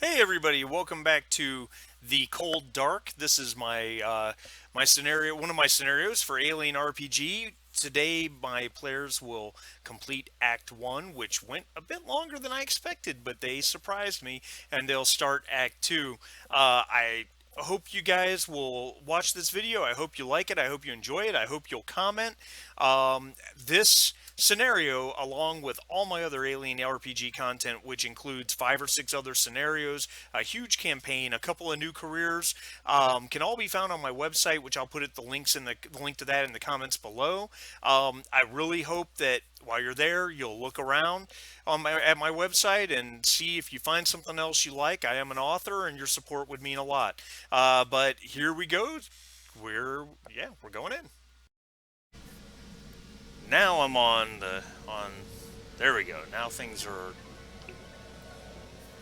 Hey everybody, welcome back to the Cold Dark. This is my scenario, one of my scenarios for Alien RPG. Today, my players will complete Act One, which went a bit longer than I expected, but they surprised me, and they'll start Act Two. I hope you guys will watch this video. I hope you like it. I hope you enjoy it. I hope you'll comment. This scenario, along with all my other Alien RPG content, which includes 5 or 6 other scenarios, a huge campaign, a couple of new careers, can all be found on my website, which I'll put the link to that in the comments below. I really hope that while you're there, you'll look around at my website and see if you find something else you like. I am an author, and your support would mean a lot. But here we go. We're going in. Now I'm on. There we go. Now things are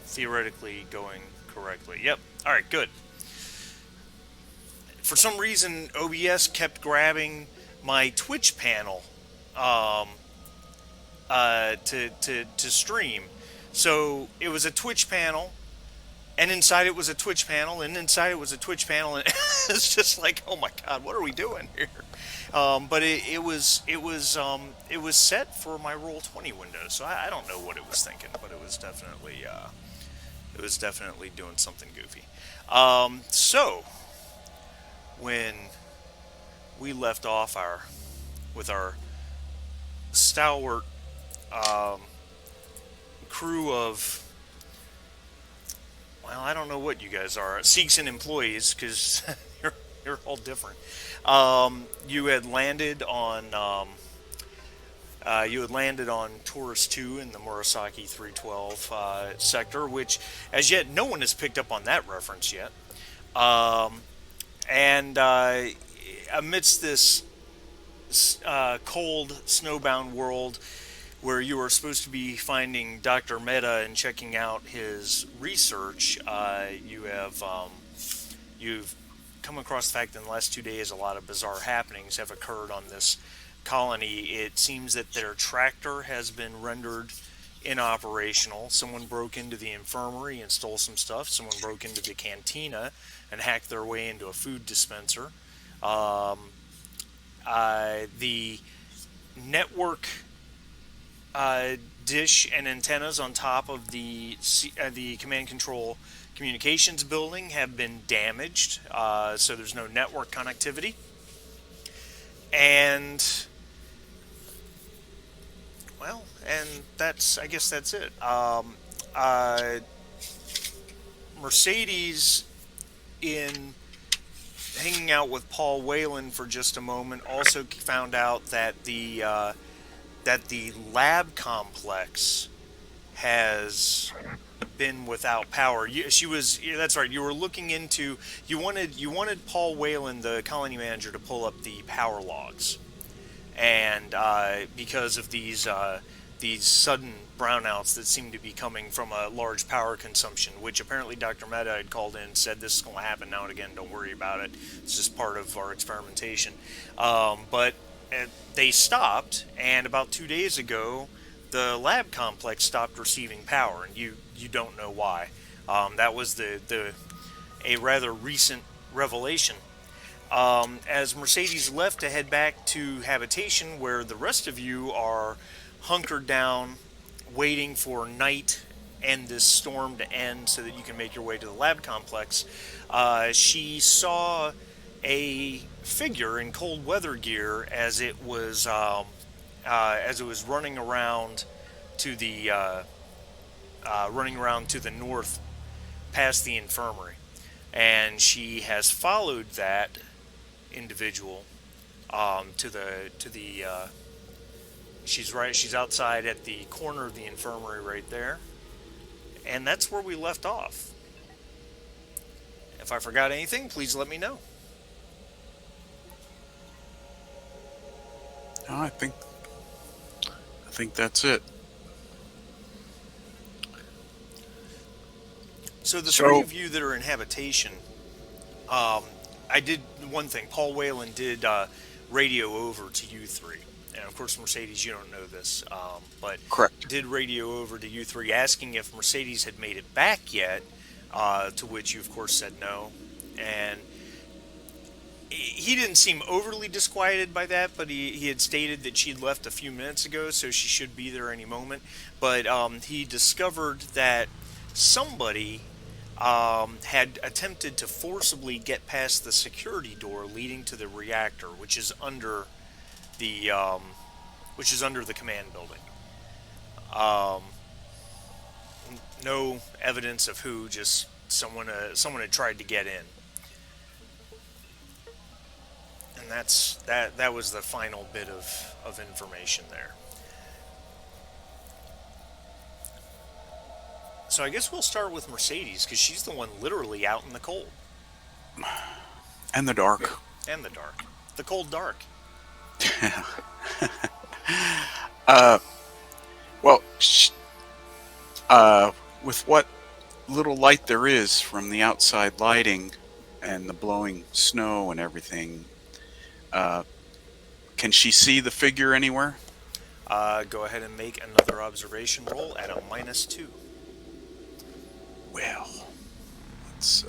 theoretically going correctly. Yep. All right. Good. For some reason, OBS kept grabbing my Twitch panel um, to stream. So it was a Twitch panel, and inside it was a Twitch panel, and inside it was a Twitch panel, and it's just like, oh my God, what are we doing here? But it was set for my Roll 20 window, so I don't know what it was thinking, but it was definitely doing something goofy. So when we left off our stalwart um, crew of, well, I don't know what you guys are, Seegson employees, because you're all different. You had landed on Taurus 2 in the Murasaki 312 sector, which as yet no one has picked up on that reference yet. Um, and amidst this cold, snowbound world where you are supposed to be finding Dr. Meta and checking out his research, you've come across the fact that in the last 2 days a lot of bizarre happenings have occurred on this colony. It seems that their tractor has been rendered inoperational. Someone broke into the infirmary and stole some stuff. Someone broke into the cantina and hacked their way into a food dispenser. Um, the network dish and antennas on top of the command control communications building have been damaged, so there's no network connectivity. And well, and that's I guess that's it. Uh, Mercedes, in hanging out with Paul Whalen for just a moment, also found out that the lab complex has been without power. She was. Yeah, that's right. You were looking into. You wanted Paul Whalen, the colony manager, to pull up the power logs, and because of these sudden brownouts that seem to be coming from a large power consumption, which apparently Dr. Meta had called in and said this is going to happen now and again. Don't worry about it. It's just part of our experimentation. But they stopped, and about 2 days ago, the lab complex stopped receiving power, and you don't know why. That was the a rather recent revelation. As Mercedes left to head back to habitation, where the rest of you are hunkered down, waiting for night and this storm to end so that you can make your way to the lab complex, she saw a figure in cold weather gear as it was to the running around to the north past the infirmary, and she has followed that individual to the she's outside at the corner of the infirmary right there, and that's where we left off. If I forgot anything, please let me know. No, I think that's it. So the three So of you that are in habitation, um, I did one thing. Paul Whalen did radio over to you three, and of course Mercedes, you don't know this, but correct. did radio over to you three, asking if Mercedes had made it back yet, to which you, of course, said no. And he didn't seem overly disquieted by that, but he had stated that she'd left a few minutes ago, so she should be there any moment. But he discovered that somebody had attempted to forcibly get past the security door leading to the reactor, the which is under the command building. Um, no evidence of who, just someone had tried to get in, and that was the final bit of information there. So I guess we'll start with Mercedes because she's the one literally out in the cold And the dark. and the dark, the cold dark. uh, well, with what little light there is from the outside lighting and the blowing snow and everything, uh, can she see the figure anywhere? Go ahead and make another observation roll at a -2. Well, let's.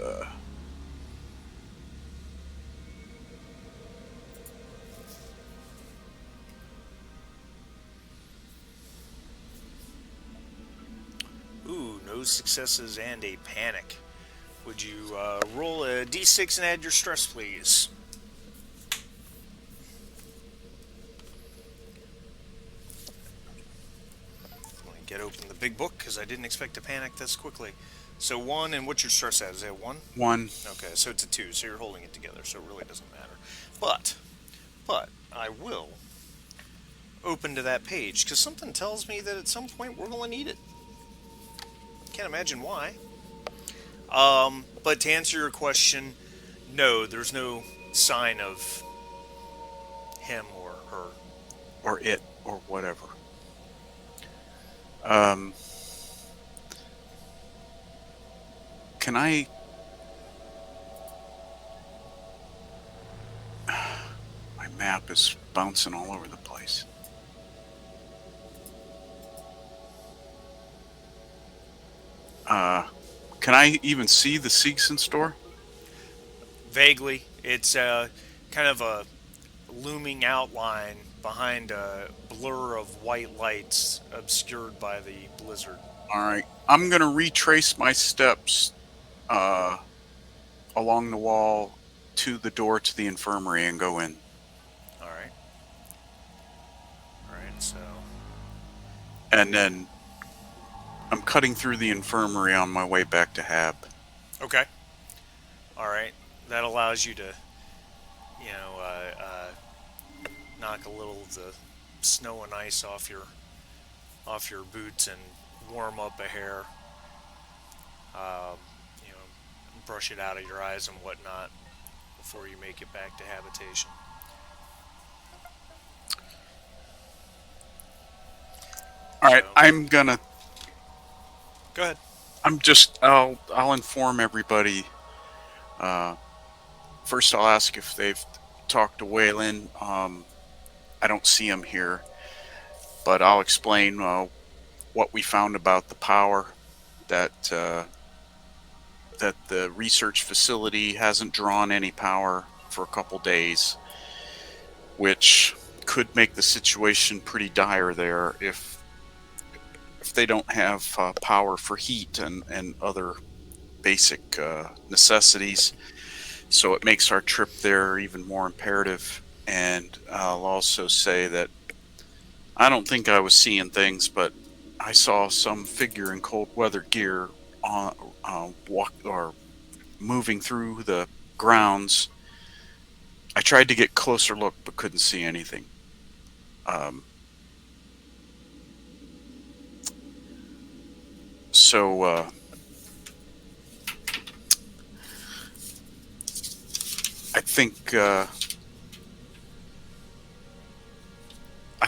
Ooh, no successes and a panic. Would you roll a d6 and add your stress, please? Let me get open the big book because I didn't expect to panic this quickly. So one, and what's your stress at? Is it one? One. Okay, so it's a two. So you're holding it together. So it really doesn't matter. But I will open to that page because something tells me that at some point we're going to need it. Can't imagine why. But to answer your question, no, there's no sign of him or her. Or it, or whatever. Um, can I? My map is bouncing all over the place. Uh, can I even see the Seegson store? Vaguely, it's kind of a looming outline behind a blur of white lights obscured by the blizzard. All right, I'm gonna retrace my steps uh, along the wall to the door to the infirmary and go in. All right, all right. So And then I'm cutting through the infirmary on my way back to Hab. okay, all right. That allows you to, you know, knock a little of the snow and ice off your boots and warm up a hair. You know, brush it out of your eyes and whatnot before you make it back to habitation. All So right, I'm gonna. go ahead. I'll inform everybody. Uh, First, I'll ask if they've talked to Waylon. I don't see him here, but I'll explain what we found about the power that that the research facility hasn't drawn any power for a couple days, which could make the situation pretty dire there if they don't have power for heat and other basic necessities. So it makes our trip there even more imperative. And I'll also say that I don't think I was seeing things, but I saw some figure in cold weather gear on walk or moving through the grounds. I tried to get closer look, but couldn't see anything. Um, so I think I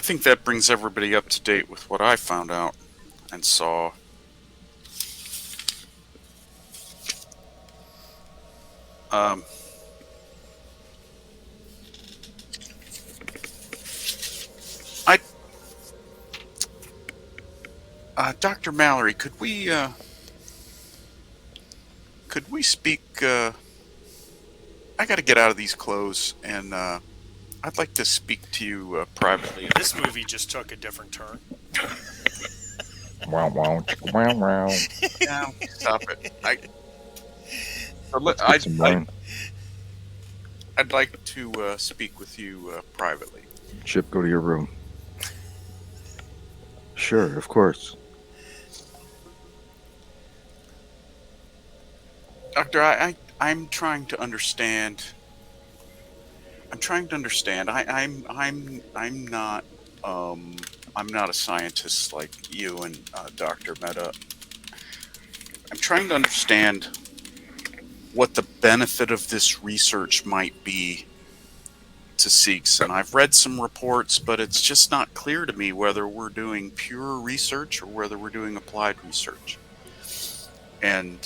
think that brings everybody up to date with what I found out and saw. Um, I Dr. Mallory, could we Could we speak? I got to get out of these clothes, and I'd like to speak to you privately, if you This don't mind. movie just took a different turn. Wow, wow, chicka, wow, wow. Yeah, stop it. Let's get some wine. I'd like to speak with you privately. Chip, go to your room. Sure, of course. Doctor, I'm trying to understand. I'm trying to understand. I'm not a scientist like you and Doctor Meta. I'm trying to understand what the benefit of this research might be to Sikhs. And I've read some reports, but it's just not clear to me whether we're doing pure research or whether we're doing applied research. And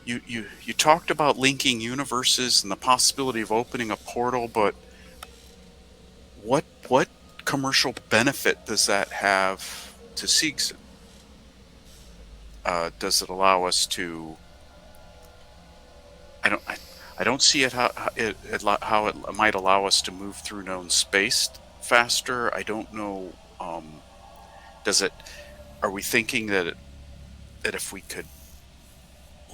you talked about linking universes and the possibility of opening a portal, but what commercial benefit does that have to Sikhs? Does it allow us to? I don't. I don't see it how it might allow us to move through known space faster. I don't know. Does it? Are we thinking that if we could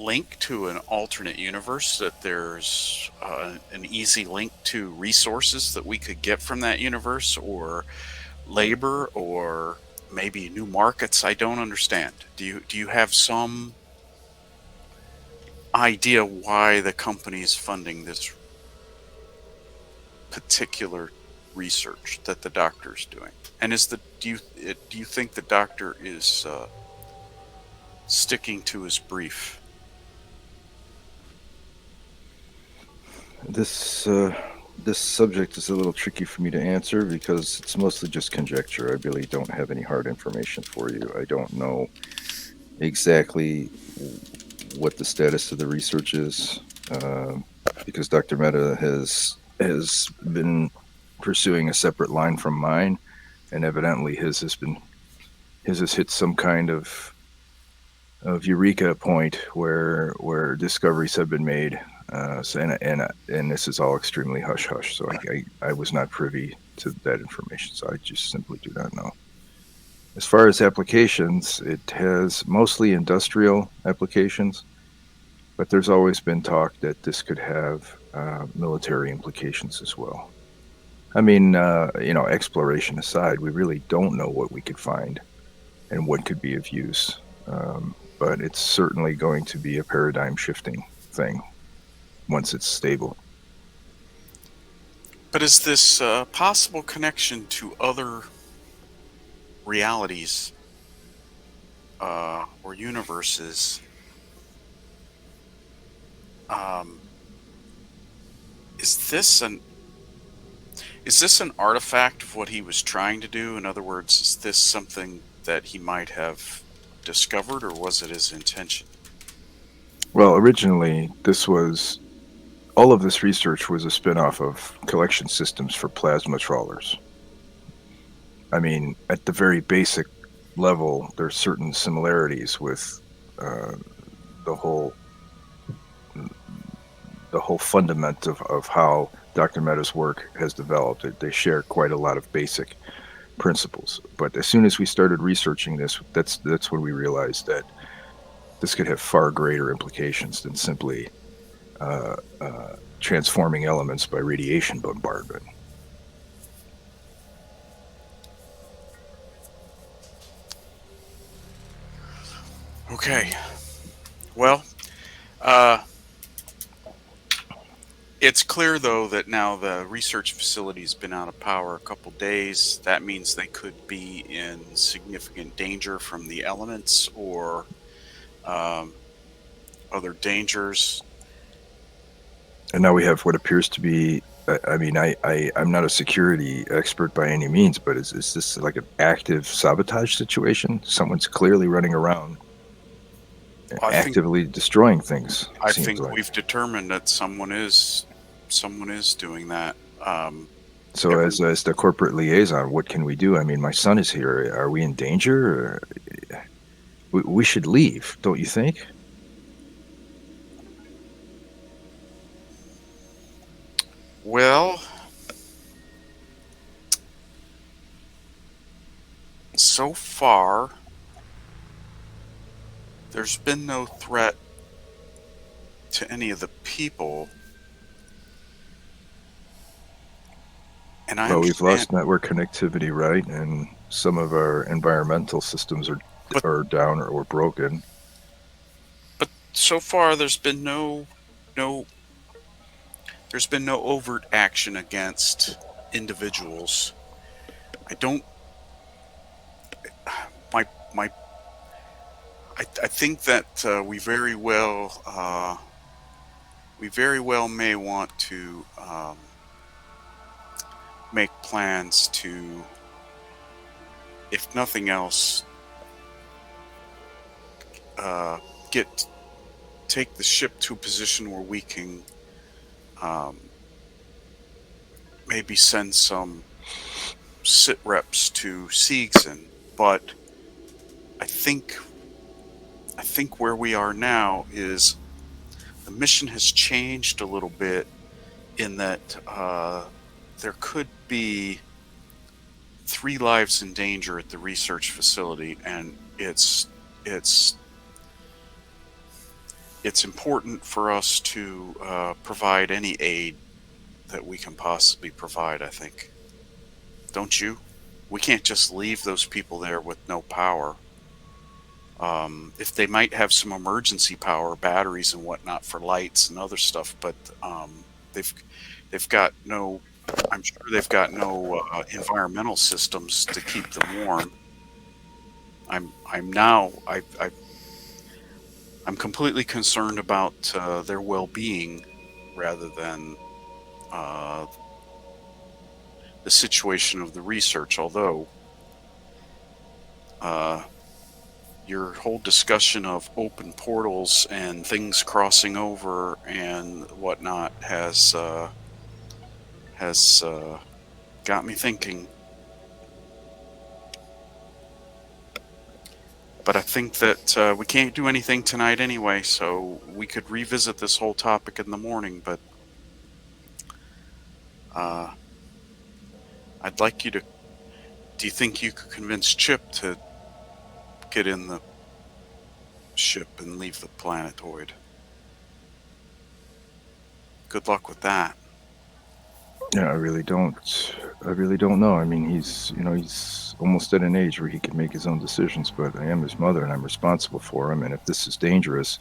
link to an alternate universe, that there's an easy link to resources that we could get from that universe, or labor, or maybe new markets? I don't understand. Do you have some idea why the company is funding this particular research that the doctor's doing? And is the do you think the doctor is sticking to his brief? This this subject is a little tricky for me to answer because it's mostly just conjecture. I really don't have any hard information for you. I don't know exactly what the status of the research is, because Dr. Mehta has been pursuing a separate line from mine, and evidently his has hit some kind of eureka point where discoveries have been made. And this is all extremely hush hush. So I was not privy to that information. So I just simply do not know. As far as applications, it has mostly industrial applications, but there's always been talk that this could have military implications as well. I mean, exploration aside, we really don't know what we could find and what could be of use. But it's certainly going to be a paradigm shifting thing once it's stable. But is this possible connection to other realities or universes? Um, is this an artifact of what he was trying to do? In other words, is this something that he might have discovered, or was it his intention? Well, originally, all of this research was a spin off of collection systems for plasma trawlers. I mean, at the very basic level, there's certain similarities with uh, the whole the whole fundament of how Dr. Mehta's work has developed. They share quite a lot of basic principles. But as soon as we started researching this, that's when we realized that this could have far greater implications than simply transforming elements by radiation bombardment. Okay. Well, uh, it's clear, though, that now the research facility's been out of power a couple days. That means they could be in significant danger from the elements or um, other dangers. And now we have what appears to be. I mean, I'm not a security expert by any means, but is this like an active sabotage situation? Someone's clearly running around I think actively destroying things, it I seems think like. we've determined that someone is doing that. So, Every as the corporate liaison, what can we do? I mean, my son is here. Are we in danger? Or... We should leave, don't you think? Well, so far, there's been no threat to any of the people, and I Well, we've understand. lost network connectivity, right? And some of our environmental systems But are down or broken. but so far, no there's been no overt action against individuals. I don't. My my. I think that we very well may want to make plans to, if nothing else, uh, get take the ship to a position where we can um, maybe send some sit reps to Siegson. But I think I think where we are now is the mission has changed a little bit in that there could be 3 lives in danger at the research facility, and it's it's important for us to provide any aid that we can possibly provide. I think, don't you? We can't just leave those people there with no power. If they might have some emergency power, batteries and whatnot for lights and other stuff, but they've they've got no. I'm sure they've got no environmental systems to keep them warm. I'm now I'm completely concerned about their well-being rather than uh, the situation of the research. Although uh, your whole discussion of open portals and things crossing over and whatnot has got me thinking. But I think that we can't do anything tonight anyway, so we could revisit this whole topic in the morning. But uh, I'd like you to. Do you think you could convince Chip to get in the ship and leave the planetoid? Good luck with that. Yeah, I really don't. I really don't know. I mean, he's almost at an age where he can make his own decisions. But I am his mother, and I'm responsible for him. And if this is dangerous,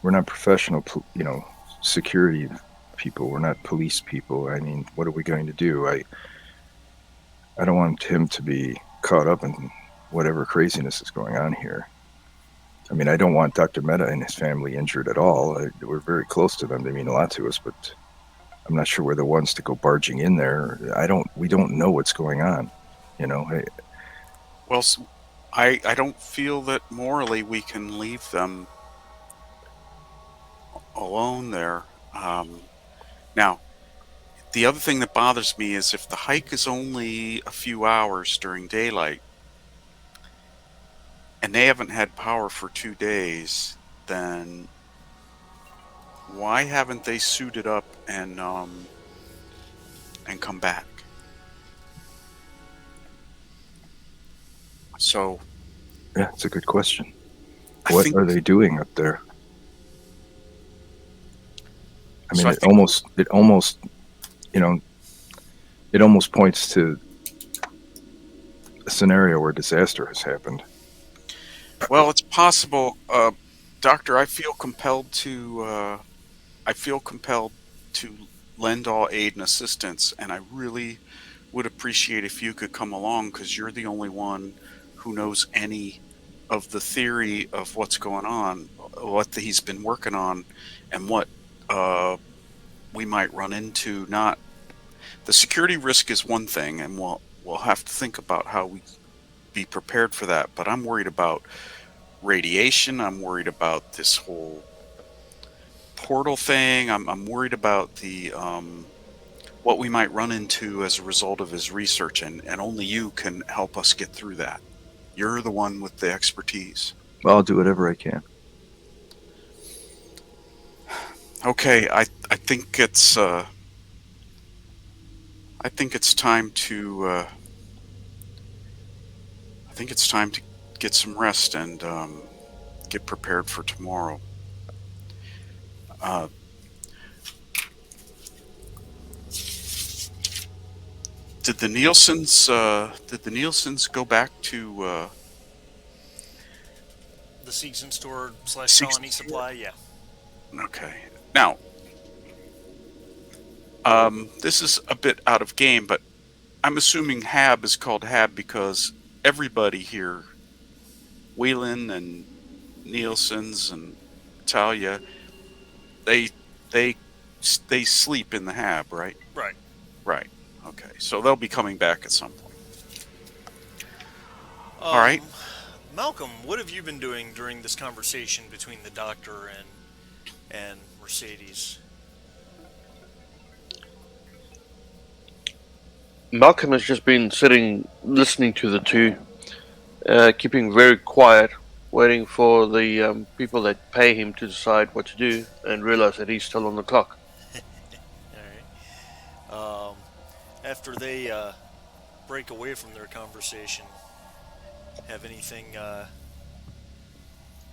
we're not professional, security people. We're not police people. I mean, what are we going to do? I don't want him to be caught up in whatever craziness is going on here. I mean, I don't want Dr. Mehta and his family injured at all. We're very close to them. They mean a lot to us, but I'm not sure we're the ones to go barging in there. We don't know what's going on. You know, Well, I don't feel that morally we can leave them alone there. Now, the other thing that bothers me is if the hike is only a few hours during daylight and they haven't had power for 2 days, then why haven't they suited up and come back? So yeah, it's a good question. I What think are they doing up there? I so. mean, I think you know, it almost points to a scenario where disaster has happened. well, it's possible, Doctor. I feel compelled to lend all aid and assistance, and I really would appreciate if you could come along because you're the only one who knows any of the theory of what's going on, what he's been working on, and what uh, we might run into. Not the security risk is one thing, and we'll have to think about how we be prepared for that. But I'm worried about radiation. I'm worried about this whole portal thing. I'm worried about the what we might run into as a result of his research, and only you can help us get through that. You're the one with the expertise. I'll do whatever I can. Okay, I think it's time to I think it's time to get some rest and get prepared for tomorrow. Uh, did the Nielsen's go back to The season store slash season colony store? supply, yeah. Okay. Now, this is a bit out of game, but I'm assuming Hab is called Hab because everybody here, Whelan and Nielsen's and Talia, they they they sleep in the Hab, right? Right. Right. Okay. So they'll be coming back at some point. All right. Um, Malcolm, what have you been doing during this conversation between the doctor and Mercedes? Malcolm has just been sitting, listening to the two, keeping very quiet, waiting for the people that pay him to decide what to do, and realize that he's still on the clock. All right. After they break away from their conversation, have anything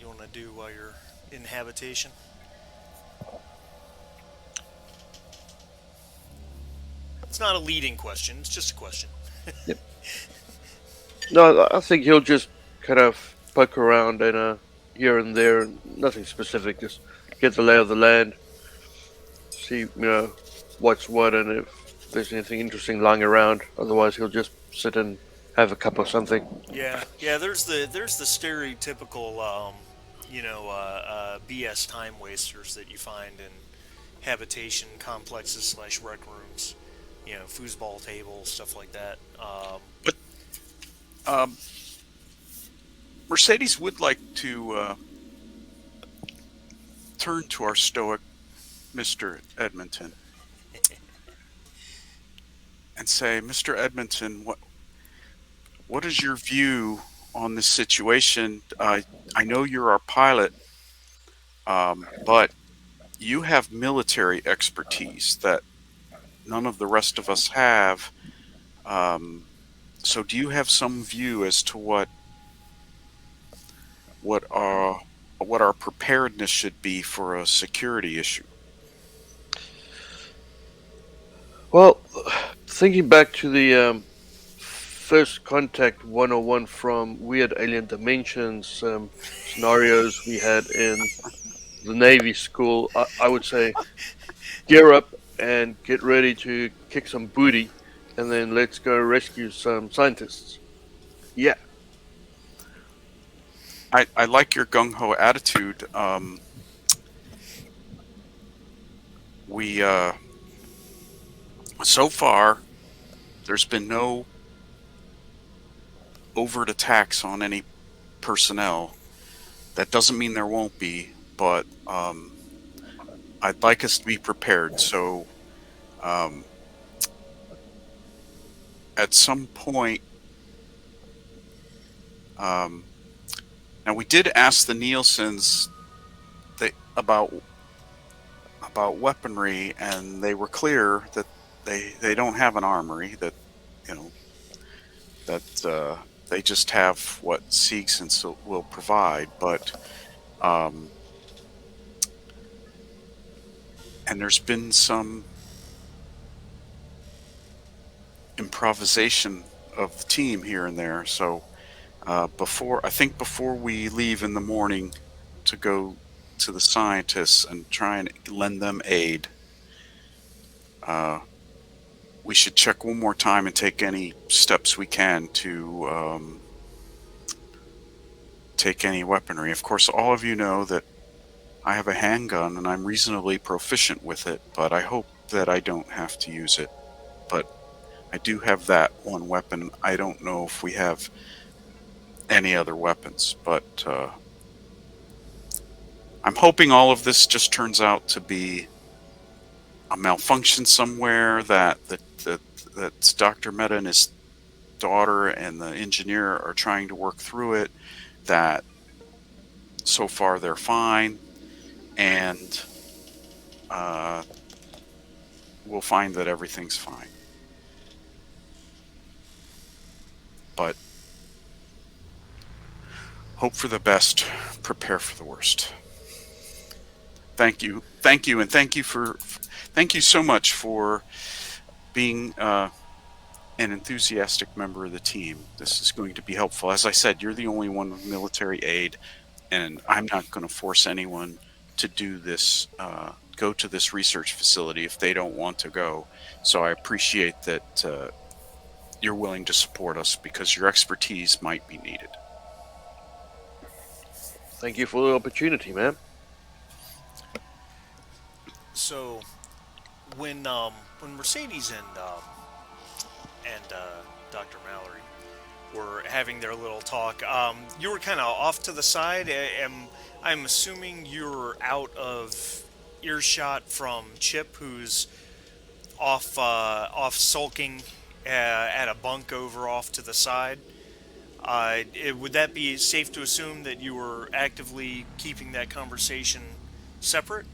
you want to do while you're in habitation? It's not a leading question. It's just a question. Yep. No, I think he'll just kind of poke around and here and there, nothing specific, just get the lay of the land, see what's what, and if there's anything interesting lying around. Otherwise, he'll just sit and have a cup of something. Yeah, yeah. There's the stereotypical BS time wasters that you find in habitation complexes slash rec rooms. Foosball tables, stuff like that. But um, Mercedes would like to turn to our stoic Mr. Edmonton and say, Mr. Edmonton, what is your view on this situation? I know you're our pilot, but you have military expertise that none of the rest of us have. Um, so, do you have some view as to what our what our preparedness should be for a security issue? Well, thinking back to the first contact 101 from Weird Alien Dimensions scenarios we had in the Navy school, I would say gear up and get ready to kick some booty, and then let's go rescue some scientists. Yeah. I like your gung ho attitude. We so far there's been no overt attacks on any personnel. That doesn't mean there won't be, but I'd like us to be prepared. So um, at some point, um, now we did ask the Nielsen's about weaponry, and they were clear that they don't have an armory. That you know that they just have what Siegsens will provide, but um, and there's been some improvisation of the team here and there. So before we leave in the morning to go to the scientists and try and lend them aid, uh, we should check one more time and take any steps we can to take any weaponry. Of course, all of you know that I have a handgun and I'm reasonably proficient with it, but I hope that I don't have to use it. But I do have that one weapon. I don't know if we have any other weapons, but I'm hoping all of this just turns out to be a malfunction somewhere that Dr. Meta and his daughter and the engineer are trying to work through it, that so far they're fine, and uh, we'll find that everything's fine. But hope for the best, prepare for the worst. Thank you, and thank you so much for being an enthusiastic member of the team. This is going to be helpful. As I said, you're the only one with military aid, and I'm not going to force anyone to do this, go to this research facility if they don't want to go. So I appreciate that you're willing to support us because your expertise might be needed. Thank you for the opportunity, man. So when Mercedes and Dr. Mallory were having their little talk, you were kind of off to the side. I'm assuming you're out of earshot from Chip, who's off sulking at a bunk over off to the side. Would that be safe to assume that you were actively keeping that conversation separate?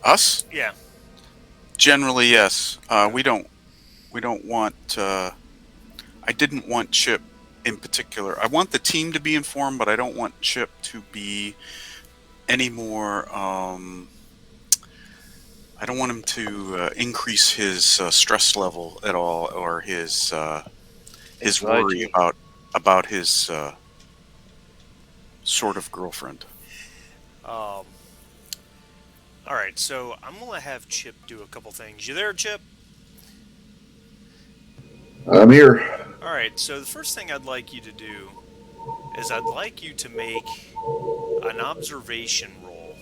Us? Yeah. Generally, yes. Okay. We don't want. I didn't want Chip in particular. I want the team to be informed, but I don't want Chip to be any more. I don't want him to increase his stress level at all, or his worry Anxiety. about his sort of girlfriend. Um, all right, so I'm gonna have Chip do a couple things. You there, Chip? I'm here. All right. So the first thing I'd like you to do is I'd like you to make an observation roll,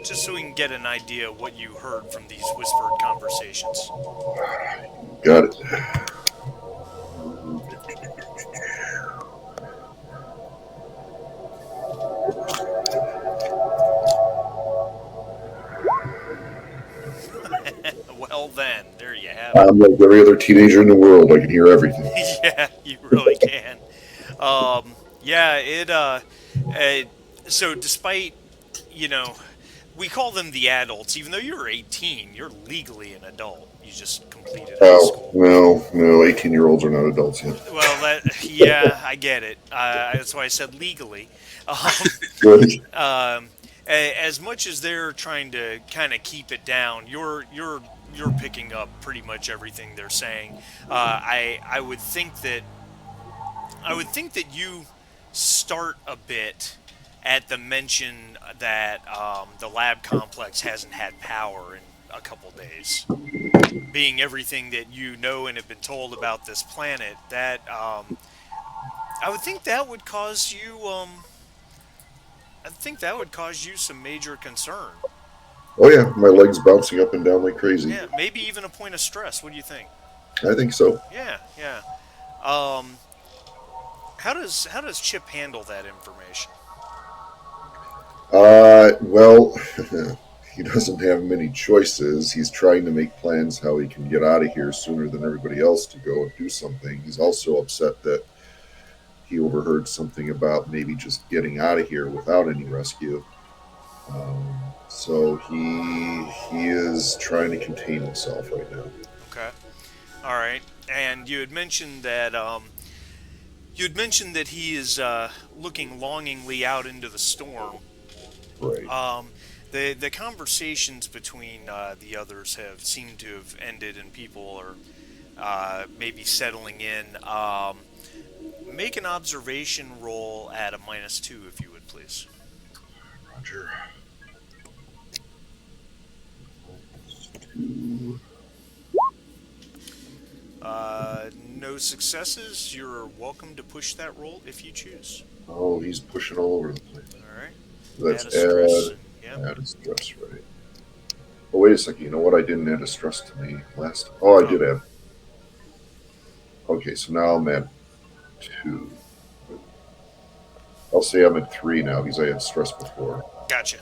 just so we can get an idea of what you heard from these whispered conversations. Got it. Well, then, there you have it. I'm like every other teenager in the world. I can hear everything. Yeah, you really can. Yeah, uh, so despite, you know, we call them the adults, even though you're 18, you're legally an adult. You just completed high Oh, school. no, no, 18-year-olds are not adults yet. Well, yeah, I get it. That's why I said legally. Um, Good. as much as they're trying to kind of keep it down, you're picking up pretty much everything they're saying. I would think that you start a bit at the mention that the lab complex hasn't had power in a couple days. Being everything that you know and have been told about this planet, that I would think that would cause you. I think that would cause you some major concern. Oh, yeah, my legs bouncing up and down like crazy. Yeah, maybe even a point of stress. What do you think? I think so. Yeah, yeah. Um, how does Chip handle that information? Well, he doesn't have many choices. He's trying to make plans how he can get out of here sooner than everybody else to go and do something. He's also upset that he overheard something about maybe just getting out of here without any rescue. So he is trying to contain himself right now. Okay. All right. And you had mentioned that he is looking longingly out into the storm. Right. Um, the conversations between the others have seemed to have ended, and people are maybe settling in. Make an observation roll at a -2, if you would, please. Roger. Two. No successes. You're welcome to push that roll if you choose. Oh, he's pushing all over the place. All right. Let's Add a stress, and yep. add a stress, right? Oh, wait a second. You know what? I didn't add a stress to me last. Oh, I Oh, did add. Okay, so now I'm at 2. I'll say I'm at 3 now because I had stress before. gotcha.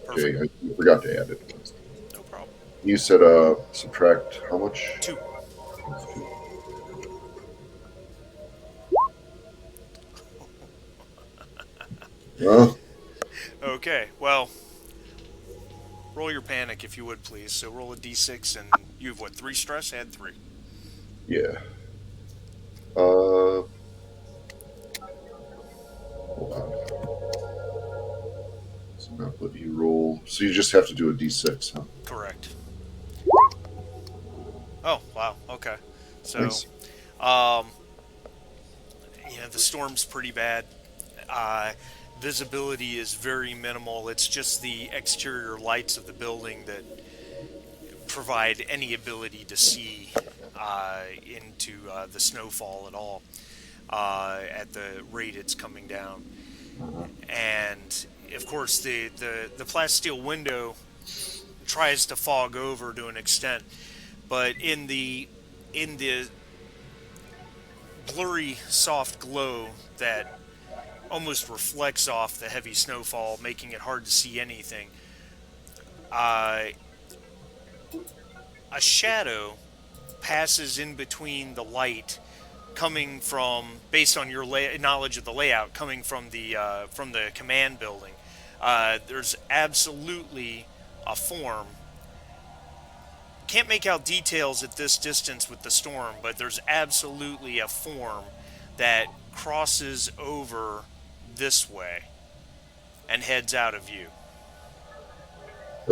Okay, Perfect. I forgot to add it. No problem. You said subtract how much? 2. Well, Okay, well, roll your panic if you would, please. So roll a d6, and you have what, 3 stress? Add 3. yeah. Hold on. So not let you roll. So you just have to do a d6, huh? Correct. Oh, wow. Okay. So, Nice. um, the storm's pretty bad. Uh, Visibility is very minimal. It's just the exterior lights of the building that provide any ability to see into the snowfall at all at the rate it's coming down. Uh-huh. And of course, the plasteel window tries to fog over to an extent, but in the blurry, soft glow that almost reflects off the heavy snowfall, making it hard to see anything. Uh, a shadow passes in between the light coming from, based on your knowledge of the layout, coming from the command building. There's absolutely a form. Can't make out details at this distance with the storm, but there's absolutely a form that crosses over this way and heads out of view.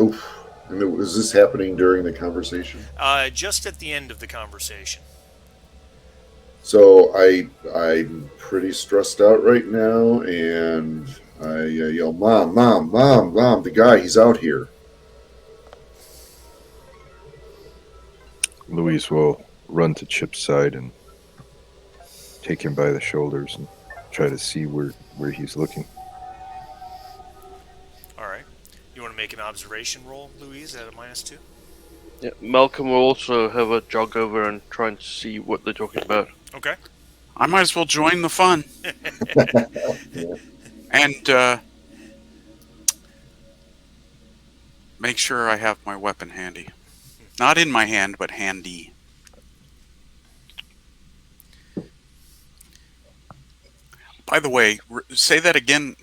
Oof. And was this happening during the conversation? Just at the end of the conversation. So I'm pretty stressed out right now, and I yell, "Mom, mom, mom, mom! The guy, he's out here." Louise will run to Chip's side and take him by the shoulders and try to see where he's looking. All right. You want to make an observation roll, Louise, at a -2? Yeah, Malcolm will also have a jog over and try and see what they're talking about. Okay. I might as well join the fun. Yeah. And make sure I have my weapon handy. Not in my hand, but handy. By the way, say that again.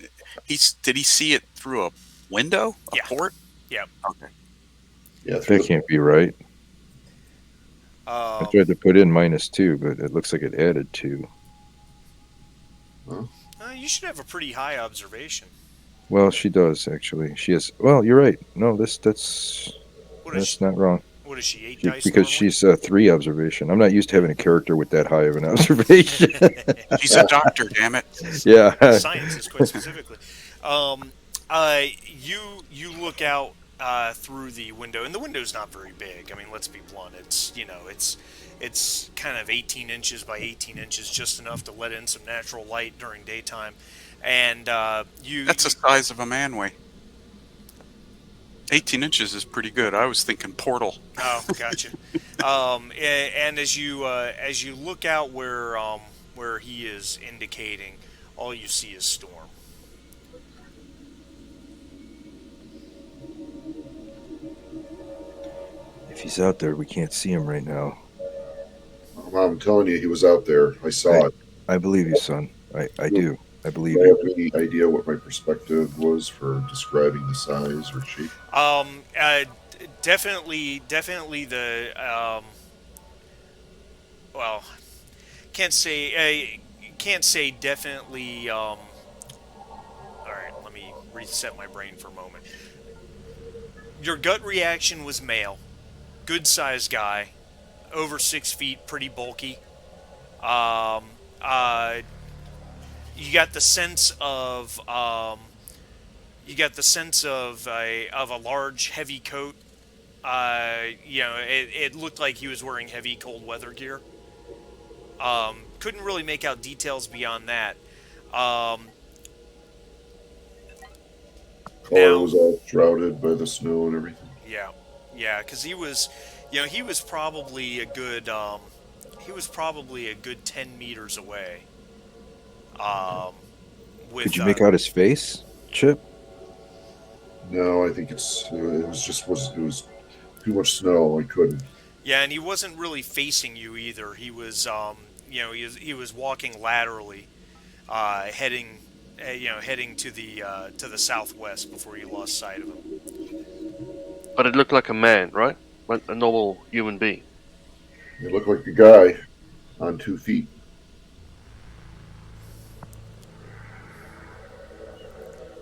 Did he see it through a window? A Yeah. port? Yeah. Okay. Yeah, That can't be right. I Um, tried to put in -2, but it looks like it added 2. you should have a pretty high observation. Well, she does actually. She has. Well, you're right. No, that's What is that's she, not wrong. what is she, 8 dice Because normally? she's 3 observation. I'm not used to having a character with that high of an observation. She's a doctor, damn it. Yeah. Sciences, quite specifically. Um, you look out through the window, and the window's not very big. I mean, let's be blunt. It's kind of 18 inches by 18 inches, just enough to let in some natural light during daytime. And That's the size of a manway. 18 inches is pretty good. I was thinking portal. Oh, gotcha. And as you look out where he is indicating, all you see is storm. If he's out there, we can't see him right now. Mom, I'm telling you, he was out there. I saw it. I believe you, son. I do. I believe Do I you. have any idea what my perspective was for describing the size or shape? Definitely the well, can't say definitely. All right, let me reset my brain for a moment. Your gut reaction was male, good sized guy, over 6 feet, pretty bulky. Um, uh, you got the sense of a large, heavy coat. It looked like he was wearing heavy cold weather gear. Couldn't really make out details beyond that. Um, Color now, was all shrouded by the snow and everything. yeah, because he was probably a good 10 meters away. Um, with Could you make out his face, Chip? No, I think it was too much snow. I couldn't. Yeah, and he wasn't really facing you either. He was walking laterally, heading, heading to the southwest before you lost sight of him. But it looked like a man, right? Like a normal human being. He looked like a guy on 2 feet.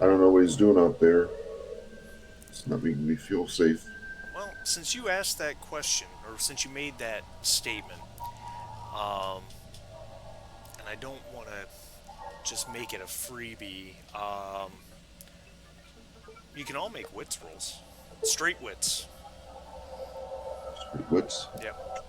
I don't know what he's doing out there. It's not making me feel safe. Well, since you asked that question, or since you made that statement, um, and I don't want to just make it a freebie, you can all make wits rolls, straight wits. Straight wits. Yep.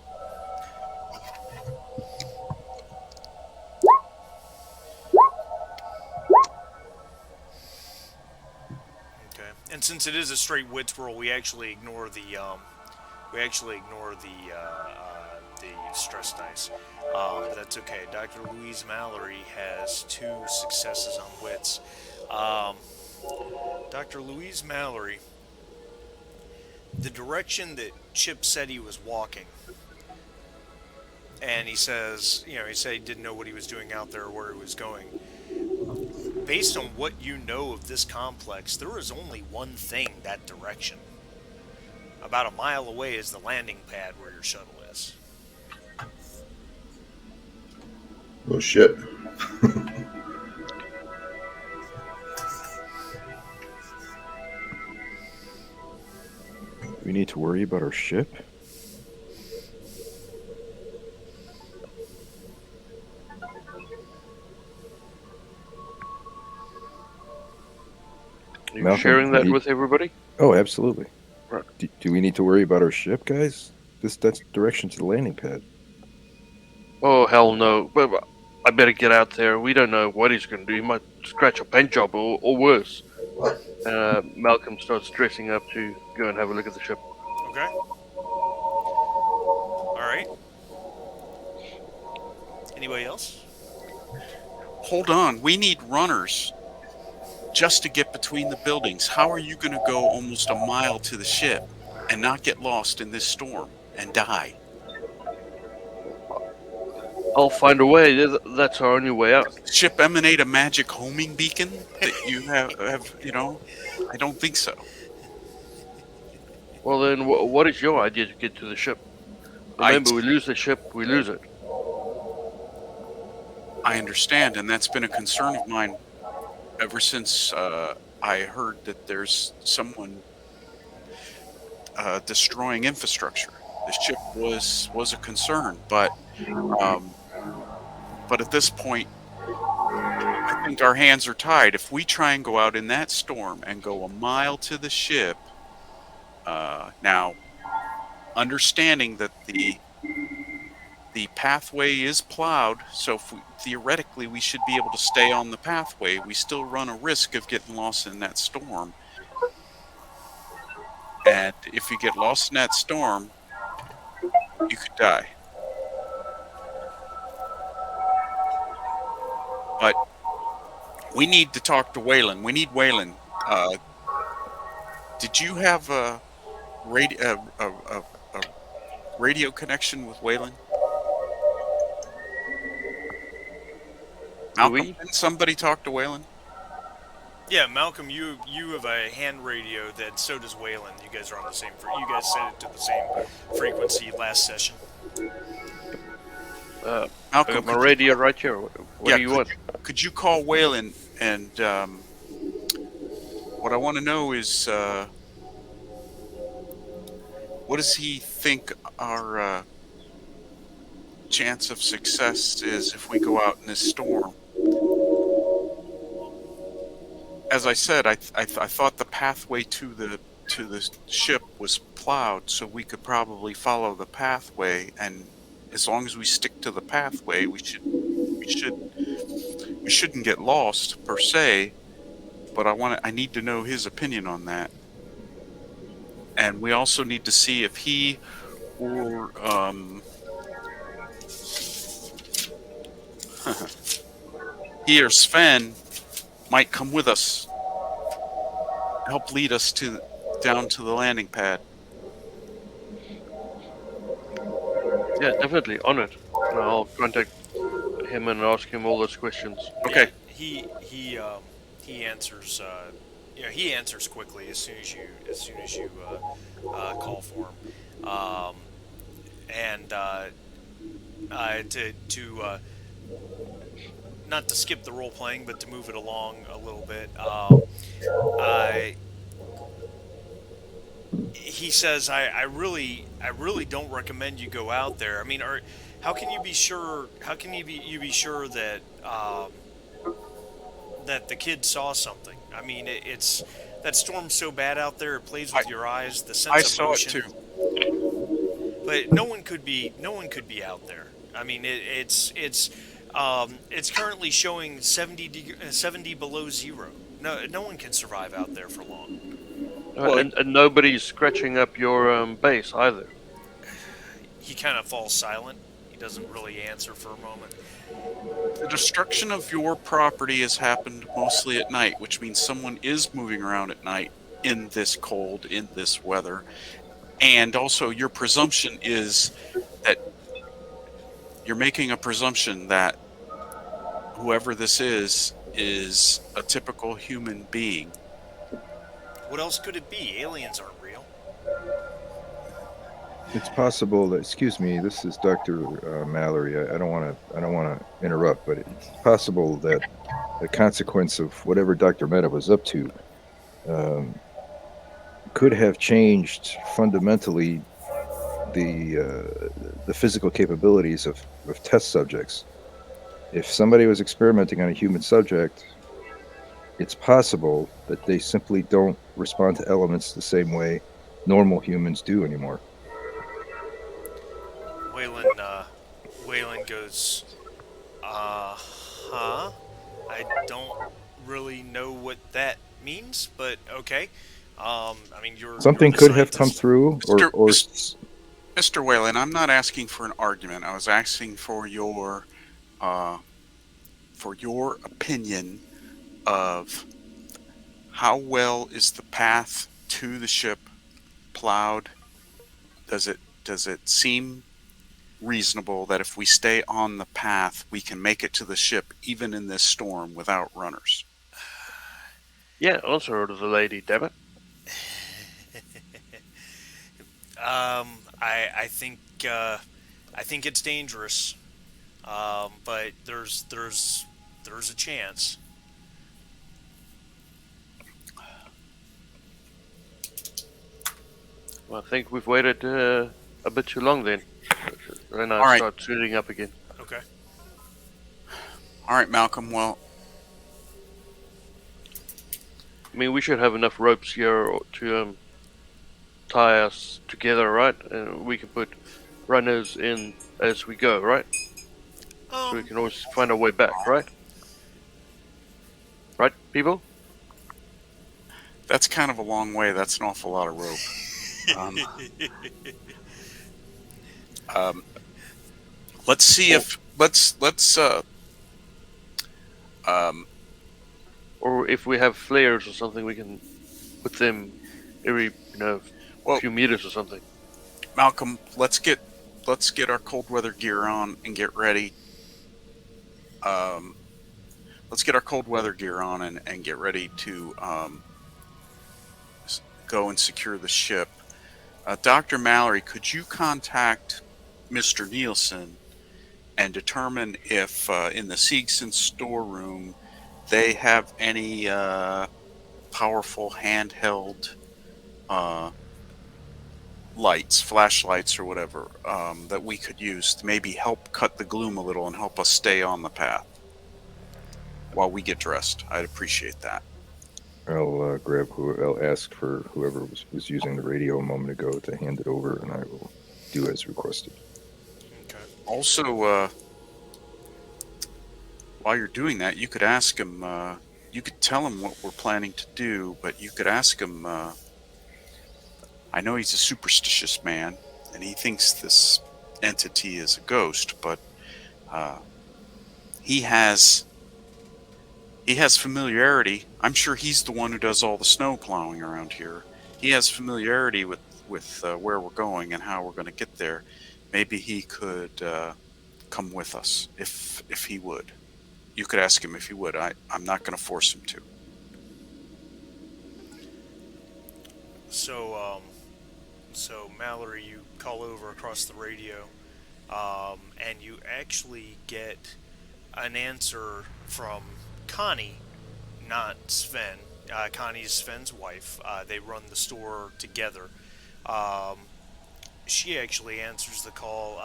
Okay. And since it is a straight wits roll, we actually ignore the stress dice. But that's okay. Dr. Louise Mallory has 2 successes on wits. Um, Dr. Louise Mallory, the direction that Chip said he was walking, and he said he didn't know what he was doing out there or where he was going. Based on what you know of this complex, there is only one thing that direction. About a mile away is the landing pad where your shuttle is. Oh shit. We need to worry about our ship? Are you Malcolm, sharing we that need... with everybody? Oh, absolutely. Right. Do we need to worry about our ship, guys? That's direction to the landing pad. Oh hell no! But I better get out there. We don't know what he's going to do. He might scratch a paint job or worse. Malcolm starts dressing up to go and have a look at the ship. Okay? Alright. Anybody else? Hold on, we need runners just to get between the buildings. How are you going to go almost a mile to the ship and not get lost in this storm and die? I'll find a way. That's our only way out. Ship emanate a magic homing beacon that you have. I don't think so. Well then, what is your idea to get to the ship? Remember, we lose the ship, we lose it. I understand, and that's been a concern of mine ever since I heard that there's someone destroying infrastructure. The ship was a concern, but at this point, I think our hands are tied. If we try and go out in that storm and go a mile to the ship, now understanding that the pathway is plowed, so theoretically we should be able to stay on the pathway. We still run a risk of getting lost in that storm. And if you get lost in that storm, you could die. But we need to talk to Waylon. We need Waylon. Did you have a radio connection with Waylon? Malcolm, we? can somebody talk to Waylon? Yeah, Malcolm, you have a hand radio that so does Waylon. You guys are on the same. You guys set it to the same frequency last session. I Malcolm, got my radio right here. What do you want? Could you call Waylon and what I want to know is what does he think our chance of success is if we go out in this storm? As I said, I thought the pathway to the ship was plowed, so we could probably follow the pathway, and as long as we stick to the pathway, we shouldn't get lost per se. But I need to know his opinion on that, and we also need to see if he or he or Sven might come with us, help lead us down to the landing pad. Yeah, definitely on it. And I'll contact him and ask him all those questions. Yeah, Okay. he answers. He answers quickly as soon as you call for him. And to not to skip the role playing, but to move it along a little bit. I He says, I really don't recommend you go out there. I mean, how can you be sure? How can you be sure that that the kid saw something? I mean, it's that storm's so bad out there. It plays I with your eyes, the I sense of saw it motion. too. But no one could be out there. I mean, it's currently showing 70 below zero. No one can survive out there for long. Well, And nobody's scratching up your base either. He kind of falls silent. He doesn't really answer for a moment. the destruction of your property has happened mostly at night, which means someone is moving around at night in this cold, in this weather. And also, your presumption is that you're making a presumption that whoever this is a typical human being. What else could it be? Aliens aren't real. It's possible that, excuse me, this is Dr. Mallory. I don't want to interrupt, but it's possible that a consequence of whatever Dr. Meta was up to um, could have changed fundamentally the physical capabilities of test subjects. If somebody was experimenting on a human subject, it's possible that they simply don't respond to elements the same way normal humans do anymore. Waylon, Waylon goes, huh? I don't really know what that means, but okay. I mean, you're Something the could have come scientist. through, Mr. or Mr. Whalen, I'm not asking for an argument. I was asking uh, for your opinion of how well is the path to the ship plowed? Does it seem reasonable that if we stay on the path, we can make it to the ship even in this storm without runners? Yeah, answer to the lady, damn it. I think I think it's dangerous, but there's a chance. Well, I think we've waited a bit too long then. Then All I right, start suiting up again. Okay. all right, Malcolm. Well, I mean, we should have enough ropes here to tie us together, right? And we can put runners in as we go, right? So we Um, can always find our way back, right? Right, people? that's kind of a long way. That's an awful lot of rope. Um, um, let's see Or, if let's um, or if we have flares or something, we can put them every, well, few meters or something. Malcolm, let's get our cold weather gear on and get ready. Um, let's get our cold weather gear on and get ready to go and secure the ship. Dr. Mallory, could you contact Mr. Nielsen and determine if in the Siegson storeroom they have any powerful handheld uh, lights, flashlights, or whatever that we could use to maybe help cut the gloom a little and help us stay on the path while we get dressed? I'd appreciate that. I'll ask for whoever was using the radio a moment ago to hand it over, and I will do as requested. okay. Also, while you're doing that, you could ask him. You could tell him what we're planning to do, but you could ask him. I know he's a superstitious man, and he thinks this entity is a ghost, but uh, he has he has familiarity. I'm sure he's the one who does all the snow plowing around here. He has familiarity with where we're going and how we're going to get there. maybe he could come with us if he would. You could ask him if he would. I'm not going to force him to. So, so Mallory, you call over across the radio, and you actually get an answer from Connie, not Sven. Connie is Sven's wife. They run the store together. Um, she actually answers the call.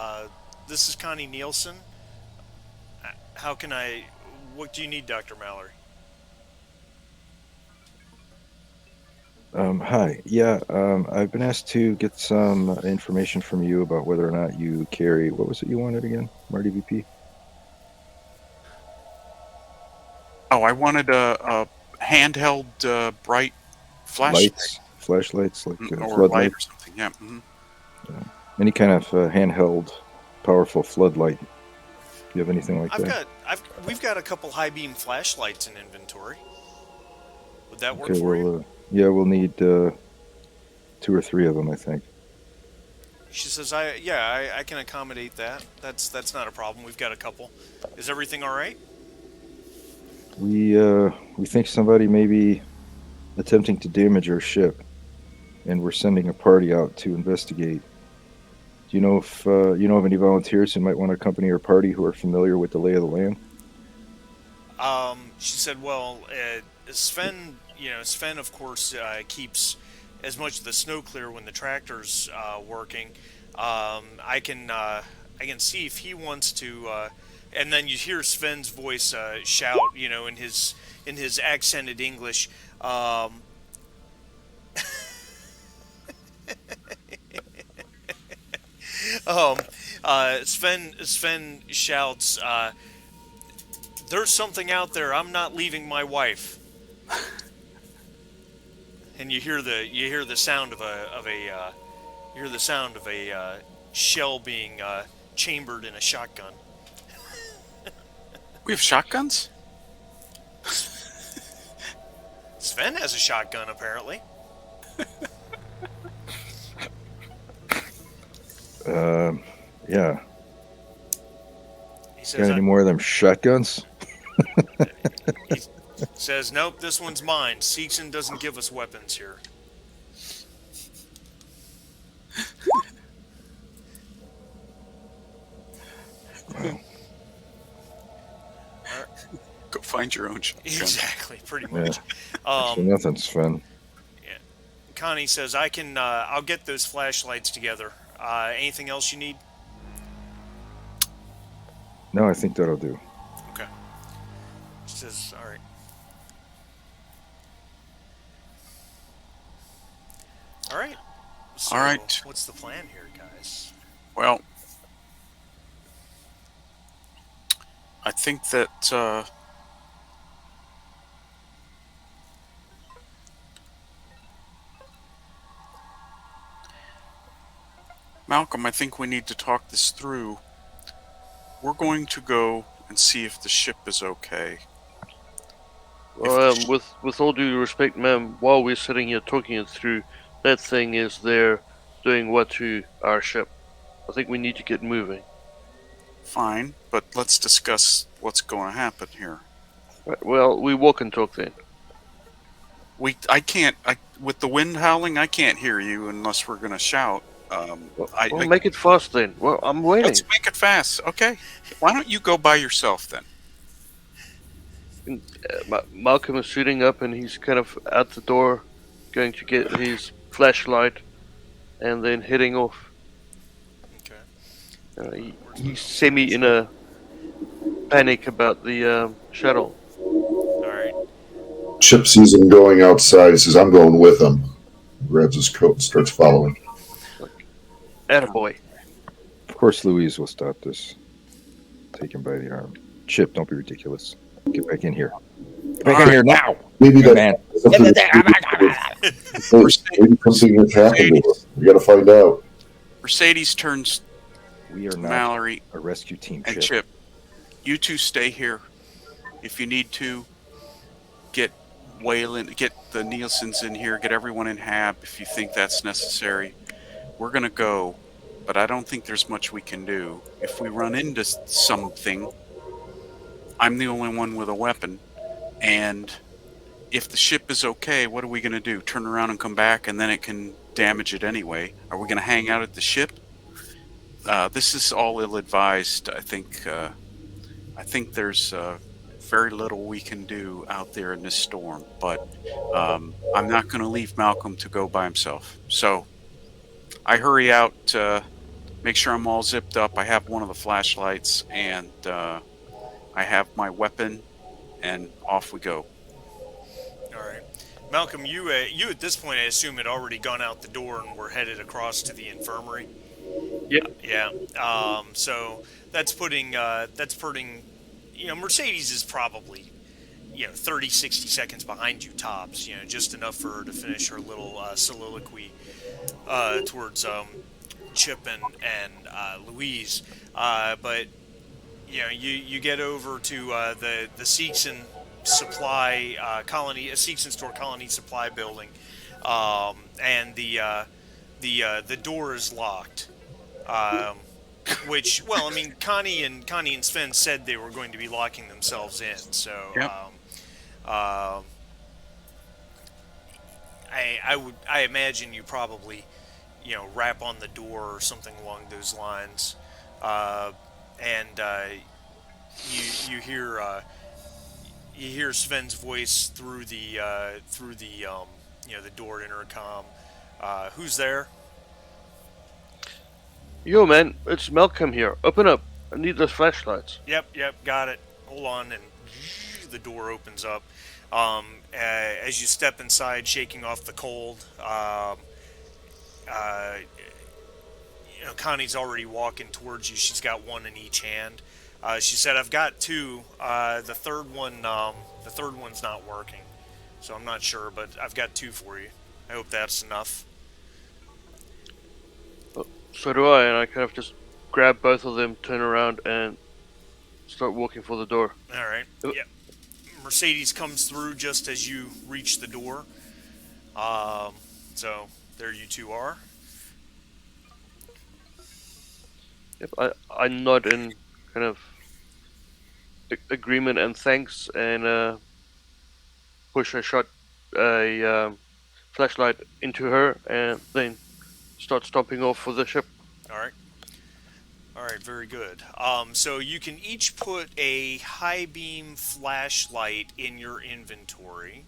This is Connie Nielsen. How can I? What do you need, Doctor Mallory? Hi. Yeah, I've been asked to get some information from you about whether or not you carry, what was it you wanted again, Marty VP? Oh, I wanted a handheld bright flashlight Lights, flashlights, like or light or floodlights, something. Yeah. Hmm. any kind of handheld, powerful floodlight. Do you have anything like that? We've got a couple high beam flashlights in inventory. Would that work Okay, for you? well, yeah, we'll need 2 or 3 of them, I think. She says, I can accommodate that. That's not a problem. We've got a couple. Is everything all right? We think somebody may be attempting to damage our ship, and we're sending a party out to investigate. Do you know if you know of any volunteers who might want to accompany our party who are familiar with the lay of the land? She said, well, Sven, Sven, of course, keeps as much of the snow clear when the tractor's working. I can see if he wants to, and then you hear Sven's voice shout, in his accented English. Um, Sven shouts, "There's something out there. I'm not leaving my wife." And you hear the sound you hear the sound of a shell being chambered in a shotgun. We have shotguns. Sven has a shotgun apparently. Yeah. He Got says, any more of them shotguns? he says, "Nope, this one's mine. Seegson doesn't give us weapons here." Wow. Go find your own shotgun. Exactly, pretty Yeah. much. So nothing, Sven. Yeah. Connie says, "I can. I'll get those flashlights together. Anything else you need?" No, I think that'll do. Okay. She says, "All right. All right. So, All right. what's the plan here, guys?" Well, I think that Malcolm, I think we need to talk this through. We're going to go and see if the ship is okay. With all due respect, ma'am, while we're sitting here talking it through, that thing is there doing what to our ship? I think we need to get moving. Fine, but let's discuss what's going to happen here. Right, well, we walk and talk then. I can't. With the wind howling, I can't hear you unless we're going to shout. Well, make it fast then. Well, I'm waiting. Let's make it fast, okay? Why don't you go by yourself then? And, Malcolm is suiting up and he's kind of out the door, going to get his flashlight, and then heading off. Okay. He's semi in a panic about the shuttle. All right. Chip sees him going outside. He says, "I'm going with him." Grabs his coat and starts following. Attaboy. Of course, Louise will stop this. Take him by the arm. Chip, don't be ridiculous. Get back in here. Get back in here now. Maybe Good that man. maybe something has happened to her. We got to find out. Mercedes turns We are to not Mallory a rescue team, and Chip. Chip. You two stay here. If you need to, get Waylon, get the Nielsen's in here, get everyone in Hab if you think that's necessary. We're going to go but I don't think there's much we can do. If we run into something, I'm the only one with a weapon, and if the ship is okay, what are we going to do? Turn around and come back, and then it can damage it anyway? Are we going to hang out at the ship? This is all ill-advised. I think there's very little we can do out there in this storm, but I'm not going to leave Malcolm to go by himself. So I hurry out, make sure I'm all zipped up. I have one of the flashlights, and I have my weapon, and off we go. All right, Malcolm, you at this point, I assume, had already gone out the door and were headed across to the infirmary. Yep. Yeah. So that's putting, Mercedes is probably 30, 60 seconds behind you tops. Just enough for her to finish her little soliloquy towards Chip and Louise. But you get over to the Seegson supply colony, a Seegson store colony supply building, and the door is locked. Um, which, well, I mean, Connie and Sven said they were going to be locking themselves in. So Yep. um, I imagine you probably rap on the door or something along those lines, uh, and you hear Sven's voice through the door intercom. Who's there? Yo, man, it's Malcolm here. Open up. I need those flashlights. Yep, got it. Hold on, and the door opens up. As you step inside, shaking off the cold, uh, Connie's already walking towards you. She's got one in each hand. She said, "I've got two. The third one's not working, so I'm not sure, but I've got two for you. I hope that's enough." So do I, and I kind of just grab both of them, turn around, and start walking for the door. All right. Yep. Mercedes comes through just as you reach the door. So there you two are. Yep, I nod in kind of agreement and thanks, and push a flashlight into her, and then start stomping off for the ship. All right. All right, very good. So you can each put a high beam flashlight in your inventory.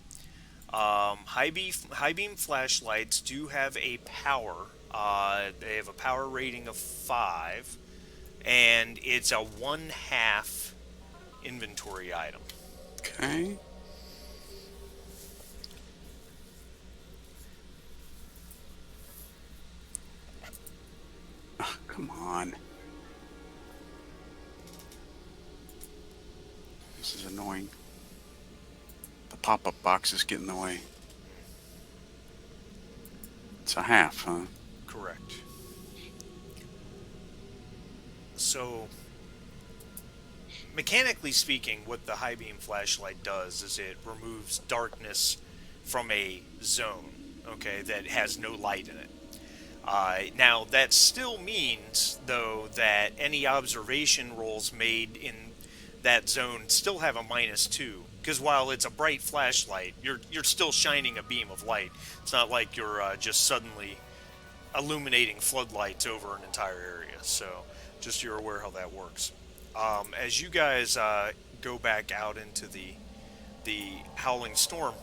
High beam flashlights do have a power. They have a power rating of 5, and it's a 1/2 inventory item. Okay. Come on. This is annoying. The pop-up box is getting in the way. It's a half, huh? Correct. So, mechanically speaking, what the high beam flashlight does is it removes darkness from a zone, okay, that has no light in it. Now, that still means, though, that any observation rolls made in that zone still have a -2. Because while it's a bright flashlight, you're still shining a beam of light. It's not like you're just suddenly illuminating floodlights over an entire area. So, just so you're aware how that works. As you guys go back out into the howling storm,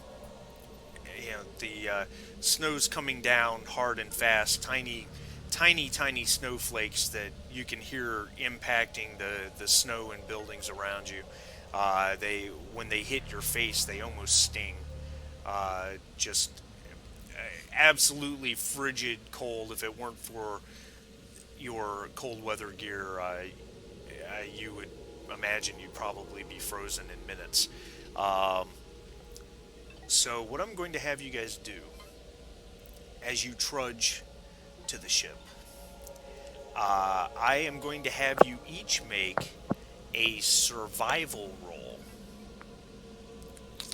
the snow's coming down hard and fast. Tiny snowflakes that you can hear impacting the snow and buildings around you. When they hit your face, they almost sting. Just absolutely frigid cold. If it weren't for your cold weather gear, you would imagine you'd probably be frozen in minutes. So what I'm going to have you guys do as you trudge to the ship, I am going to have you each make a survival roll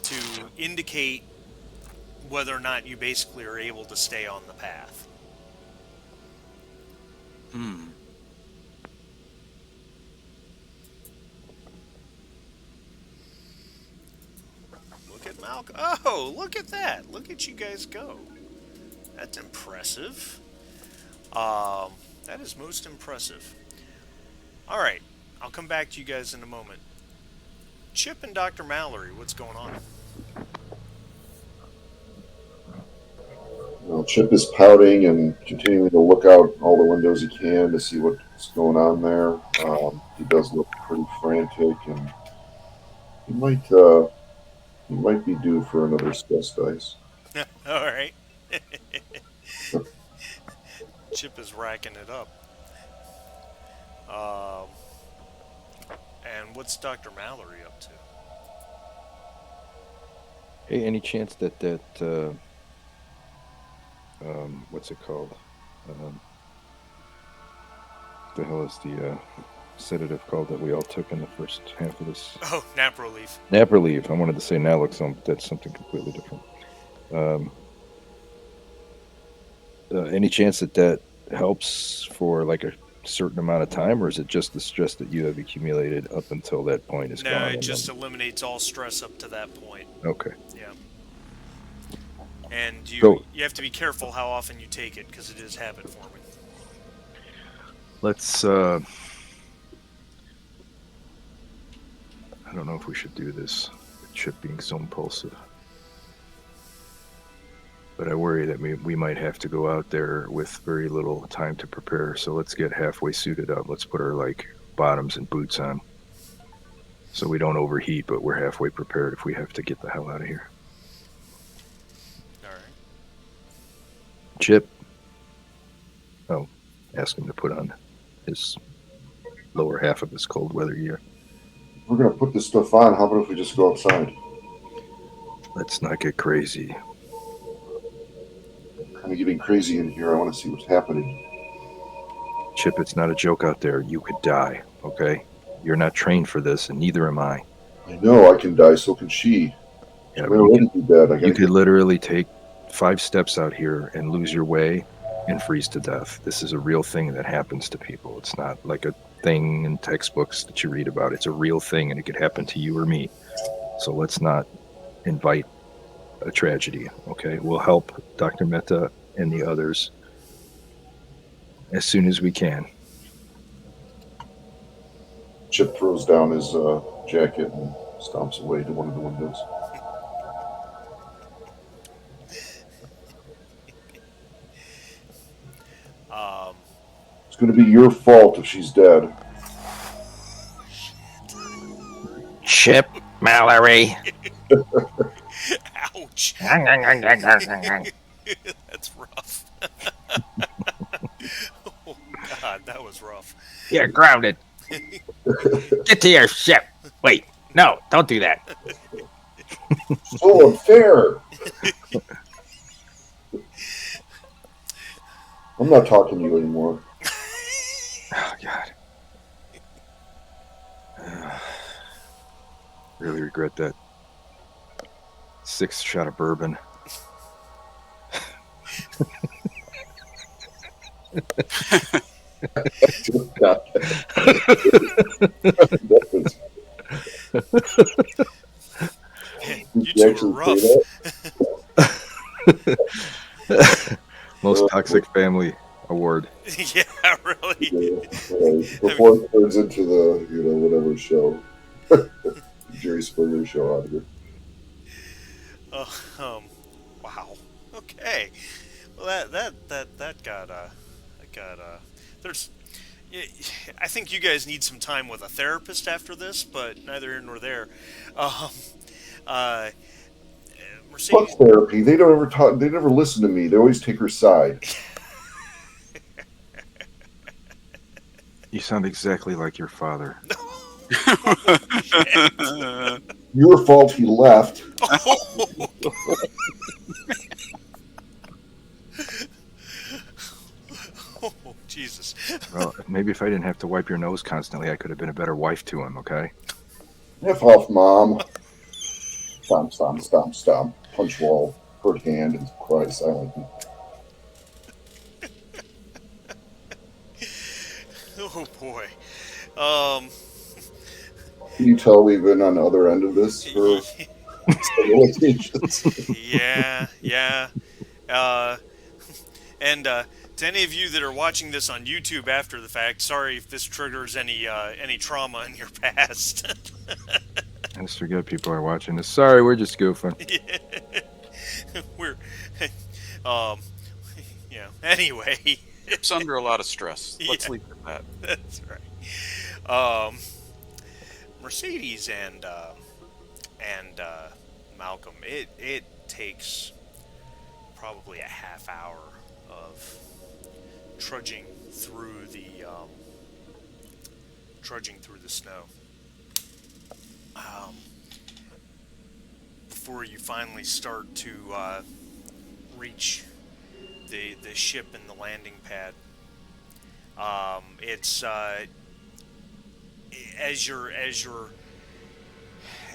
to indicate whether or not you basically are able to stay on the path. Hmm. Look at Malcolm. Oh, look at that. Look at you guys go. That's impressive. Um, that is most impressive. All right, I'll come back to you guys in a moment. Chip and Dr. Mallory, what's going on? Well, Chip is pouting and continuing to look out all the windows he can to see what's going on there. He does look pretty frantic, and he might uh, he might be due for another stress dice. All right, Chip is racking it up. Um, and what's Dr. Mallory up to? Hey, any chance that what's it called? Um, the hell is the sedative called that we all took in the first half of this? Oh, nap relief. Nap relief. I wanted to say naloxone, but that's something completely different. Um, any chance that helps for like a certain amount of time, or is it just the stress that you have accumulated up until that point is No, gone? it just eliminates all stress up to that point. Okay. Yeah. And you So you have to be careful how often you take it because it is habit forming. let's. I don't know if we should do this. The Chip being so impulsive, but I worry that we might have to go out there with very little time to prepare. So let's get halfway suited up. Let's put our like bottoms and boots on, so we don't overheat, but we're halfway prepared if we have to get the hell out of here. All right. Chip, oh, ask him to put on his lower half of his cold weather gear. We're gonna put this stuff on. How about if we just go outside? Let's not get crazy. Kind of getting crazy in here. I want to see what's happening. Chip, it's not a joke out there. You could die, okay? You're not trained for this, and neither am I. I know I can die. So can she. Yeah, We're already be dead. I you gotta could get. literally take 5 steps out here and lose your way and freeze to death. This is a real thing that happens to people. It's not like a thing in textbooks that you read about. It's a real thing, and it could happen to you or me. So let's not invite a tragedy, okay? We'll help Dr. Mehta and the others as soon as we can. Chip throws down his jacket and stomps away to one of the windows. Um, It's going to be your fault if she's dead. Chip Mallory. ouch. That's rough. Oh God, that was rough. You're grounded. Get to your ship. Wait, no, don't do that. So unfair. I'm not talking to you anymore. Oh, God. Really regret that 6th shot of bourbon. Man, Did you you two are actually rough. say Most that? toxic family award. Yeah, really. Before it turns into the whatever show, Jerry Springer show out of it. Oh, wow. Okay. Well, that got there's. Yeah, I think you guys need some time with a therapist after this, but neither here nor there. Um, uh, Fuck Mercedes. therapy. They don't ever talk. They never listen to me. They always take her side. You sound exactly like your father. Your fault. He left. Oh, Jesus. Well, maybe if I didn't have to wipe your nose constantly, I could have been a better wife to him, okay? F off, mom. Stomp, stomp, stomp, stomp. Punch wall. Hurt hand and cry silently. Oh boy. Um, Can you tell we've been on the other end of this for several occasions? yeah, yeah. Uh, and to any of you that are watching this on YouTube after the fact, sorry if this triggers any trauma in your past. I just forget people are watching this. Sorry, we're just goofing. We're, um, Anyway, Ship's under a lot of stress. yeah, Let's leave it at that. that's right. Um, Mercedes and Malcolm, it takes probably a half hour of trudging through the snow um, before you finally start to reach the ship and the landing pad. It's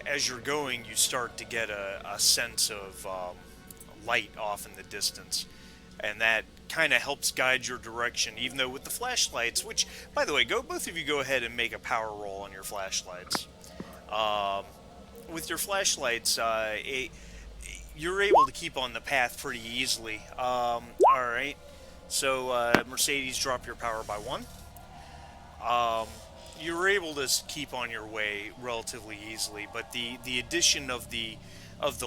as you're going, you start to get a sense of light off in the distance, and that kind of helps guide your direction. Even though with the flashlights, which by the way, both of you go ahead and make a power roll on your flashlights. Um, with your flashlights, you're able to keep on the path pretty easily. All right, so Mercedes, drop your power by one. Um, you're able to keep on your way relatively easily, but the addition of the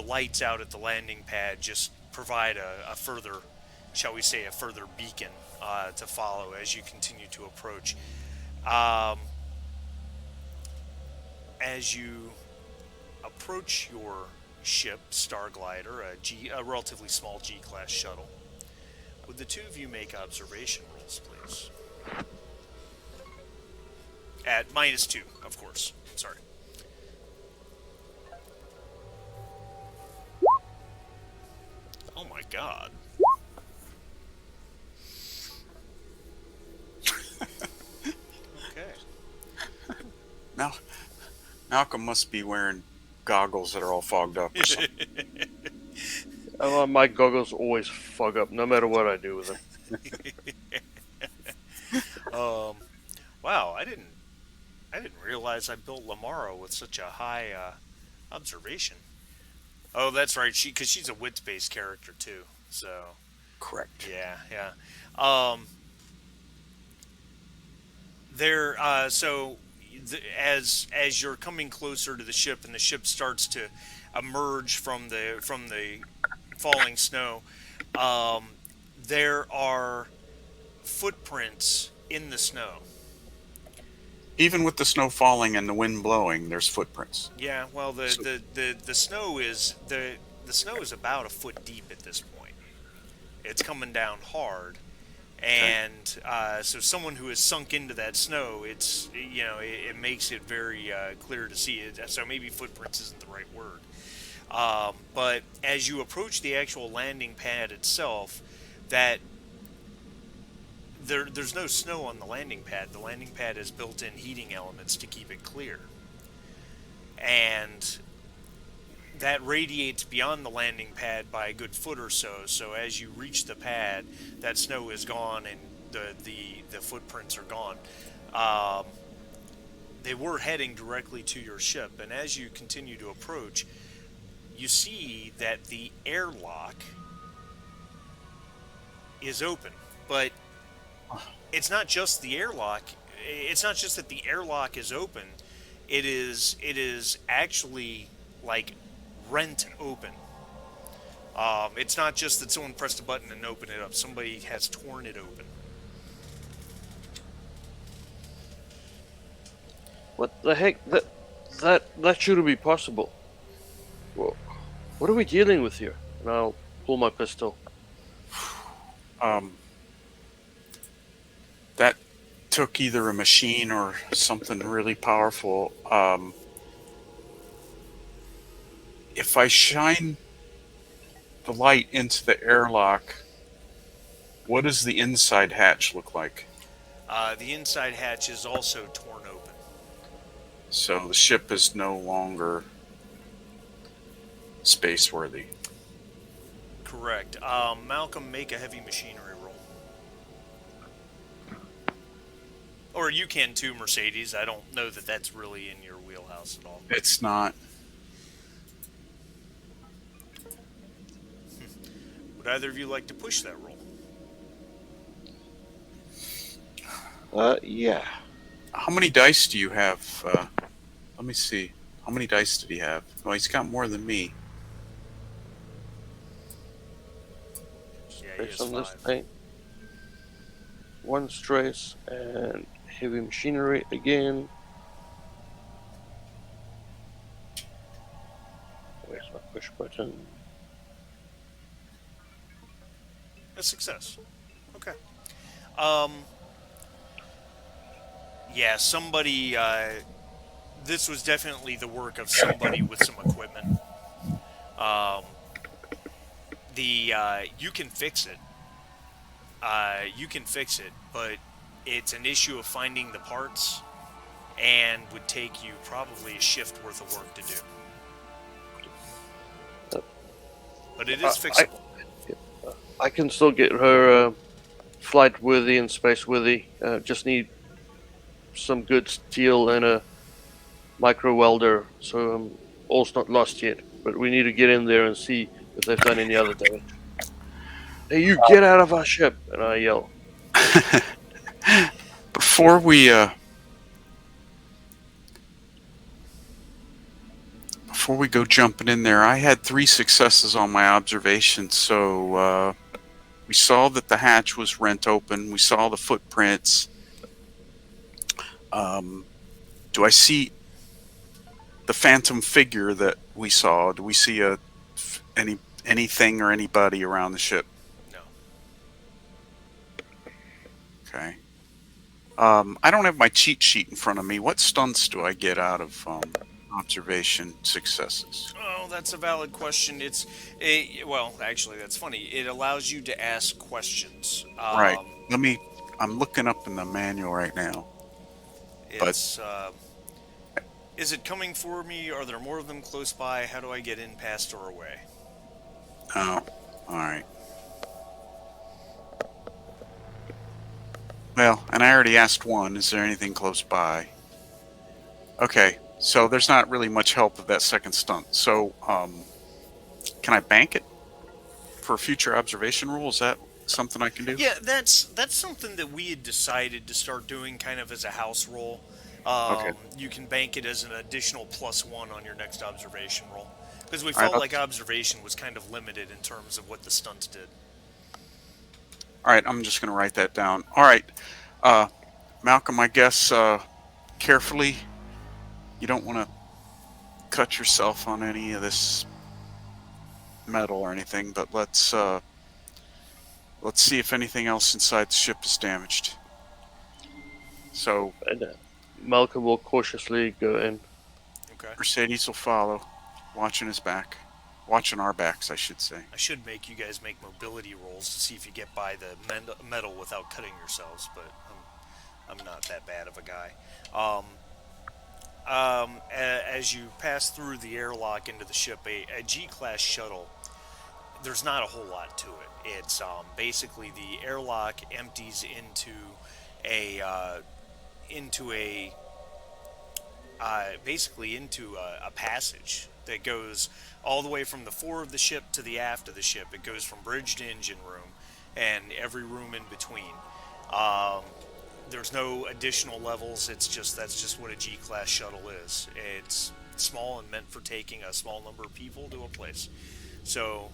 lights out at the landing pad just provide a further, shall we say, a further beacon to follow as you continue to approach. Um, as you approach your ship, Starglider, a relatively small G-class shuttle, would the two of you make observation rolls, please? At -2, of course. Sorry. Oh my god. Okay. Now, Malcolm must be wearing goggles that are all fogged up or something. My goggles always fog up, no matter what I do with them. um, wow, I didn't realize I built Lamara with such a high observation. Oh, that's right. Because she's a wits-based character too. So Correct. yeah, yeah. Um, there. As you're coming closer to the ship and the ship starts to emerge from the falling snow, um, there are footprints in the snow. Even with the snow falling and the wind blowing, there's footprints. Yeah, well, So, the snow is the snow is about a foot deep at this point. It's coming down hard, okay. and so someone who has sunk into that snow, it makes it very clear to see it. So maybe footprints isn't the right word. But as you approach the actual landing pad itself, that there's no snow on the landing pad. The landing pad has built-in heating elements to keep it clear, and that radiates beyond the landing pad by a good foot or so. So as you reach the pad, that snow is gone and the footprints are gone. Um, they were heading directly to your ship, and as you continue to approach, you see that the airlock is open. But it's not just the airlock. It's not just that the airlock is open. It is actually like rent open. It's not just that someone pressed a button and opened it up. Somebody has torn it open. What the heck? That shouldn't be possible. Well, what are we dealing with here? And I'll pull my pistol. Um, that took either a machine or something really powerful. If I shine the light into the airlock, what does the inside hatch look like? The inside hatch is also torn open. So the ship is no longer space worthy. Correct. Malcolm, make a heavy machinery roll. Or you can too, Mercedes. I don't know that that's really in your wheelhouse at all. It's not. Would either of you like to push that roll? Yeah. How many dice do you have? Let me see. How many dice did he have? Well, he's got more than me. Yeah, he Based has on this 5. thing. One stress and heavy machinery again. Where's my push button? A success. Okay. Um. Yeah, somebody. This was definitely the work of somebody with some equipment. Um. The you can fix it. You can fix it, but it's an issue of finding the parts, and would take you probably a shift worth of work to do. But it is I fixable. I can still get her flight worthy and space worthy. Just need some good steel and a micro welder, so all's not lost yet. But we need to get in there and see if they've done any other damage. Hey, you get out of our ship! And I yell. Before we go jumping in there, I had 3 successes on my observation. So we saw that the hatch was rent open. We saw the footprints. Um, do I see the phantom figure that we saw? Do we see anything or anybody around the ship? No. Okay. I don't have my cheat sheet in front of me. What stunts do I get out of observation successes? Oh, that's a valid question. Well, actually, that's funny. It allows you to ask questions. Right. I'm looking up in the manual right now. But It's is it coming for me? Are there more of them close by? How do I get in, past, or away? oh, all right. Well, and I already asked one. Is there anything close by? Okay, so there's not really much help with that second stunt. So, can I bank it for a future observation rule? Is that something I can do? Yeah, that's something that we had decided to start doing, kind of as a house rule. Okay. You can bank it as an additional +1 on your next observation roll, because we All right. felt like observation was kind of limited in terms of what the stunts did. All right. I'm just going to write that down. All right. Uh, Malcolm, I guess carefully. You don't want to cut yourself on any of this metal or anything, but let's see if anything else inside the ship is damaged. So And Malcolm will cautiously go in. Okay. Mercedes will follow, watching his back, watching our backs, I should say. I should make you guys make mobility rolls to see if you get by the metal without cutting yourselves, but I'm not that bad of a guy. As you pass through the airlock into the ship, a G-class shuttle, there's not a whole lot to it. It's basically the airlock empties a into a basically into a passage that goes all the way from the fore of the ship to the aft of the ship. It goes from bridge to engine room and every room in between. Um, there's no additional levels. That's just what a G-class shuttle is. It's small and meant for taking a small number of people to a place. So,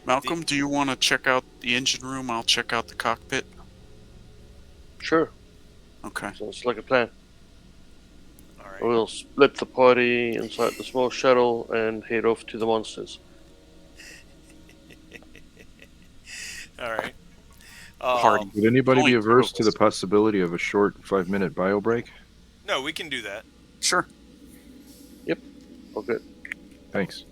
Malcolm, do you want to check out the engine room? I'll check out the cockpit. Sure. Okay. Sounds like a plan. all right, We'll split the party inside the small shuttle and head off to the monsters. all right. Party. Would anybody Only be two averse of to the us. possibility of a short 5-minute bio break? No, we can do that. Sure. All good. Thanks.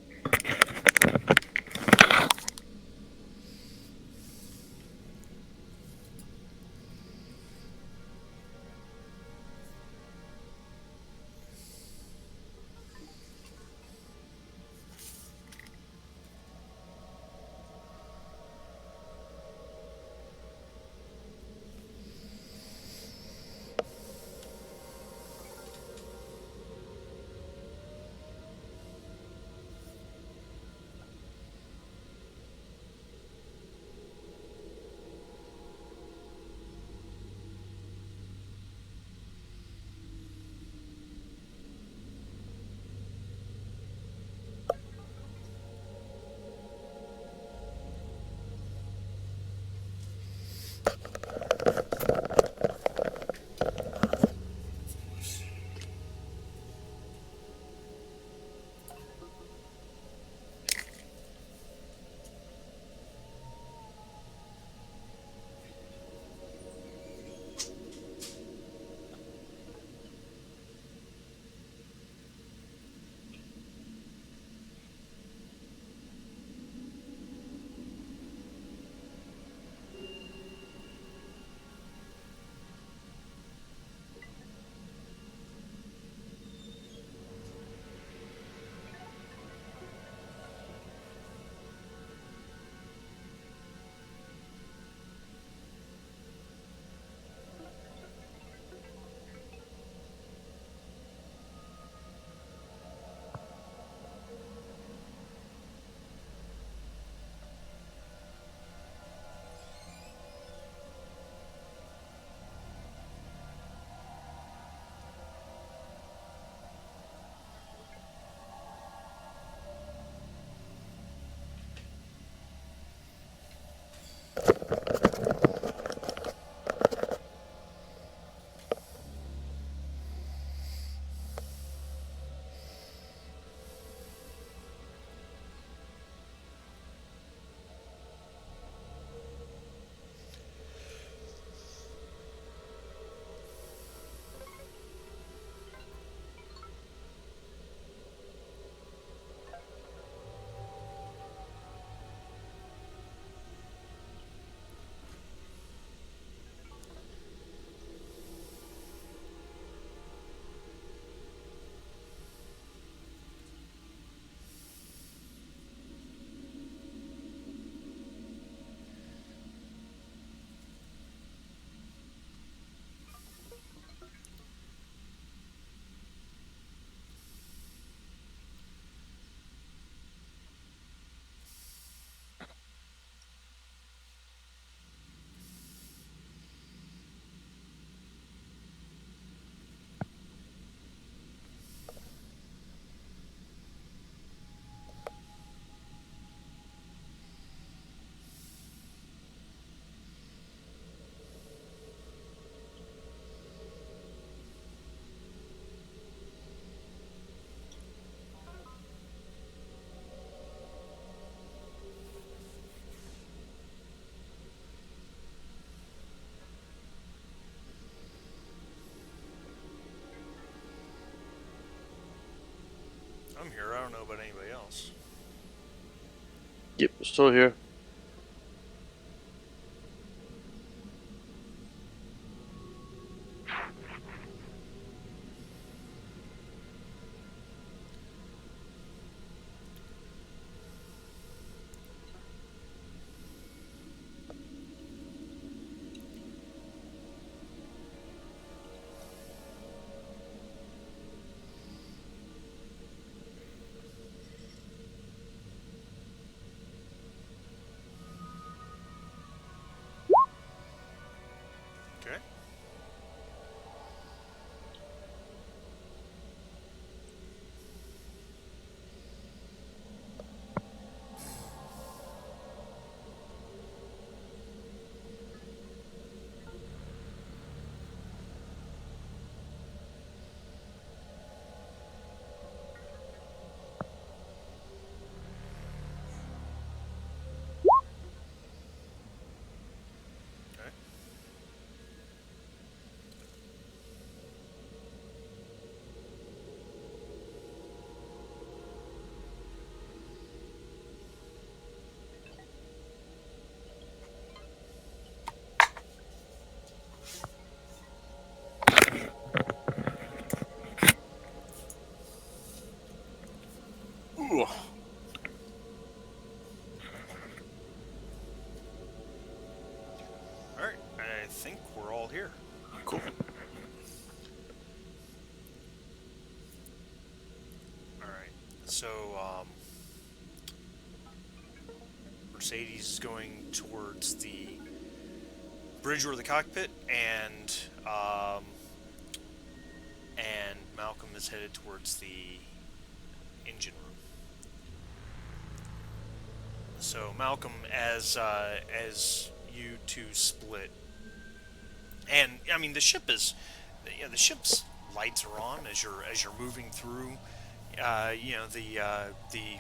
I'm here. I don't know about anybody else. Yep, still here. Okay. Okay. Ooh, All right. I think we're all here. cool. All right. So Mercedes is going towards the bridge or the cockpit, and Malcolm is headed towards the engine room. So Malcolm, as you two split, and I mean the ship is, yeah, the ship's lights are on as you're moving through. The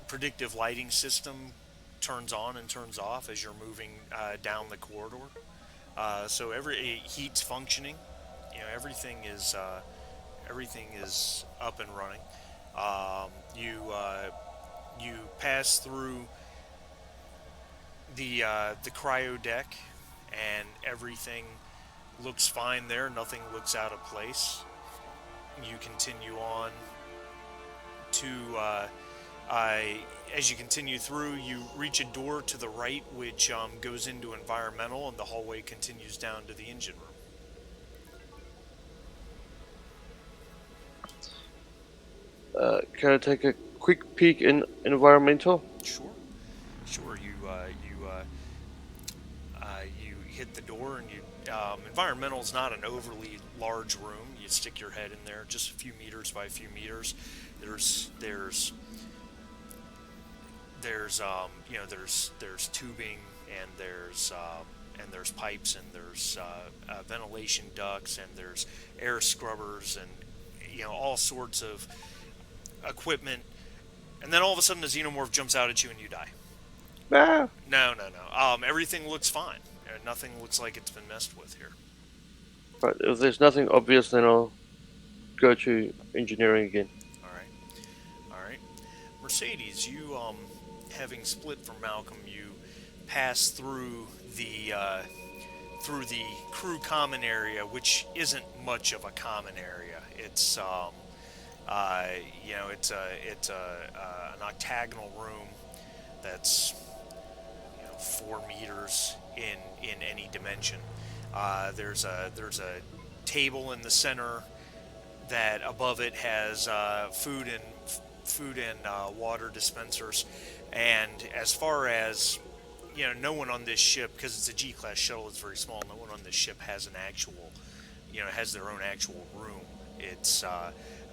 predictive lighting system turns on and turns off as you're moving down the corridor. So every heat's functioning. Everything is up and running. You pass through the cryo deck, and everything looks fine there. Nothing looks out of place. You continue on to as you continue through, you reach a door to the right, which goes into environmental, and the hallway continues down to the engine room. Can I take a quick peek in environmental? Sure, sure. You hit the door, and you environmental is not an overly large room. You stick your head in there, just a few meters by a few meters. There's there's there's tubing, and there's pipes, and there's ventilation ducts, and there's air scrubbers, and all sorts of equipment. And then all of a sudden, a xenomorph jumps out at you, and you die. Ah, No, no, no. Everything looks fine. Nothing looks like it's been messed with here. right. If there's nothing obvious, then I'll go to engineering again. All right, all right. Mercedes, you having split from Malcolm, you pass through the crew common area, which isn't much of a common area. It's uh, it's an octagonal room that's 4 meters in any dimension. There's a table in the center that above it has food and water dispensers. And as far as no one on this ship, because it's a G-class shuttle, it's very small. No one on this ship has an actual, has their own actual room. It's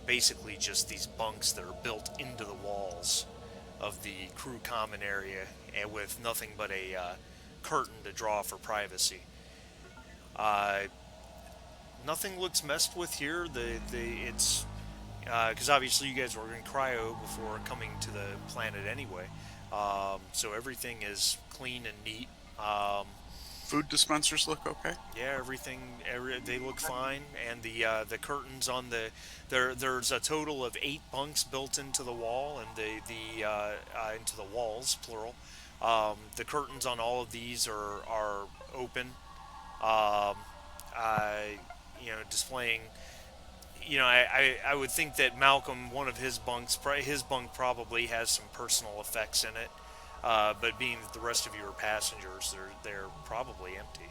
basically just these bunks that are built into the walls of the crew common area, and with nothing but a curtain to draw for privacy. Uh, Nothing looks messed with here. The it's because obviously you guys were in cryo before coming to the planet anyway, so everything is clean and neat. Food dispensers look okay. Yeah, they look fine, and the curtains on there's a total of 8 bunks built into the wall, and the into the walls, plural. The curtains on all of these are open. Um, displaying. I would think that Malcolm, one of his bunk probably has some personal effects in it. But being that the rest of you are passengers, they're probably empty.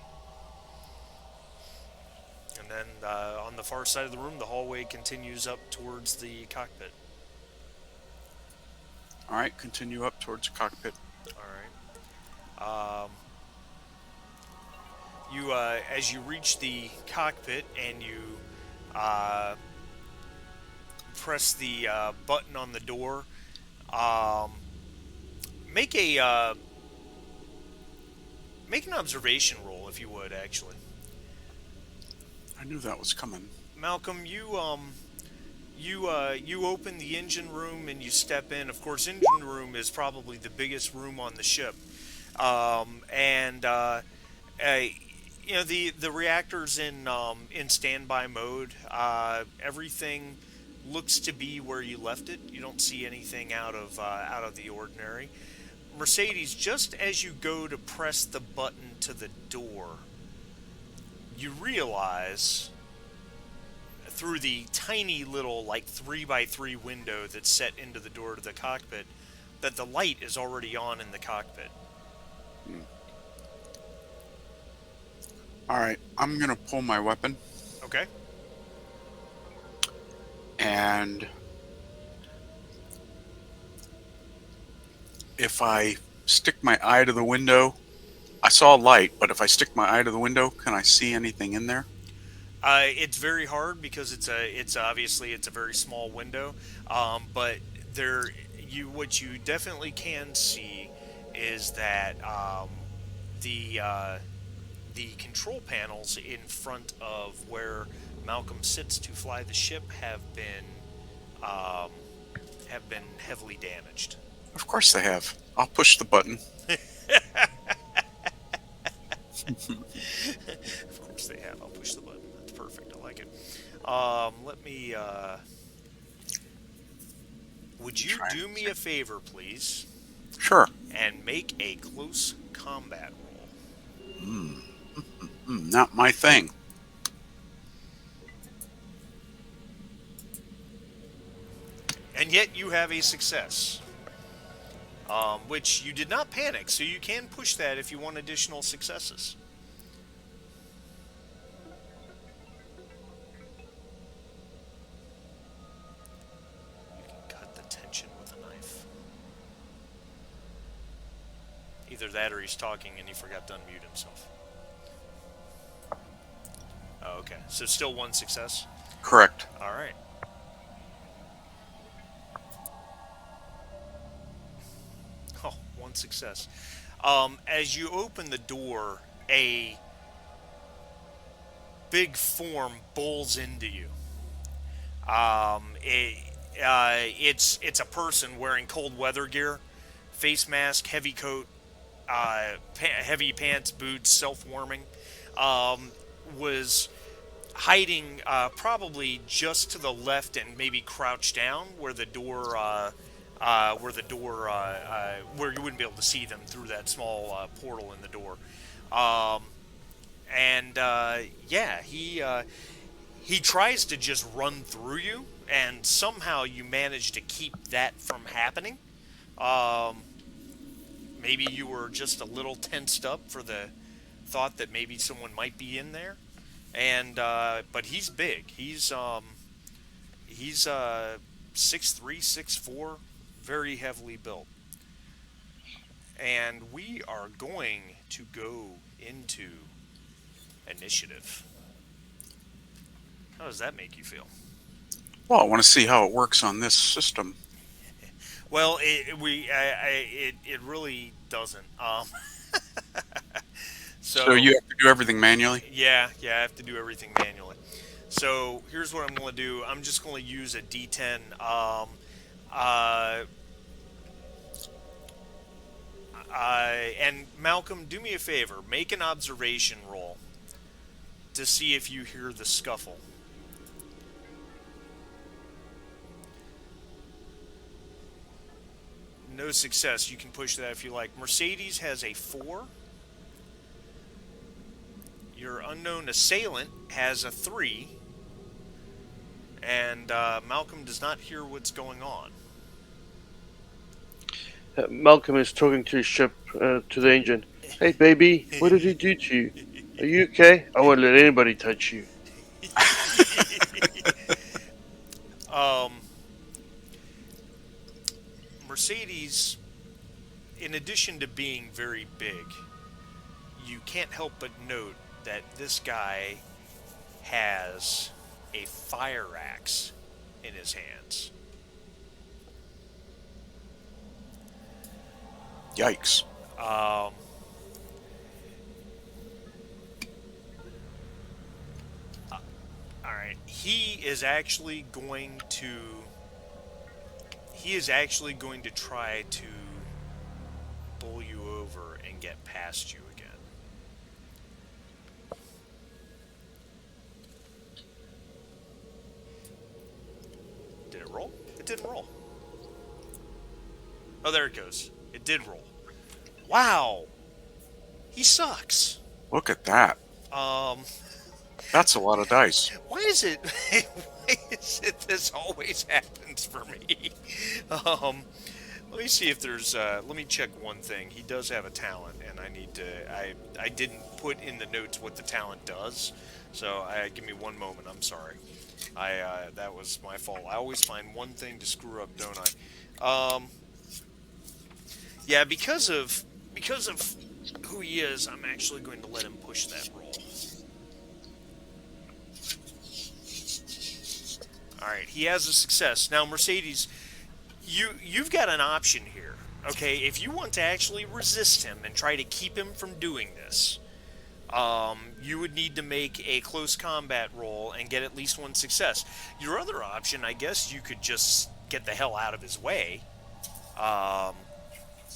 And then on the far side of the room, the hallway continues up towards the cockpit. All right, continue up towards the cockpit. All right. As you reach the cockpit and you uh, press the button on the door, um, make a make an observation roll if you would. Actually, I knew that was coming. Malcolm, you open the engine room and you step in. Of course, engine room is probably the biggest room on the ship, and uh, the reactor's in standby mode. Everything looks to be where you left it. You don't see anything out of the ordinary. Mercedes, just as you go to press the button to the door, you realize through the tiny little like 3 by 3 window that's set into the door to the cockpit that the light is already on in the cockpit. Hmm. All right, I'm gonna pull my weapon, Okay. and if I stick my eye to the window, I saw light, but if I stick my eye to the window, can I see anything in there? It's very hard because it's obviously it's a very small window, but what you definitely can see is that the the control panels in front of where Malcolm sits to fly the ship um, have been heavily damaged. Of course they have. I'll push the button. Of course they have. I'll push the button. That's perfect. I like it. Let me. Would you Try. do me a favor, please, Sure. and make a close combat roll? Hmm. Not my thing. And yet you have a success, which you did not panic, so you can push that if you want additional successes. You can cut the tension with a knife. Either that or he's talking and he forgot to unmute himself. Oh, okay. So still one success? Correct. All right. Oh, one success. As you open the door, a big form bowls into you. It's a person wearing cold weather gear, face mask, heavy coat, heavy pants, boots, self-warming. Um, was hiding probably just to the left and maybe crouched down where you wouldn't be able to see them through that small portal in the door. Um, and yeah, he tries to just run through you, and somehow you manage to keep that from happening. Um, Maybe you were just a little tensed up for the thought that maybe someone might be in there, and but he's big. He's 6'3", 6'4", very heavily built, and we are going to go into initiative. How does that make you feel? Well, I want to see how it works on this system. Well, it really doesn't. So you have to do everything manually? Yeah, I have to do everything manually. So here's what I'm going to do. I'm just going to use a D10. Uh, And Malcolm, do me a favor. Make an observation roll to see if you hear the scuffle. No success. You can push that if you like. Mercedes has a 4. Your unknown assailant has a 3. And Malcolm does not hear what's going on. Malcolm is talking to his ship, to the engine. Hey, baby, what did he do to you? Are you okay? I won't let anybody touch you. um, Mercedes, in addition to being very big, you can't help but note that this guy has a fire axe in his hands. Yikes. Um, all right, he is actually going to. He is actually going to try to bowl you over and get past you again. Did it roll? It didn't roll. Oh, there it goes. It did roll. Wow. He sucks. Look at that. Um, That's a lot of dice. why is it? Why is it this always happens for me? Let me see if there's. Let me check one thing. He does have a talent, and I need to. I didn't put in the notes what the talent does, so give me one moment. I'm sorry. That was my fault. I always find one thing to screw up, don't I? Yeah, because of who he is, I'm actually going to let him push that roll. All right, he has a success. Now, Mercedes, you've got an option here. Okay, if you want to actually resist him and try to keep him from doing this, you would need to make a close combat roll and get at least one success. Your other option, I guess, you could just get the hell out of his way.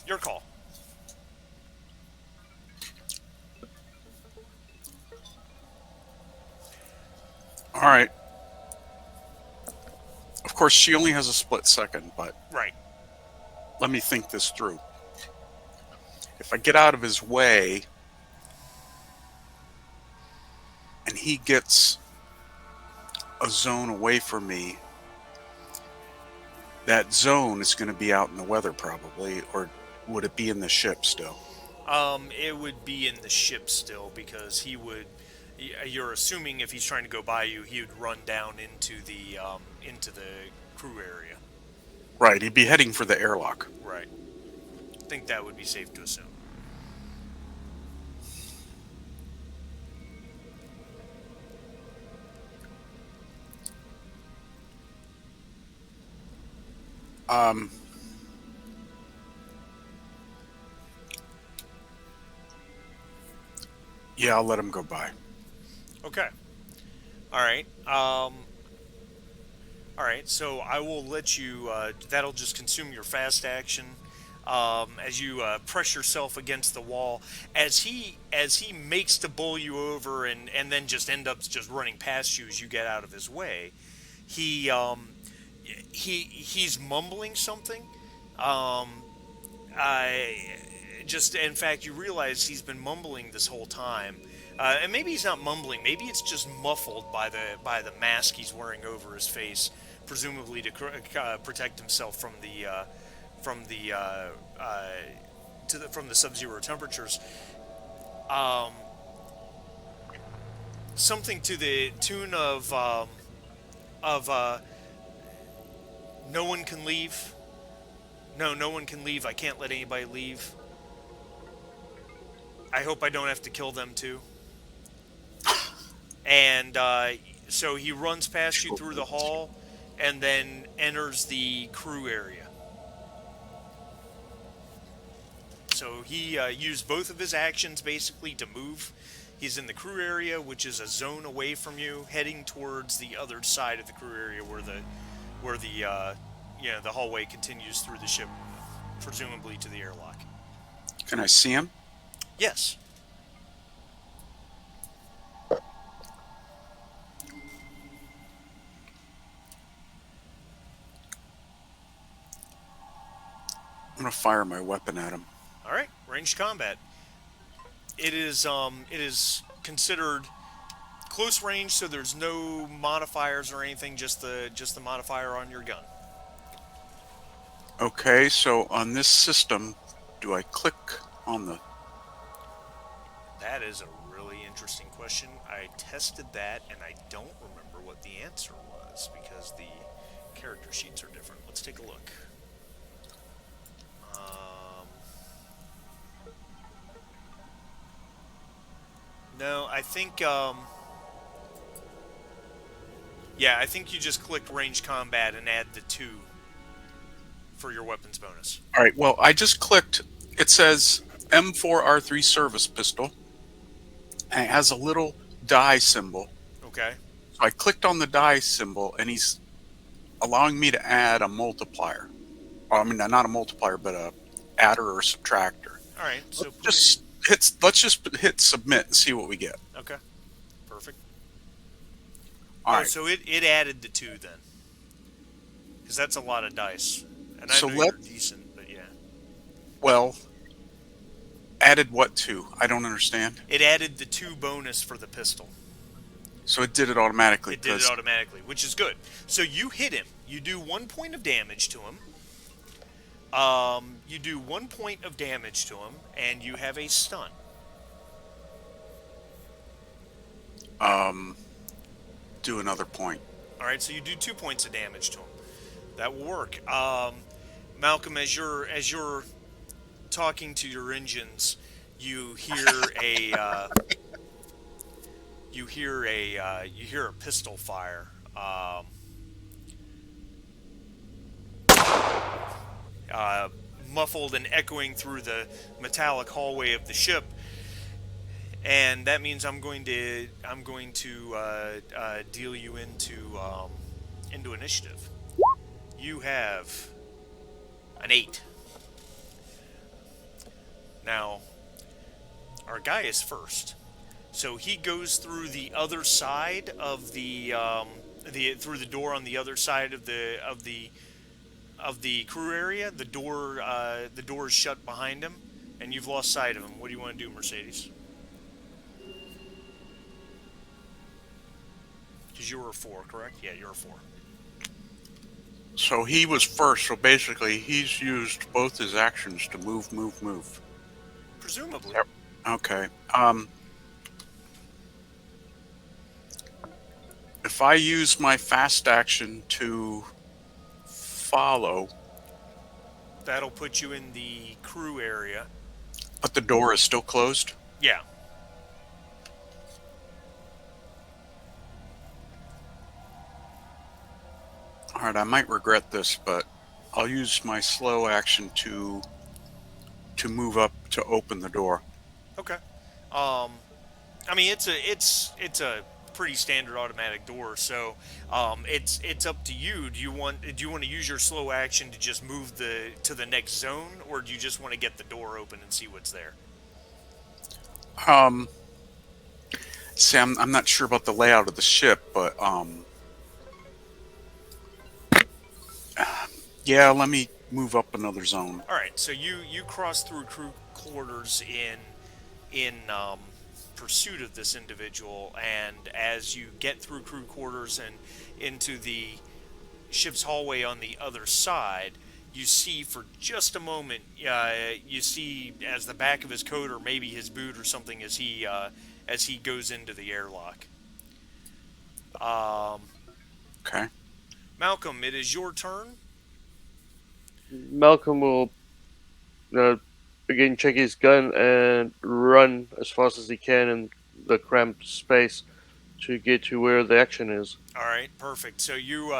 Your call. All right. Of course, she only has a split second, but Right. let me think this through. If I get out of his way and he gets a zone away from me, that zone is going to be out in the weather probably, or would it be in the ship still? It would be in the ship still because he would. You're assuming if he's trying to go by you, he would run down into the crew area. Right, he'd be heading for the airlock. Right. I think that would be safe to assume. Um, yeah, I'll let him go by. Okay. All right. All right. So I will let you. That'll just consume your fast action. As you press yourself against the wall, as he makes to bowl you over and then just end up just running past you as you get out of his way, he he's mumbling something. I just in fact you realize he's been mumbling this whole time, and maybe he's not mumbling. Maybe it's just muffled by the mask he's wearing over his face, presumably to protect himself from the from the sub-zero temperatures. Um, Something to the tune of no one can leave. No, no one can leave. I can't let anybody leave. I hope I don't have to kill them too. And so he runs past you through the hall and then enters the crew area. So he used both of his actions basically to move. He's in the crew area, which is a zone away from you, heading towards the other side of the crew area where the hallway continues through the ship, presumably to the airlock. Can I see him? Yes. I'm gonna fire my weapon at him. All right. Ranged combat. It is considered close range, so there's no modifiers or anything. Just the modifier on your gun. Okay, so on this system, do I click on the? That is a really interesting question. I tested that and I don't remember what the answer was because the character sheets are different. Let's take a look. Um, no, I think yeah, I think you just clicked range combat and add the 2 for your weapons bonus. All right. Well, I just clicked. It says M4R3 service pistol, and it has a little die symbol. Okay. So I clicked on the die symbol, and he's allowing me to add a multiplier. Or, I mean, not a multiplier, but a adder or subtractor. All right. So put Just hit. Let's just hit submit and see what we get. in. Okay. Perfect. All Oh, right. so it added the 2 then, because that's a lot of dice, and I So know let. you're decent, but yeah, Well, added what to? I don't understand. it added the 2 bonus for the pistol. So it did it automatically It did it because. automatically, which is good. So you hit him. You do 1 point of damage to him. You do 1 point of damage to him, and you have a stun. Um, do another point. All right, so you do 2 points of damage to him. That will work. Malcolm, as you're talking to your engines, you hear a you hear a pistol fire. Uh, Muffled and echoing through the metallic hallway of the ship, and that means I'm going to deal you into initiative. You have an 8. Now, our guy is first, so he goes through the other side of the through the door on the other side of the crew area. The door is shut behind him, and you've lost sight of him. What do you want to do, Mercedes? Because you were a 4, correct? Yeah, you're a 4. So he was first. So basically, he's used both his actions to move, move, move. Presumably. Yep. Okay. If I use my fast action to follow, That'll put you in the crew area. but the door is still closed. Yeah. All right. I might regret this, but I'll use my slow action to move up to open the door. Okay. Um, I mean, it's a pretty standard automatic door, so it's up to you. Do you want to use your slow action to just move to the next zone, or do you just want to get the door open and see what's there? Um, See, I'm not sure about the layout of the ship, but yeah, let me move up another zone. All right, so you cross through crew quarters in pursuit of this individual, and as you get through crew quarters and into the ship's hallway on the other side, you see for just a moment, you see as the back of his coat or maybe his boot or something as he goes into the airlock. Um, Okay. Malcolm, it is your turn. Malcolm will again check his gun and run as fast as he can in the cramped space to get to where the action is. All right, perfect. So you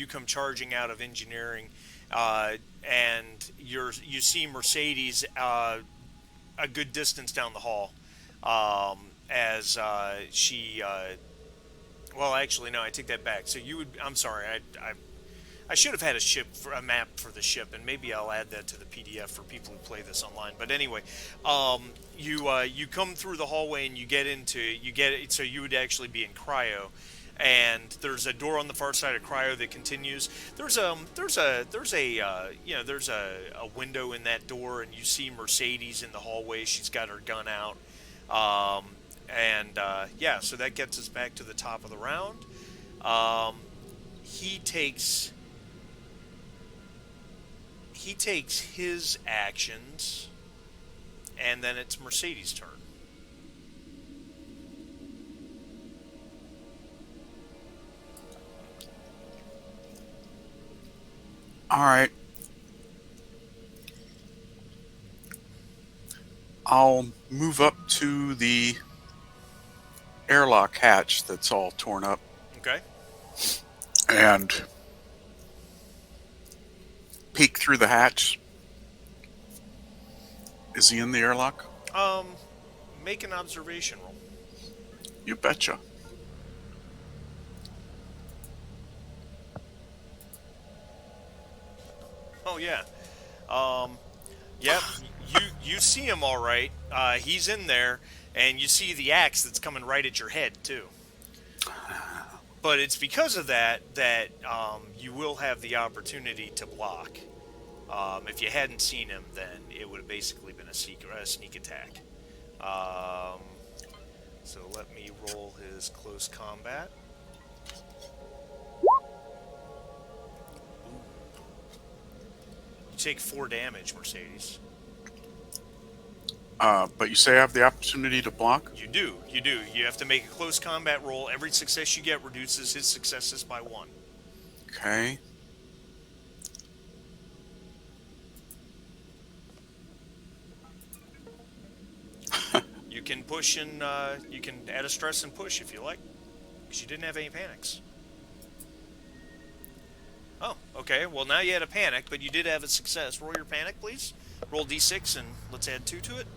come charging out of engineering, and you see Mercedes a good distance down the hall, as she. Well, actually, no, I take that back. So you would. I'm sorry. I should have had a map for the ship, and maybe I'll add that to the PDF for people who play this online. But anyway, you come through the hallway and you get it. So you would actually be in cryo, and there's a door on the far side of cryo that continues. There's a window in that door, and you see Mercedes in the hallway. She's got her gun out. Yeah, so that gets us back to the top of the round. Um, he takes he takes his actions, and then it's Mercedes' turn. All right. I'll move up to the airlock hatch that's all torn up Okay. and peek through the hatch. Is he in the airlock? Um, Make an observation roll. You betcha. Oh yeah. Um, yep. You see him all right. He's in there, and you see the axe that's coming right at your head too. But it's because of that you will have the opportunity to block. If you hadn't seen him, then it would have basically been a sneak attack. Um, so let me roll his close combat. You take 4 damage, Mercedes. But you say I have the opportunity to block? You do. You have to make a close combat roll. Every success you get reduces his successes by 1. Okay. You can push and you can add a stress and push if you like, because you didn't have any panics. Oh, okay. Well, now you had a panic, but you did have a success. Roll your panic, please. Roll d6 and let's add 2 to it.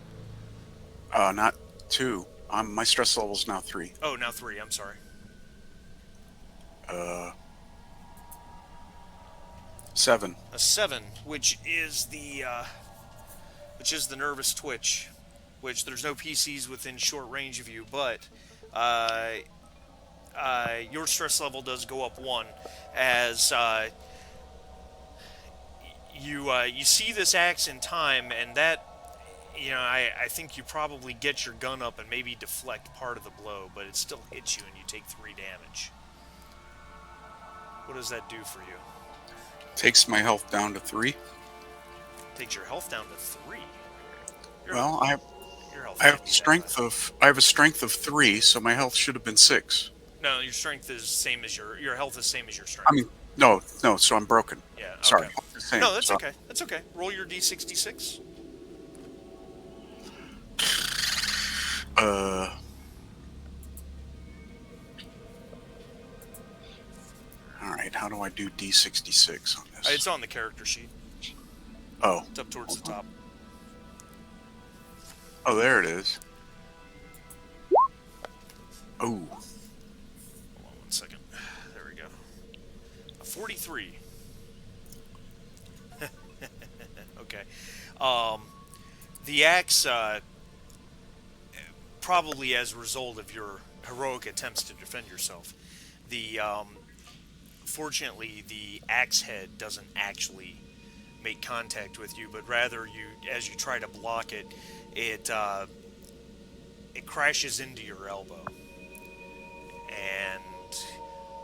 Not 2. My stress level's now 3. Oh, now 3. I'm sorry. 7. A 7, which is the nervous twitch, which there's no PCs within short range of you, but your stress level does go up 1 as you see this axe in time, and that I think you probably get your gun up and maybe deflect part of the blow, but it still hits you and you take 3 damage. What does that do for you? Takes my health down to 3. Takes your health down to 3. Well, Your health I have can't be strength that of I have a strength of 3, so my health should have been 6. No, your strength is same as your health is same as your strength. I mean, no, so I'm broken. Yeah. Sorry. Okay. Health is same, No, that's so- okay. That's okay. Roll your d66. All right. How do I do D66 on this? It's on the character sheet. Oh. It's up towards the top. Oh, there it is. Oh. Hold on 1 second. There we go. A 43. Okay. The axe, probably as a result of your heroic attempts to defend yourself, fortunately the axe head doesn't actually make contact with you, but rather as you try to block it, it crashes into your elbow, and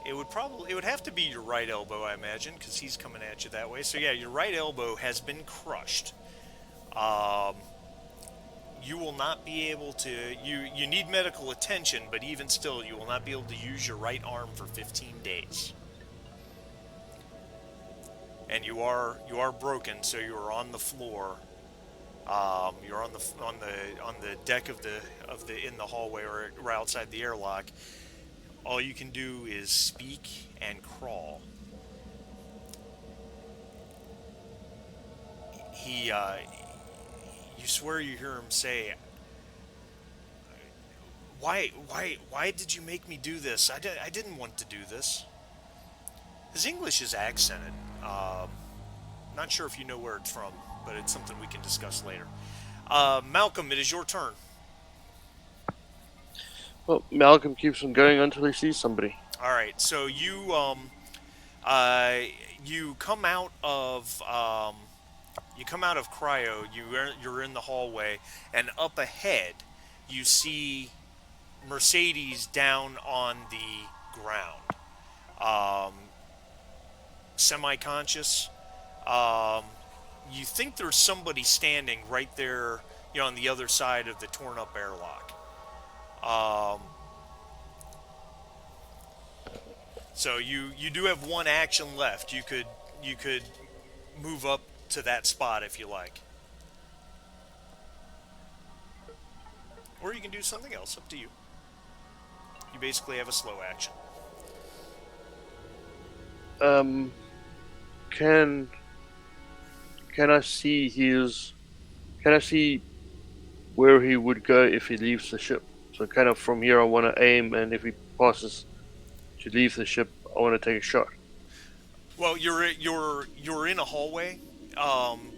it would have to be your right elbow, I imagine, because he's coming at you that way. So yeah, your right elbow has been crushed. You will not be able to. You need medical attention, but even still, you will not be able to use your right arm for 15 days. And you are broken, so you are on the floor. You're on the deck of the in the hallway or outside the airlock. All you can do is speak and crawl. You swear you hear him say, why did you make me do this? I didn't want to do this. His English is accented. Not sure if you know where it's from, but it's something we can discuss later. Malcolm, it is your turn. Well, Malcolm keeps on going until he sees somebody. All right, so uh, you come out of cryo. You're in the hallway, and up ahead, you see Mercedes down on the ground, um, semi-conscious. Um, you think there's somebody standing right there, on the other side of the torn-up airlock. Um, so you do have one action left. You could move up to that spot if you like, or you can do something else. Up to you. You basically have a slow action. Um, can can I see his? Can I see where he would go if he leaves the ship? So kind of from here, I want to aim, and if he passes to leave the ship, I want to take a shot. Well, you're in a hallway,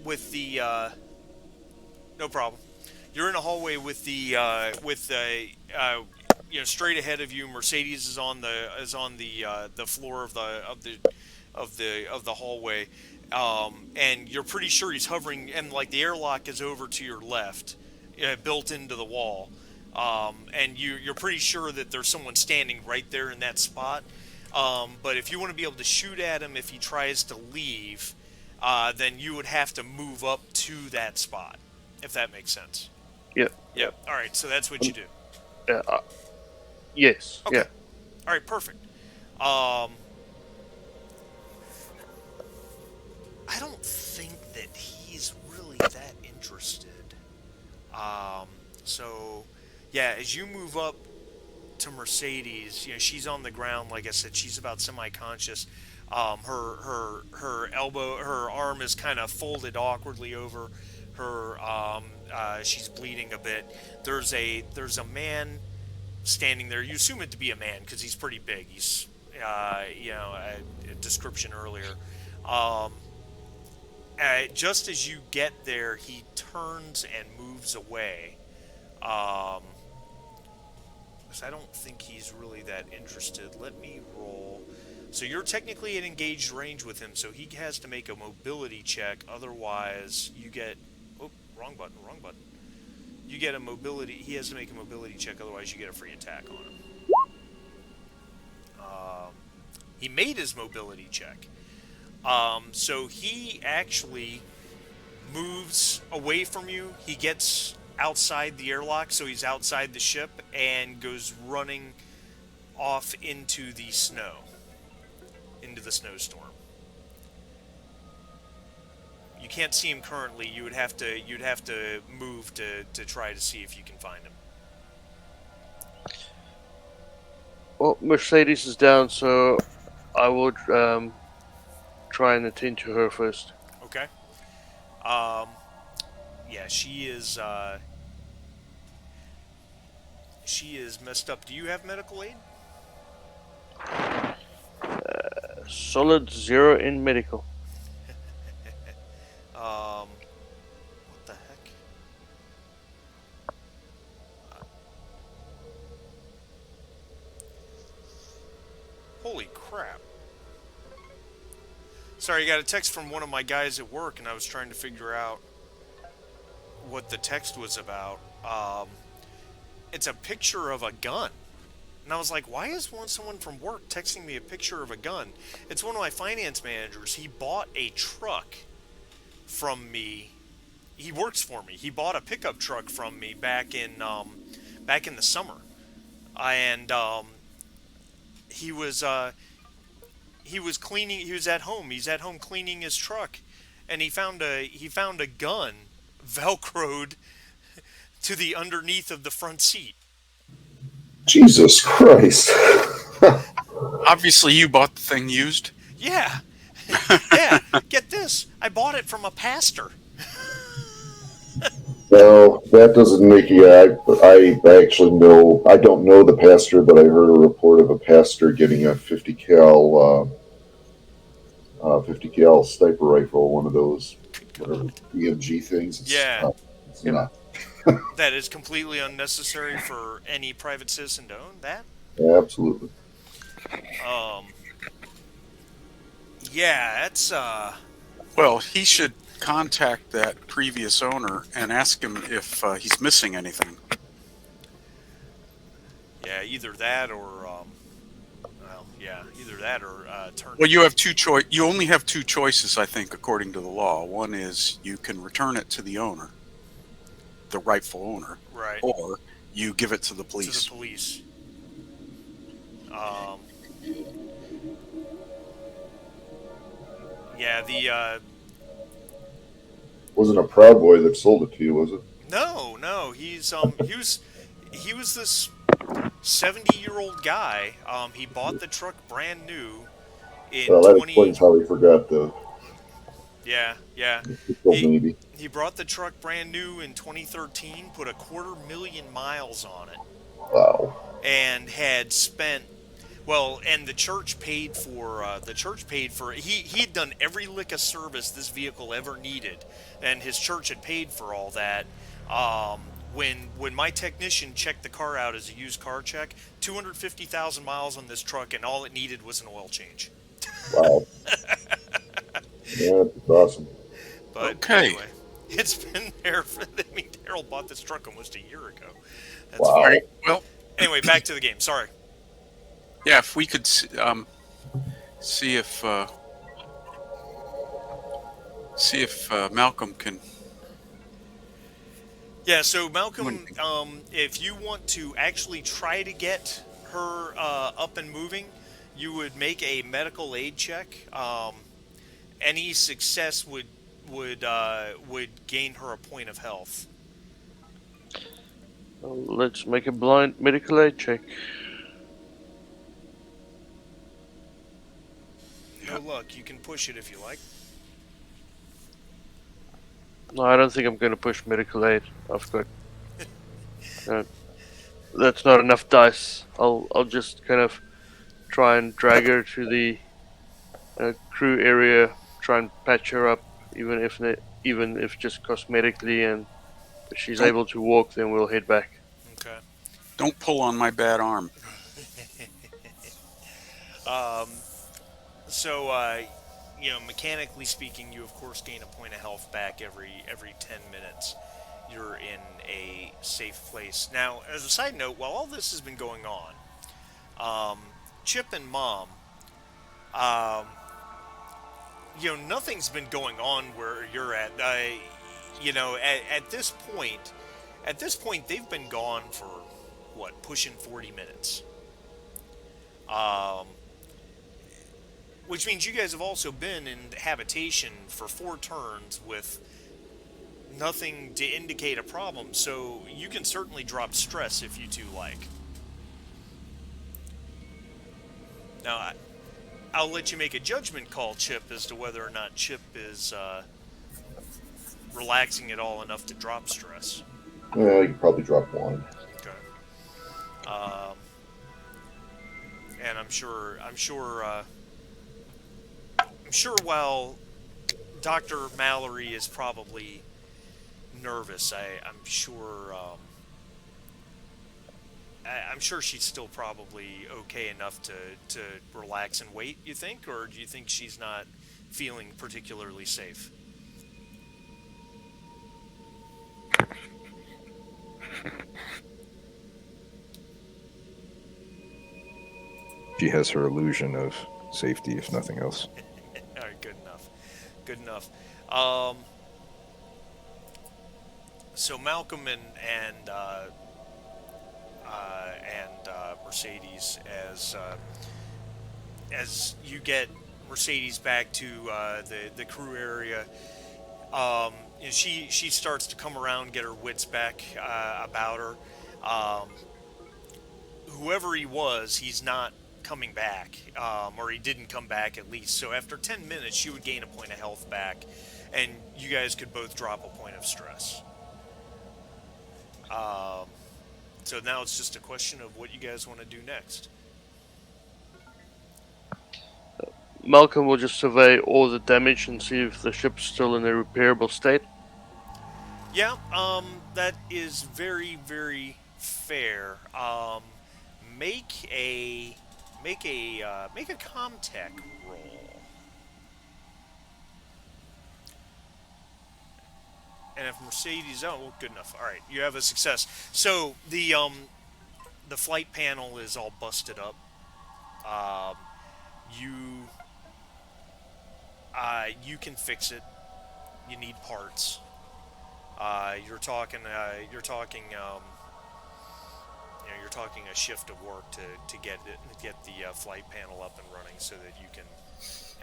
with the no problem. You're in a hallway with straight ahead of you. Mercedes is on the floor of the hallway, and you're pretty sure he's hovering, and like the airlock is over to your left, built into the wall, and you're pretty sure that there's someone standing right there in that spot. But if you want to be able to shoot at him if he tries to leave, then you would have to move up to that spot, if that makes sense. Yeah. Yep. All right. So that's what you do. Yeah. Yes. Okay. Yeah. All right. Perfect. Um, I don't think that he's really that interested. Um, so, yeah, as you move up to Mercedes, she's on the ground. Like I said, she's about semi-conscious. Her elbow, her arm is kind of folded awkwardly over her. She's bleeding a bit. There's a man standing there. You assume it to be a man because he's pretty big. He's a description earlier. Um, just as you get there, he turns and moves away. Um, because I don't think he's really that interested. Let me roll. So you're technically in engaged range with him, so he has to make a mobility check. Otherwise, you get. Oh, wrong button. You get a mobility. He has to make a mobility check. Otherwise, you get a free attack on him. Um, he made his mobility check. So he actually moves away from you. He gets outside the airlock, so he's outside the ship, and goes running off into the snow, into the snowstorm. You can't see him currently. You'd have to move to try to see if you can find him. Well, Mercedes is down, so I would try and attend to her first. Okay. Um, yeah, she is messed up. Do you have medical aid? Solid 0 in medical. What the heck? Holy crap. Sorry, I got a text from one of my guys at work, and I was trying to figure out what the text was about. It's a picture of a gun. And I was like, why is someone from work texting me a picture of a gun? It's one of my finance managers. He bought a truck from me. He works for me. He bought a pickup truck from me back in the summer. And he was cleaning. He was at home. He's at home cleaning his truck, and he found a gun velcroed to the underneath of the front seat. Jesus Christ. Obviously, you bought the thing used. Yeah, yeah. Get this. I bought it from a pastor. No, that doesn't make you. I actually know. I don't know the pastor, but I heard a report of a pastor getting a 50 cal 50 cal sniper rifle, one of those, Good whatever, God. EMG things. Yeah, It's Yep. not. that is completely unnecessary for any private citizen to own that. Absolutely. Um, yeah, that's Well, he should contact that previous owner and ask him if he's missing anything. yeah, either that or well, yeah, either that or turn Well, it you in. have two choice. You only have two choices, I think, according to the law. One is you can return it to the owner, the rightful owner, Right, or you give it to the to the police. police. Um, yeah, the Wasn't a Proud Boy that sold it to you, was it? no, no, he was this 70-year-old guy. He bought the truck brand new in Well, that 20. explains how he forgot the Yeah, yeah. pistol, He maybe. he brought the truck brand new in 2013, put a 250,000 miles on it, Wow. and had spent well, and the church paid for he'd done every lick of service this vehicle ever needed, and his church had paid for all that. When my technician checked the car out as a used car check, 250,000 miles on this truck, and all it needed was an oil change. Wow. Yeah, that's awesome. But Okay. anyway, it's been there. I mean, Daryl bought this truck almost a year ago. That's All Wow. funny. right. Well, Anyway, back to the game. Sorry. yeah. If we could see if Malcolm can. Yeah. So When, Malcolm, if you want to actually try to get her up and moving, you would make a medical aid check. Any success would gain her a point of health. Let's make a blind medical aid check. No yeah. luck. You can push it if you like. No, I don't think I'm going to push medical aid. I've got. Uh, that's not enough dice. I'll just kind of try and drag her to the crew area. Try and patch her up, even if just cosmetically, and if she's Don't able to walk, then we'll head back. Okay. don't pull on my bad arm. Um, So, mechanically speaking, you of course gain a point of health back every 10 minutes. You're in a safe place. Now, as a side note, while all this has been going on, um, Chip and Mom, um, nothing's been going on where you're at. At this point, they've been gone for what, pushing 40 minutes. Um, which means you guys have also been in habitation for 4 turns with nothing to indicate a problem, so you can certainly drop stress if you two like. Now, I'll let you make a judgment call, Chip, as to whether or not Chip is relaxing at all enough to drop stress. Yeah, you can probably drop one. Okay. Um, and I'm sure while Dr. Mallory is probably nervous, I'm sure I'm sure she's still probably okay enough to relax and wait, you think? Or do you think she's not feeling particularly safe? She has her illusion of safety, if nothing else. All right, good enough. Good enough. Um, so Malcolm and Mercedes, as you get Mercedes back to the crew area, she starts to come around, get her wits back about her. Um, Whoever he was, he's not coming back, or he didn't come back at least. So after 10 minutes, you would gain a point of health back, and you guys could both drop a point of stress. Um, so now it's just a question of what you guys want to do next. Malcolm will just survey all the damage and see if the ship's still in a repairable state. Yeah, that is very, very fair. Make a make a comtech roll, and if Mercedes, oh, well, good enough. All right, you have a success. So the flight panel is all busted up. Um, you you can fix it. You need parts. You're talking you're talking a shift of work to get the flight panel up and running so that you can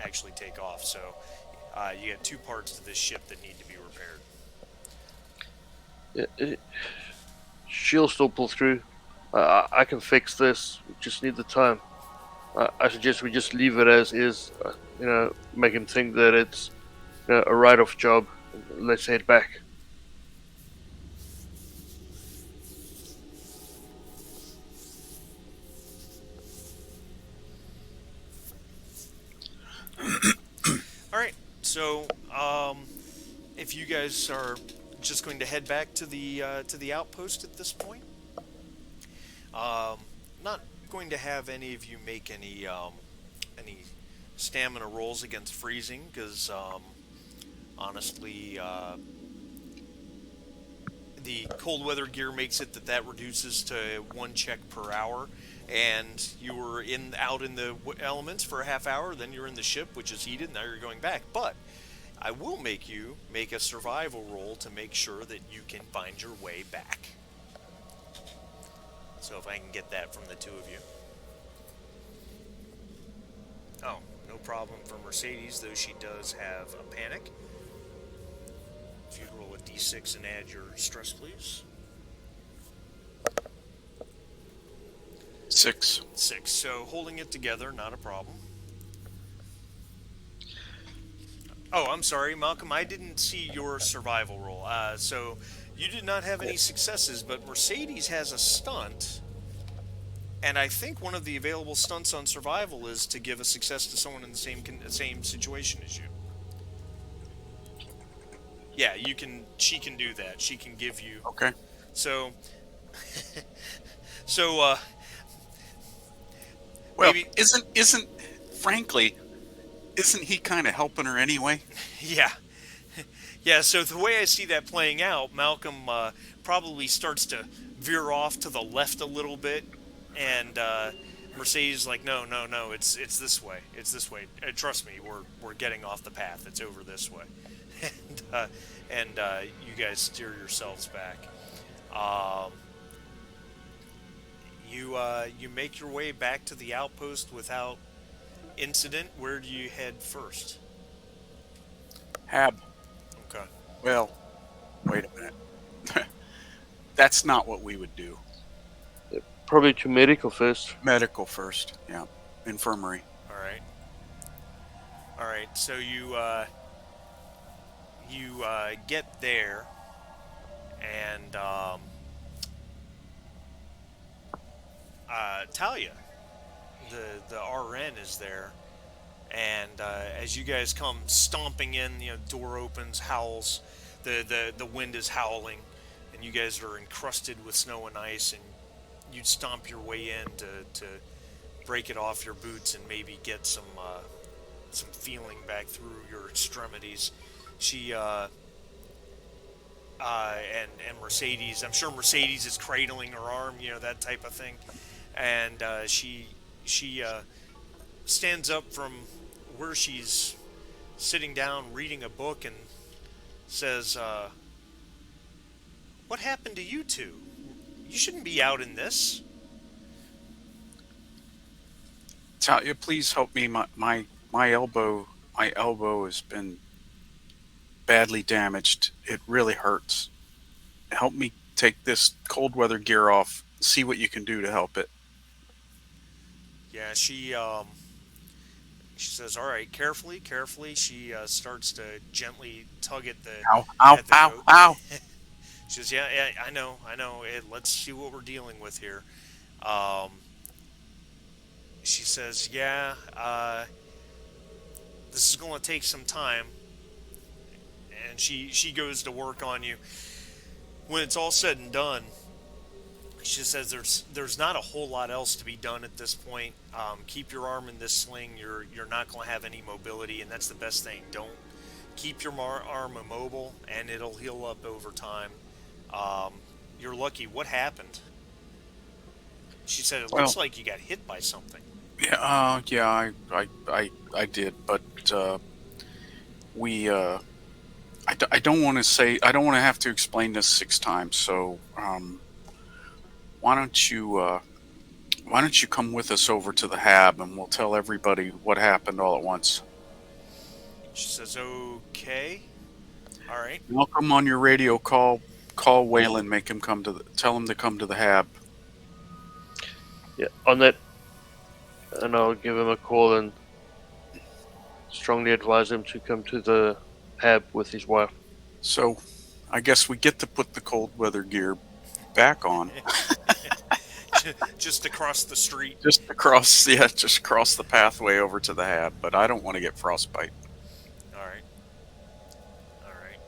actually take off. So you got two parts to this ship that need to be repaired. She'll still pull through. I can fix this. We just need the time. I suggest we just leave it as is. Make him think that it's a write-off job. Let's head back. All right. So if you guys are just going to head back to the outpost at this point, not going to have any of you make any stamina rolls against freezing because honestly, the cold weather gear makes it that reduces to one check per hour, and you were out in the elements for a half hour. Then you're in the ship, which is heated. Now you're going back, but I will make you make a survival roll to make sure that you can find your way back. So if I can get that from the two of you. Oh, no problem for Mercedes, though she does have a panic. If you'd roll a d6 and add your stress, please. 6. 6. So holding it together, not a problem. Oh, I'm sorry, Malcolm. I didn't see your survival roll. So you did not have any successes, but Mercedes has a stunt. And I think one of the available stunts on survival is to give a success to someone in the same situation as you. Yeah, you can. She can do that. She can give you. Okay. So, so Well, maybe isn't frankly, isn't he kind of helping her anyway? yeah, yeah. So the way I see that playing out, Malcolm probably starts to veer off to the left a little bit, and Mercedes is like, no, no, no. It's this way. It's this way. Trust me. We're getting off the path. It's over this way. and you guys steer yourselves back. Um, you make your way back to the outpost without incident. Where do you head first? Hab. Okay. Well, wait a minute. That's not what we would do. Probably to medical first. Medical first. Yeah. Infirmary. All right. All right. So you get there, and Talia, the RN is there, and as you guys come stomping in, door opens, howls, the wind is howling, and you guys are encrusted with snow and ice, and you stomp your way in to break it off your boots and maybe get some feeling back through your extremities. She and Mercedes, I'm sure Mercedes is cradling her arm, that type of thing, and she stands up from where she's sitting down reading a book and says, "What happened to you two? You shouldn't be out in this." Talia, please help me. My elbow has been badly damaged. It really hurts. Help me take this cold weather gear off. See what you can do to help it. Yeah, she says, "All right, carefully, carefully." She starts to gently tug at the Ow! Ow! at the Ow! rope. Ow! She says, "Yeah, yeah, I know, I know. Let's see what we're dealing with here." Um, she says, "Yeah, This is going to take some time, and she goes to work on you. When it's all said and done, she says there's not a whole lot else to be done at this point. Keep your arm in this sling. You're not going to have any mobility, and that's the best thing. Don't keep your arm immobile, and it'll heal up over time. Um, you're lucky. What happened? She said it looks Well, like you got hit by something. yeah, yeah, I did, but we, I don't want to say, I don't want to have to explain this 6 times. So, why don't you, why don't you come with us over to the Hab, and we'll tell everybody what happened all at once. She says, "Okay, all right." Welcome on your radio call. Call Waylon. Make him come to. Tell him to come to the Hab. Yeah, on that, and I'll give him a call and strongly advise him to come to the hab with his wife. So, I guess we get to put the cold weather gear back on. Just across the street. Just across, yeah, just across the pathway over to the Hab. But I don't want to get frostbite. All right, all right.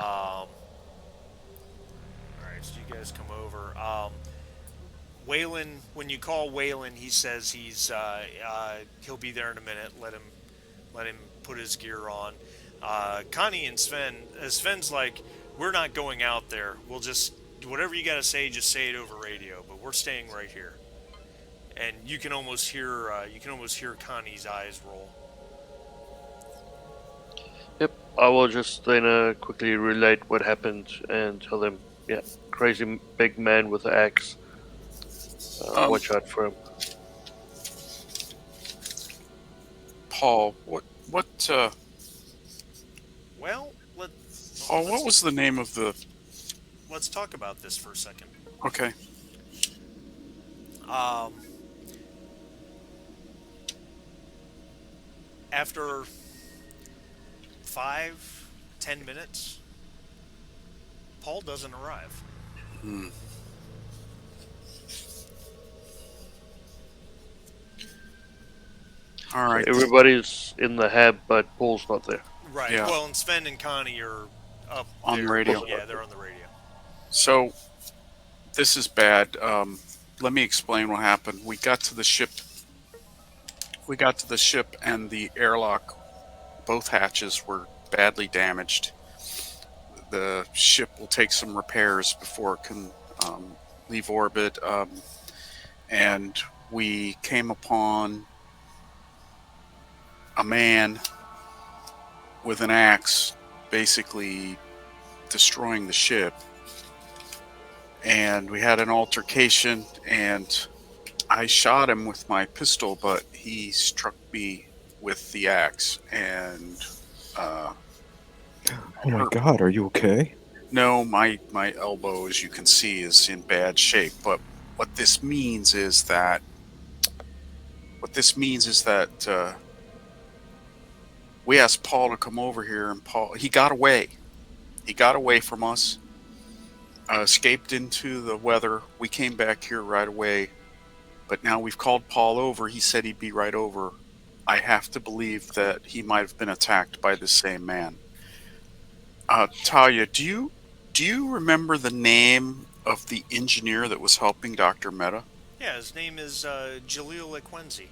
All right. So you guys come over. Waylon, when you call Waylon, he says he'll be there in a minute. Let him put his gear on. Connie and Sven. Sven's like, we're not going out there. We'll just whatever you got to say, just say it over radio. But we're staying right here. And you can almost hear Connie's eyes roll. Yep, I will just then quickly relate what happened and tell them, yeah, crazy big man with an axe. Um, Watch out for him. Paul, Well, Paul, what was the name of the? let's talk about this for a second. Okay. Um, After 5, 10 minutes, Paul doesn't arrive. Hmm. All right. Everybody's in the hab, but Paul's not there. Right. Yeah. Well, and Sven and Connie are up On there. the radio. Yeah, they're on the radio. So this is bad. Let me explain what happened. We got to the ship. We got to the ship, and the airlock, both hatches were badly damaged. The ship will take some repairs before it can leave orbit. And we came upon a man with an axe, basically destroying the ship. And we had an altercation, and I shot him with my pistol, but he struck me with the axe. And Oh my God, are you okay? no, my elbow, as you can see, is in bad shape. But what this means is that we asked Paul to come over here, and he got away. He got away from us, escaped into the weather. We came back here right away, but now we've called Paul over. He said he'd be right over. I have to believe that he might have been attacked by the same man. Talia, do you remember the name of the engineer that was helping Dr. Mehta? Yeah, his name is Jaleel Equenzi.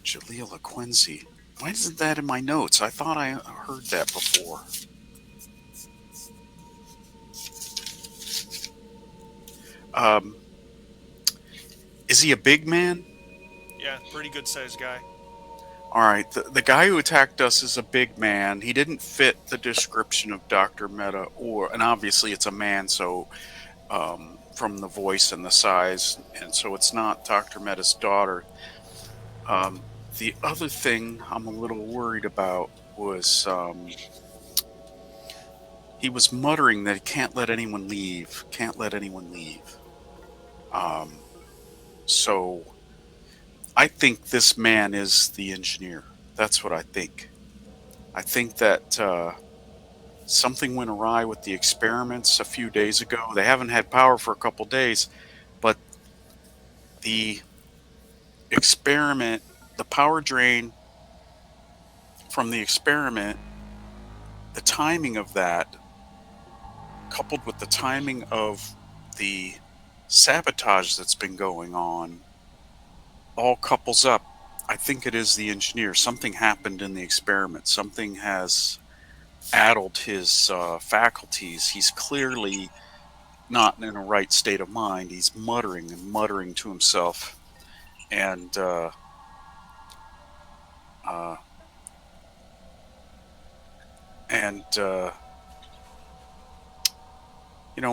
Jaleel Quincy. Why isn't that in my notes? I thought I heard that before. Um, is he a big man? Yeah, pretty good sized guy. All right, the guy who attacked us is a big man. He didn't fit the description of Dr. Mehta, and obviously it's a man, so from the voice and the size, and so it's not Dr. Mehta's daughter. The other thing I'm a little worried about was he was muttering that he can't let anyone leave, can't let anyone leave. Um, so I think this man is the engineer. That's what I think. I think that something went awry with the experiments a few days ago. They haven't had power for a couple days, but the experiment, the power drain from the experiment, the timing of that, coupled with the timing of the sabotage that's been going on, all couples up. I think it is the engineer. Something happened in the experiment. Something has addled his faculties. He's clearly not in a right state of mind. He's muttering and muttering to himself. And, uh, and,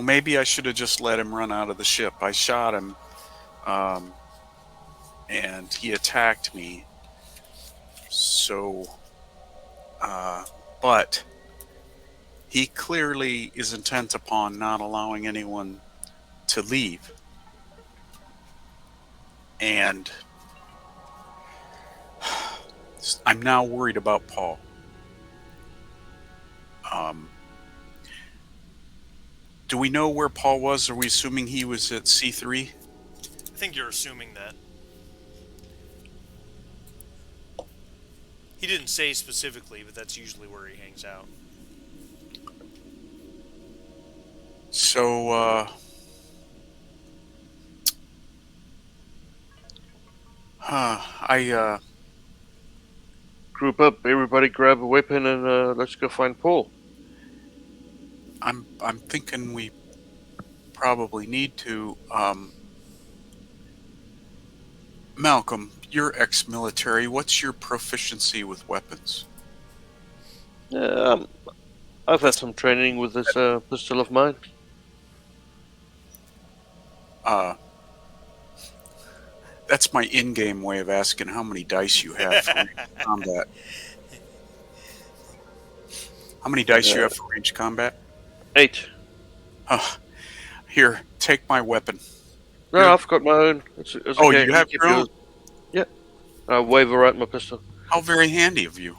maybe I should have just let him run out of the ship. I shot him, um, and he attacked me. So, uh, but he clearly is intent upon not allowing anyone to leave. And I'm now worried about Paul. Um, do we know where Paul was? Are we assuming he was at C3? I think you're assuming that. He didn't say specifically, but that's usually where he hangs out. So, I, Group up, everybody grab a weapon, and let's go find Paul. I'm thinking we probably need to, Malcolm, you're ex-military. What's your proficiency with weapons? I've had some training with this pistol of mine. Uh, that's my in-game way of asking how many dice you have for ranged combat. How many dice you have for ranged combat? 8. Here, take my weapon. No, Here. I've got my own. It's Oh, okay. you have keep your own? yours. Yeah. I wave around my pistol. How very handy of you.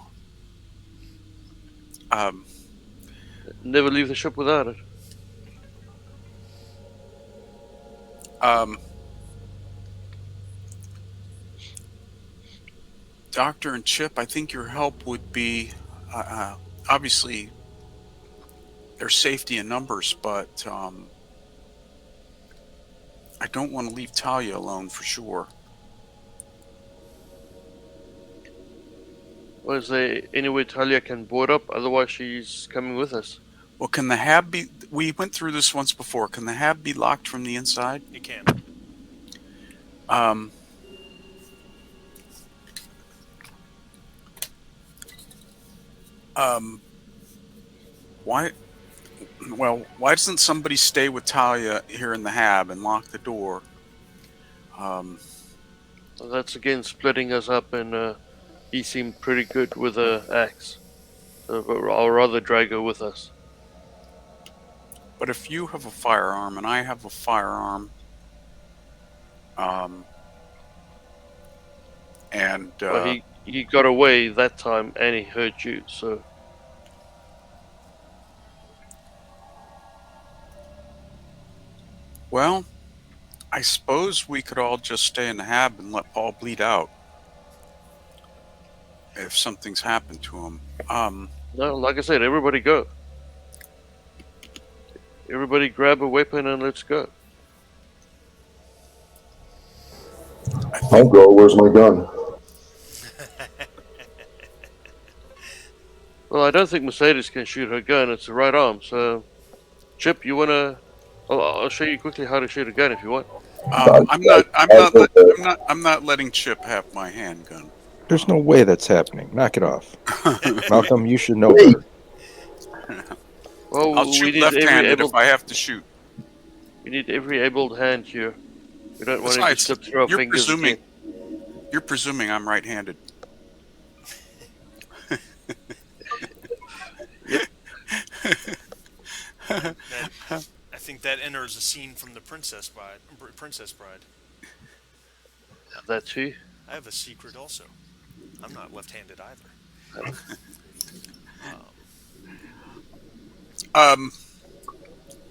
Never leave the ship without it. Doctor and Chip, I think your help would be, obviously, there's safety in numbers, but I don't want to leave Talia alone for sure. Well, is there any way Talia can board up? Otherwise, she's coming with us. Well, can the hab be... We went through this once before. Can the hab be locked from the inside? It can. Why... Well, why doesn't somebody stay with Talia here in the hab and lock the door? Well, that's again splitting us up, and he seemed pretty good with a axe. But I'll rather drag her with us. But if you have a firearm and I have a firearm, and Well, he got away that time, and he hurt you. So well, I suppose we could all just stay in the hab and let Paul bleed out if something's happened to him. no, like I said, everybody go. Everybody grab a weapon and let's go. I'll go. Where's my gun? Well, I don't think Mercedes can shoot her gun. It's the right arm. So, Chip, you wanna? I'll show you quickly how to shoot a gun if you want. I'm not letting Chip have my handgun. There's no way that's happening. Knock it off. Malcolm, you should know Wait. better. Well, I'll we shoot need left-handed if I have to shoot. We need every abled hand here. We don't want it to Besides, slip through our fingers. You're presuming I'm right-handed. I think that enters a scene from the Princess Bride. Princess Bride. That too. I have a secret also. I'm not left-handed either.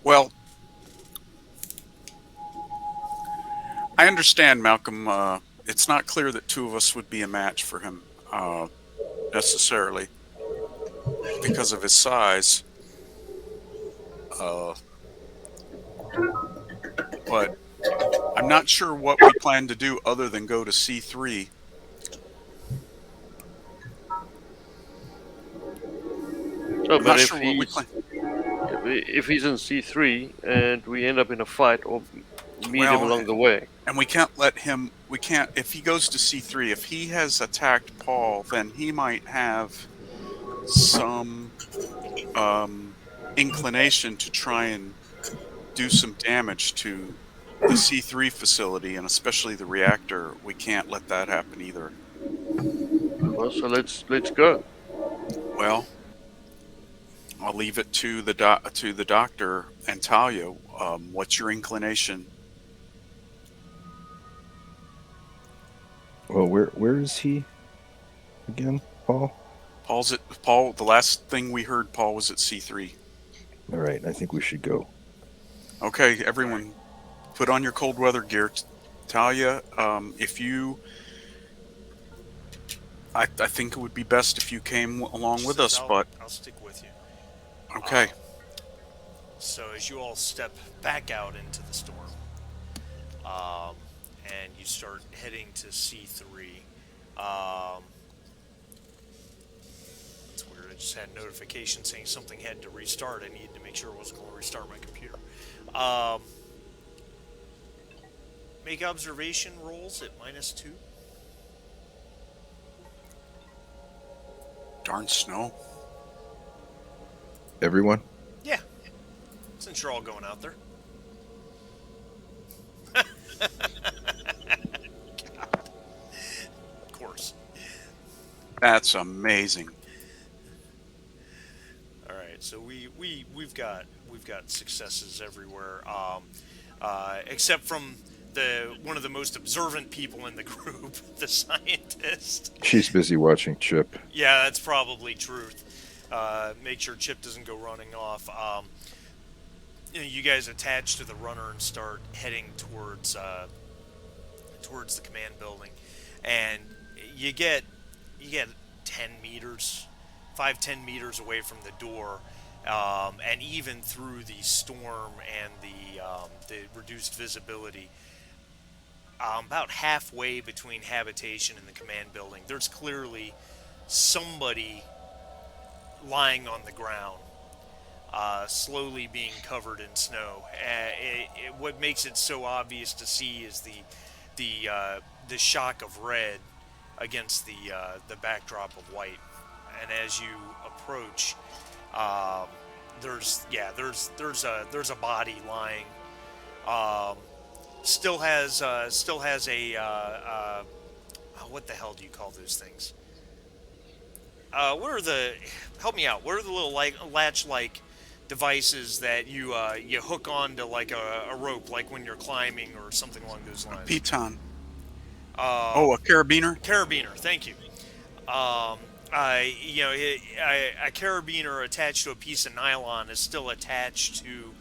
Well, I understand, Malcolm. It's not clear that two of us would be a match for him. necessarily because of his size. Uh, but I'm not sure what we plan to do other than go to C3. No, I'm but not sure what we plan. if he's in C3 and we end up in a fight or meet him Well, along the way, and we can't let him. We can't. If he goes to C3, if he has attacked Paul, then he might have some inclination to try and do some damage to the C3 facility and especially the reactor. We can't let that happen either. well, so let's go. Well, I'll leave it to to the doctor and Talia. What's your inclination? Well, where is he again, Paul? Paul's at Paul. The last thing we heard, Paul was at C3. All right, I think we should go. Okay, everyone, put on your cold weather gear. Talia, if you, I think it would be best if you came along with us. But I'll stick with you. okay, So as you all step back out into the storm, um, and you start heading to C3, that's weird. I just had a notification saying something had to restart. I needed to make sure it wasn't going to restart my computer. Um, make observation rolls at -2. darn snow. Everyone? Yeah, since you're all going out there. Of course. That's amazing. All right, so we've got successes everywhere, except from the one of the most observant people in the group, the scientist. She's busy watching Chip. Yeah, that's probably truth. Make sure Chip doesn't go running off. You guys attach to the runner and start heading towards the command building, and you get 10 meters, 5-10 meters away from the door, and even through the storm and the reduced visibility, about halfway between habitation and the command building, there's clearly somebody lying on the ground, slowly being covered in snow. What makes it so obvious to see is the shock of red against the backdrop of white. And as you approach, there's a body lying. Um, still has a what the hell do you call those things? What are the help me out? What are the little latch like devices that you hook onto like a rope, like when you're climbing or something along those lines? Piton. Um, A carabiner. Carabiner. Thank you. A carabiner attached to a piece of nylon is still attached to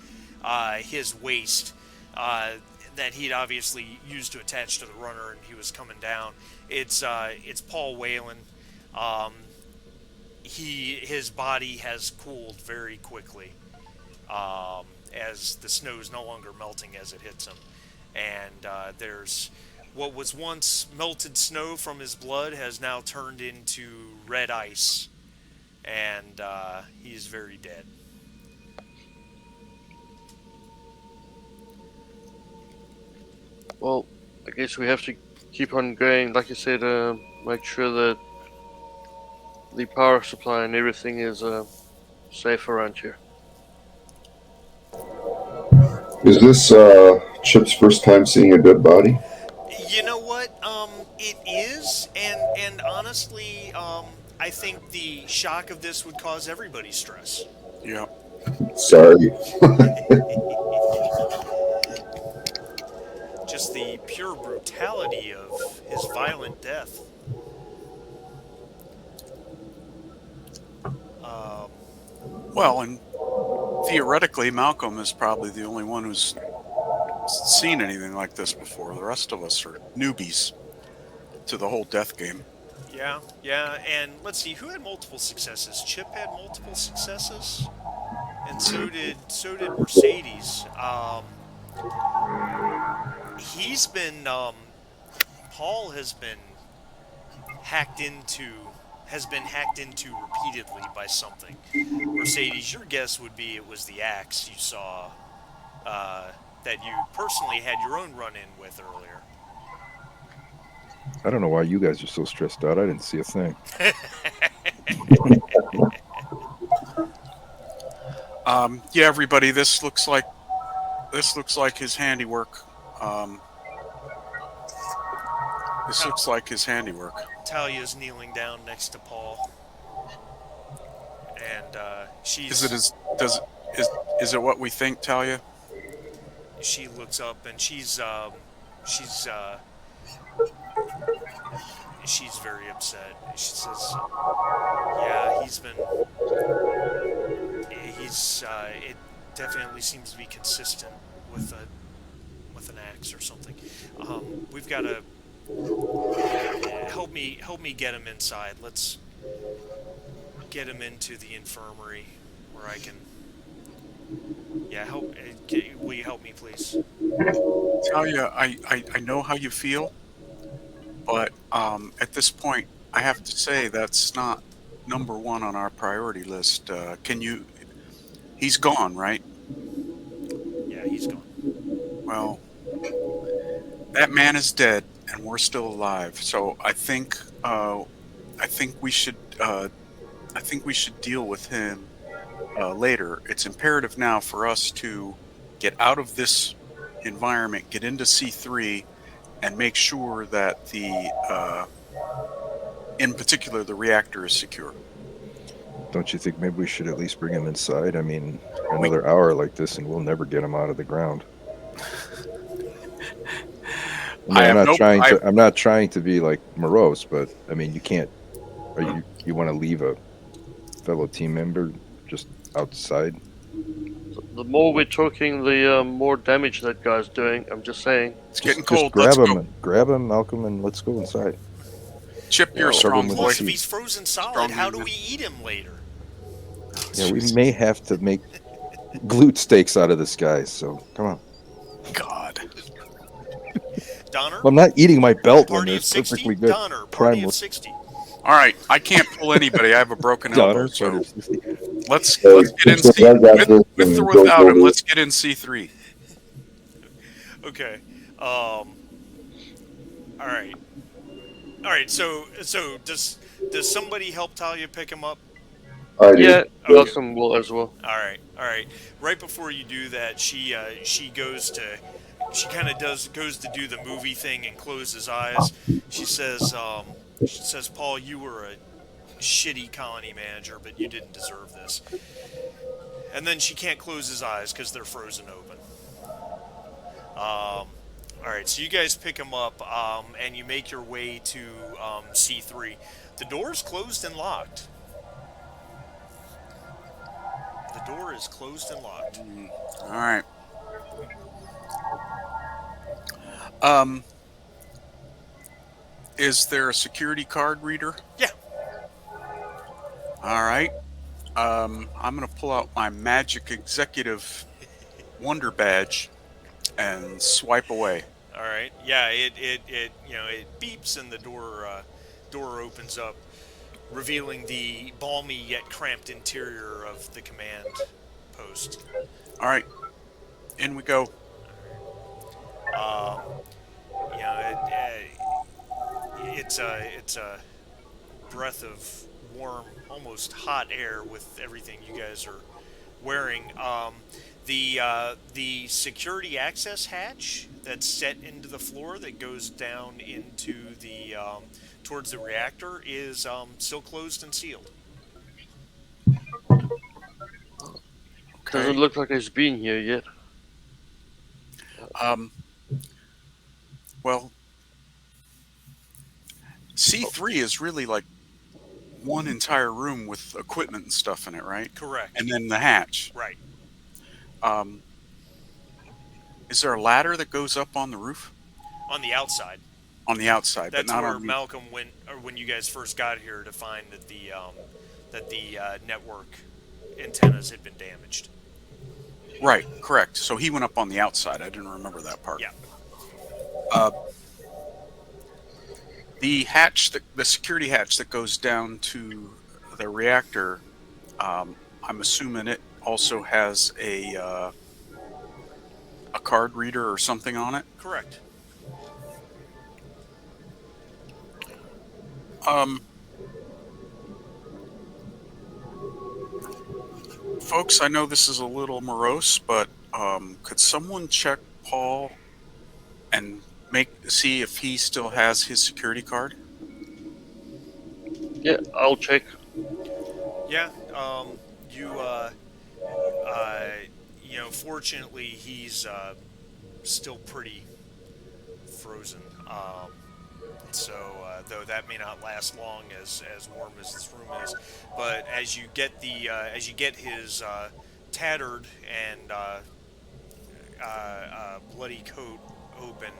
his waist. That he'd obviously used to attach to the runner, and he was coming down. It's Paul Whalen. Um, his body has cooled very quickly, as the snow is no longer melting as it hits him, and there's what was once melted snow from his blood has now turned into red ice, and he is very dead. Well, I guess we have to keep on going. Like I said, make sure that the power supply and everything is safe around here. Is this Chip's first time seeing a dead body? You know what? It is, and honestly, I think the shock of this would cause everybody stress. Yeah. Sorry. Just the pure brutality of his violent death. Um, Well, and theoretically, Malcolm is probably the only one who's seen anything like this before. The rest of us are newbies to the whole death game. Yeah, yeah, and let's see who had multiple successes. Chip had multiple successes, and so did Mercedes. He's been Paul has been hacked into repeatedly by something. Mercedes, your guess would be it was the axe you saw uh, that you personally had your own run-in with earlier. I don't know why you guys are so stressed out. I didn't see a thing. Yeah, everybody, this looks like his handiwork. Um, this Ta- looks like his handiwork. Talia's kneeling down next to Paul, and Is it as does is it what we think, Talia? she looks up and she's she's very upset. She says, "Yeah, it definitely seems to be consistent with a with an axe or something. We've got to help me get him inside. Let's get him into the infirmary where I can. Yeah, help. Will you help me, please? Talia, I know how you feel, but at this point, I have to say that's not number one on our priority list. Can you? He's gone, right? Yeah, he's gone. Well, that man is dead, and we're still alive. So I think we should I think we should deal with him later. It's imperative now for us to get out of this environment, get into C3, and make sure that in particular, the reactor is secure. Don't you think maybe we should at least bring him inside? I mean, We, another hour like this, and we'll never get him out of the ground. I mean, I have no, I, I'm not trying to be like morose, but I mean, you can't. Are you want to leave a fellow team member just outside? The more we're talking, the more damage that guy's doing. I'm just saying. it's getting Just cold. Let's go. grab him, Malcolm, and let's go inside. Chip, Yeah, you're a well, Cover him strong with boy. the Look, if sheet. he's frozen solid, Strong how do man. we eat him later? Yeah, we Jeez. may have to make glute steaks out of this guy. So come on. God. Donner, Well, I'm not eating my belt when party of there's 60. perfectly good Donner, party prime of 60. All right, I can't pull anybody. I have a broken elbow. daughter. So let's Hey, get in so C I got this with or and goes without him. over. Let's get in C3. Okay. All right. All right. So does somebody help Talia pick him up? I do. Yeah, Okay. Malcolm will as well. All right. All right. Right before you do that, she goes to she kind of does goes to do the movie thing and close his eyes. She says, Paul, you were a shitty colony manager, but you didn't deserve this. And then she can't close his eyes because they're frozen open. All right, so you guys pick him up, and you make your way to C3. The door's closed and locked. The door is closed and locked. All right. Um, is there a security card reader? Yeah. All right. I'm gonna pull out my magic executive wonder badge and swipe away. All right. Yeah. It beeps and the door opens up, revealing the balmy yet cramped interior of the command post. All right, in we go. Um, it's a breath of warm, almost hot air with everything you guys are wearing. The security access hatch that's set into the floor that goes down into the towards the reactor is still closed and sealed. Doesn't Okay. look like he's been here yet. Um, well, C3 is really like one entire room with equipment and stuff in it, right? Correct. And then the hatch. Right. Um, is there a ladder that goes up on the roof? On the outside. On the outside, but That's not where on the. Malcolm went, or when you guys first got here, to find that the network antennas had been damaged. Right, correct. So he went up on the outside. I didn't remember that part. Yeah. Uh, the hatch, the security hatch that goes down to the reactor, I'm assuming it also has a card reader or something on it. Correct. Um, Folks, I know this is a little morose, but could someone check Paul and see if he still has his security card? Yeah, I'll check. Yeah. You uh, fortunately he's still pretty frozen. So though that may not last long, as warm as this room is, but as you get his tattered and bloody coat open,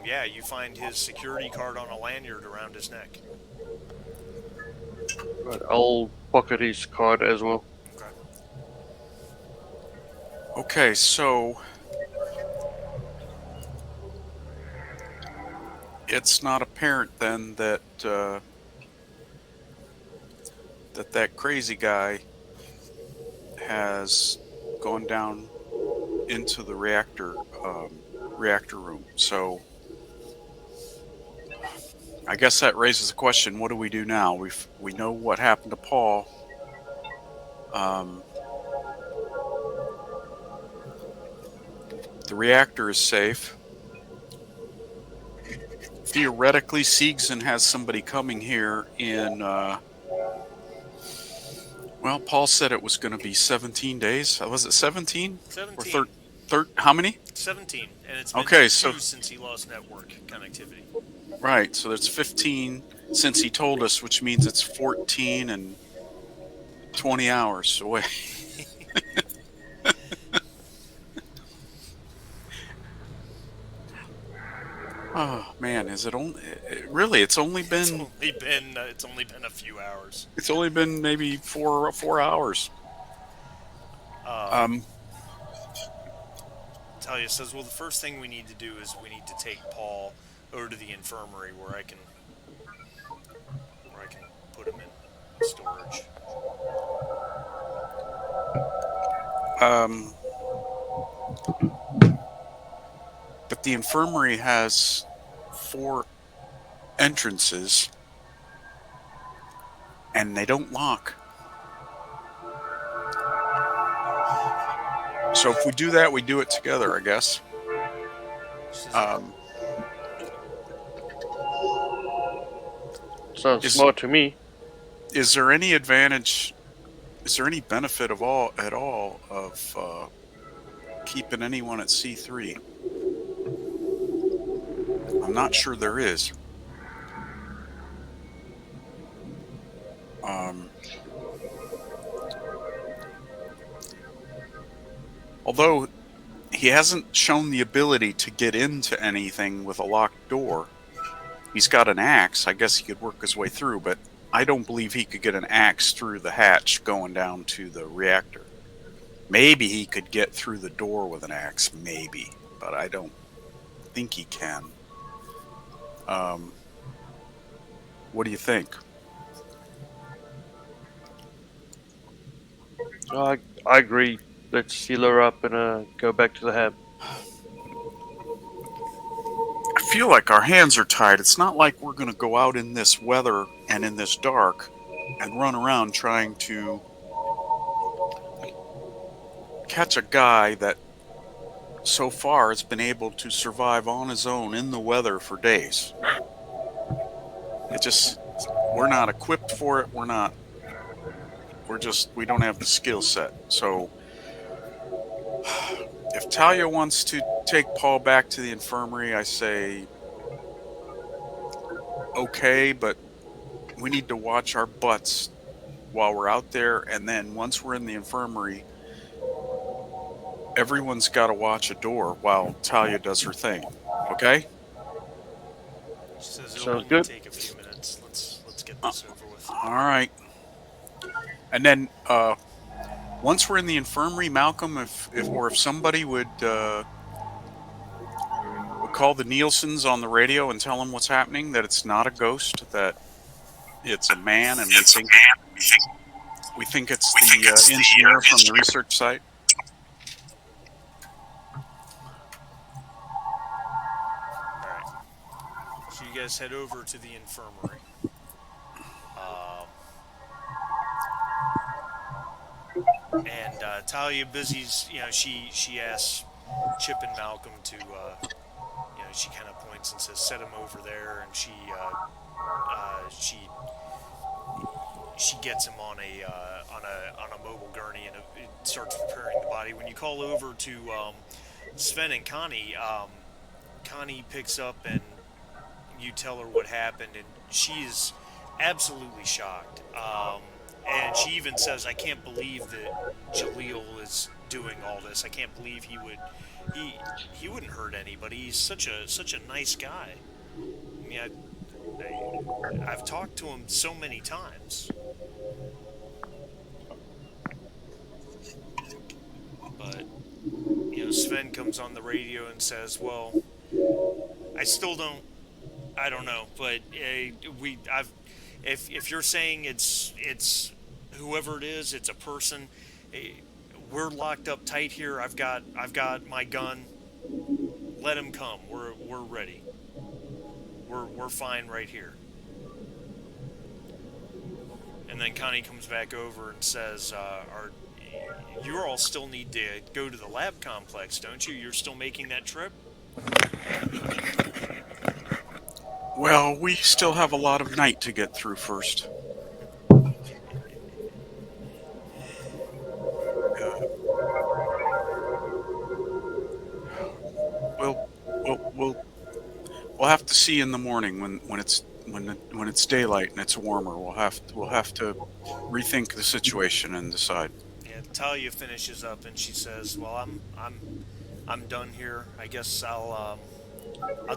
yeah, you find his security card on a lanyard around his neck. Right, I'll pocket his card as well. Okay. Okay, so it's not apparent then that that crazy guy has gone down into the reactor room. So I guess that raises the question: what do we do now? We know what happened to Paul. Um, the reactor is safe. Theoretically, Siegson has somebody coming here in. Well, Paul said it was going to be 17 days. Was it 17 or 17. 13? How many? 17, and it's been Okay, two so since he lost network connectivity. right, so there's 15 since he told us, which means it's 14 and 20 hours away. Oh man, is it only really? It's only been It's only been a few hours. maybe four hours. Um, Um, Talia says, "Well, the first thing we need to do is we need to take Paul over to the infirmary where I can put him in storage." um, but the infirmary has 4 entrances, and they don't lock. So if we do that, we do it together, I guess. She says, Um, Sounds is smart to me. is there any advantage? Is there any benefit of all at all of keeping anyone at C3? I'm not sure there is. Um, Although he hasn't shown the ability to get into anything with a locked door. He's got an axe. I guess he could work his way through, but I don't believe he could get an axe through the hatch going down to the reactor. Maybe he could get through the door with an axe, maybe, but I don't think he can. Um, what do you think? I agree. Let's seal her up and go back to the hab. I feel like our hands are tied. It's not like we're going to go out in this weather and in this dark and run around trying to catch a guy that so far has been able to survive on his own in the weather for days. We're not equipped for it. We don't have the skill set. So if Talia wants to take Paul back to the infirmary, I say okay, but we need to watch our butts while we're out there, and then once we're in the infirmary, everyone's got to watch a door while Talia does her thing. Okay? She says it'll Sounds only good. take a few minutes. Let's get Uh, this over with. all right. And then once we're in the infirmary, Malcolm, if somebody would call the Nielsen's on the radio and tell them what's happening, that it's not a ghost, that it's a man, and we think it's the engineer from the research site. All right. So you guys head over to the infirmary. Um, and Talia Busy's, she asks Chip and Malcolm to, she kind of points and says, "Set him over there," and she gets him on a mobile gurney, and it starts preparing the body. When you call over to Sven and Connie, Connie picks up and you tell her what happened, and she's absolutely shocked. And she even says, "I can't believe that Jaleel is doing all this. I can't believe he wouldn't hurt anybody. He's such a nice guy. I mean, I've talked to him so many times, but Sven comes on the radio and says, "Well, I still don't. I don't know, but if you're saying it's whoever it is, it's a person. uh, we're locked up tight here. I've got my gun. Let him come. We're ready. We're fine right here." And then Connie comes back over and says, "Are you all still need to go to the lab complex, don't you? You're still making that trip?" Well, we still have a lot of night to get through first. Uh, we'll, we'll, we'll, we'll have to see in the morning when it's daylight and it's warmer. We'll have to rethink the situation and decide. Yeah, Talia finishes up and she says, "Well, I'm done here. I guess I'll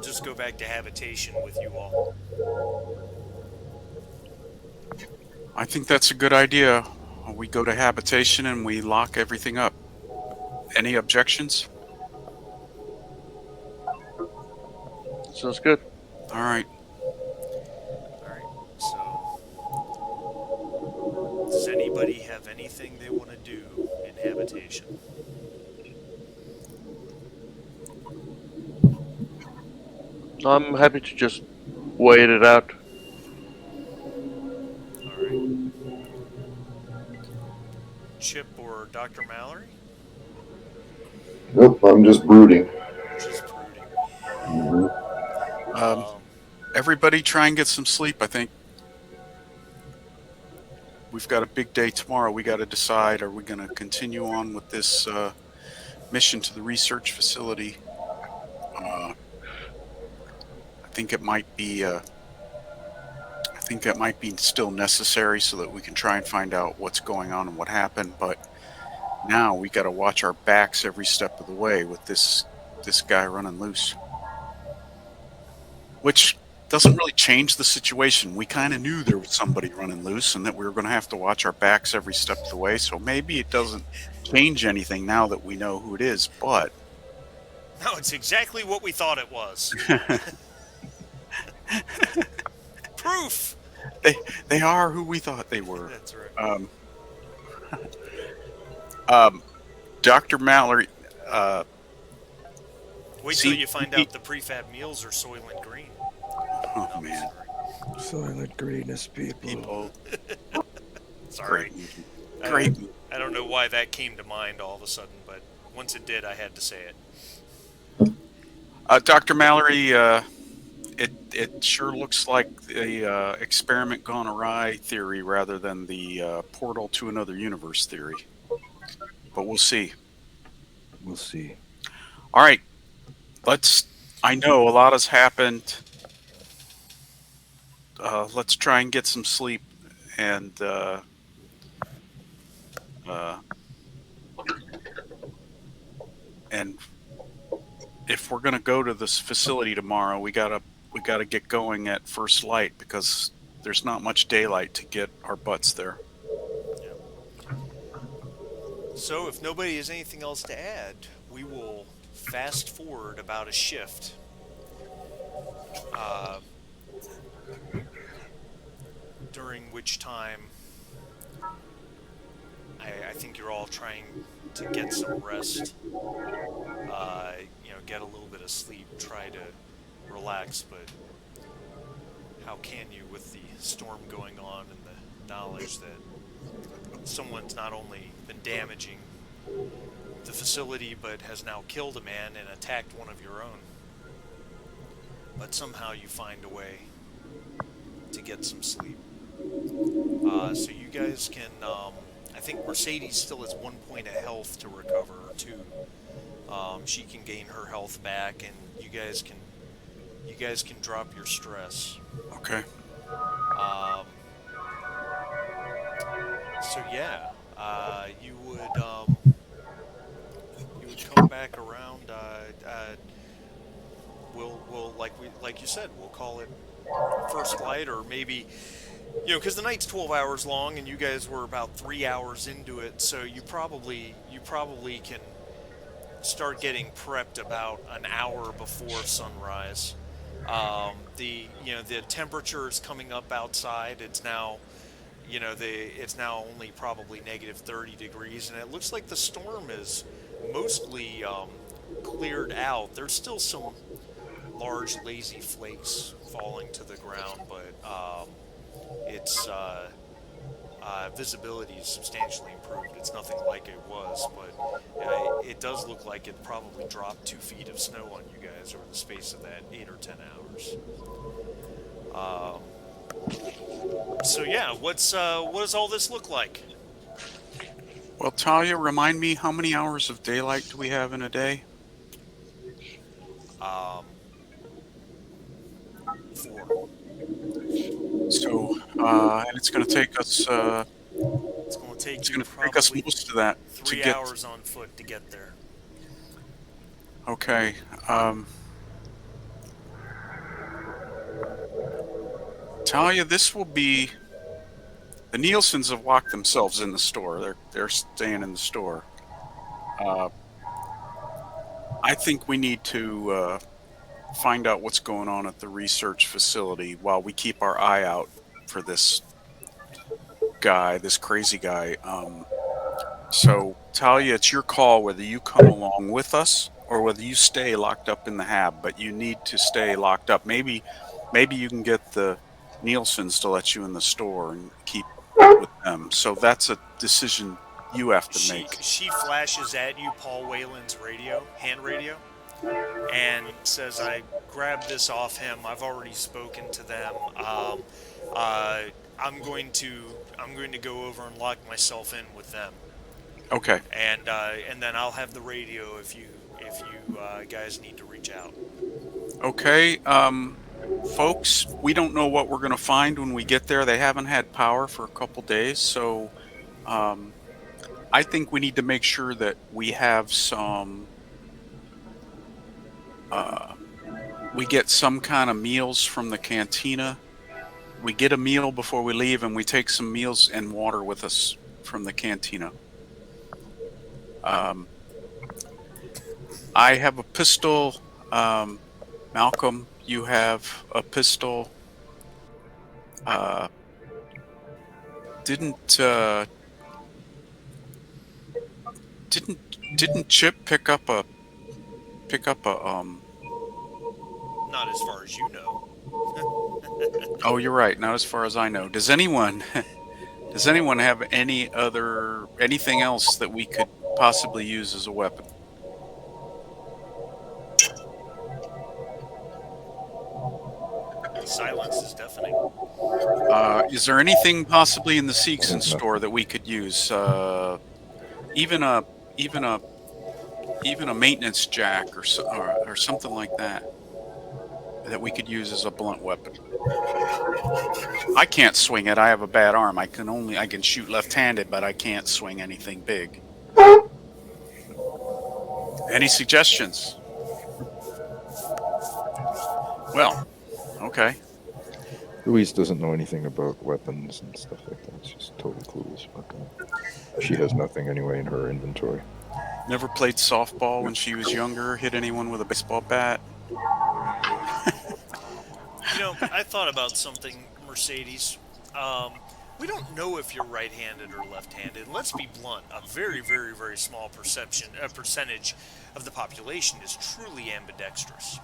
just go back to habitation with you all." I think that's a good idea. We go to habitation and we lock everything up. Any objections? Sounds good. All right. All right. So, does anybody have anything they want to do in habitation? I'm happy to just wait it out. All right. Chip or Dr. Mallory? Nope, I'm just brooding. Just brooding. Hmm. Um, Um, everybody try and get some sleep. I think we've got a big day tomorrow. We got to decide, are we going to continue on with this mission to the research facility? Uh, I think it might be. I think it might be still necessary so that we can try and find out what's going on and what happened. But now we got to watch our backs every step of the way with this guy running loose, which doesn't really change the situation. We kind of knew there was somebody running loose and that we were going to have to watch our backs every step of the way. So maybe it doesn't change anything now that we know who it is. But no, it's exactly what we thought it was. Proof! they they are who we thought they were. That's right. Um, um, Dr. Mallory. Wait till See, you find out the prefab meals are Soylent Green. oh No, I'm man, sorry. Silent greatness, people. people, Sorry. great movie, I, great movie. I don't know why that came to mind all of a sudden, but once it did, I had to say it. Dr. Mallory, it sure looks like the experiment gone awry theory rather than the portal to another universe theory. But we'll see. We'll see. All right, let's. I know a lot has happened. Let's try and get some sleep, and uh, and if we're gonna go to this facility tomorrow, we we got to get going at first light because there's not much daylight to get our butts there. Yeah. So, if nobody has anything else to add, we will fast forward about a shift. Uh, during which time I think you're all trying to get some rest. Get a little bit of sleep, try to relax, but how can you with the storm going on and the knowledge that someone's not only been damaging the facility but has now killed a man and attacked one of your own? But somehow you find a way to get some sleep. So you guys can. I think Mercedes still has 1 point of health to recover, or two. She can gain her health back, and you guys can drop your stress. Okay. Um, so yeah, you would come back around. We'll like you said, we'll call it first light, or maybe because the night's 12 hours long, and you guys were about 3 hours into it, so you probably can start getting prepped about an hour before sunrise. The temperature is coming up outside. It's now it's now only probably -30 degrees, and it looks like the storm is mostly cleared out. There's still some large lazy flakes falling to the ground, but it's visibility is substantially improved. It's nothing like it was, but it does look like it probably dropped 2 feet of snow on you guys over the space of that 8 or 10 hours. Um, so yeah, what does all this look like? Well, Talia, remind me, how many hours of daylight do we have in a day? Um, 4. So, and it's going to take us. It's going to take It's you going to take us probably most of that to 3 get. hours on foot to get there. Okay. Talia, this will be. The Nielsen's have locked themselves in the store. They're staying in the store. Uh, I think we need to find out what's going on at the research facility while we keep our eye out for this guy, this crazy guy. So, Talia, it's your call whether you come along with us or whether you stay locked up in the hab. But you need to stay locked up. Maybe you can get the Nielsen's to let you in the store and keep with them. So that's a decision you have to She make. she flashes at you Paul Whalen's hand radio, and says, "I grabbed this off him. I've already spoken to them. Uh, I'm going to go over and lock myself in with them, Okay. and then I'll have the radio if you guys need to reach out." Okay. Folks, we don't know what we're going to find when we get there. They haven't had power for a couple days, so um, I think we need to make sure that we have some. We get some kind of meals from the cantina. We get a meal before we leave, and we take some meals and water with us from the cantina. Um, I have a pistol. Malcolm, you have a pistol. Uh, didn't uh, didn't didn't Chip pick up a Not as far as you know. Oh, you're right. Not as far as I know. Does anyone have anything else that we could possibly use as a weapon? Silence is deafening. Is there anything possibly in the Seegson There's nothing. store that we could use? Even a even a even a maintenance jack or something like that we could use as a blunt weapon. I can't swing it. I have a bad arm. I can shoot left-handed, but I can't swing anything big. Any suggestions? Well, Okay. Louise doesn't know anything about weapons and stuff like that. She's totally clueless about that. She has nothing anyway in her inventory. Never played softball when she was younger. Hit anyone with a baseball bat. You know, I thought about something, Mercedes. Um, we don't know if you're right-handed or left-handed. Let's be blunt. A very, very, very small percentage of the population is truly ambidextrous.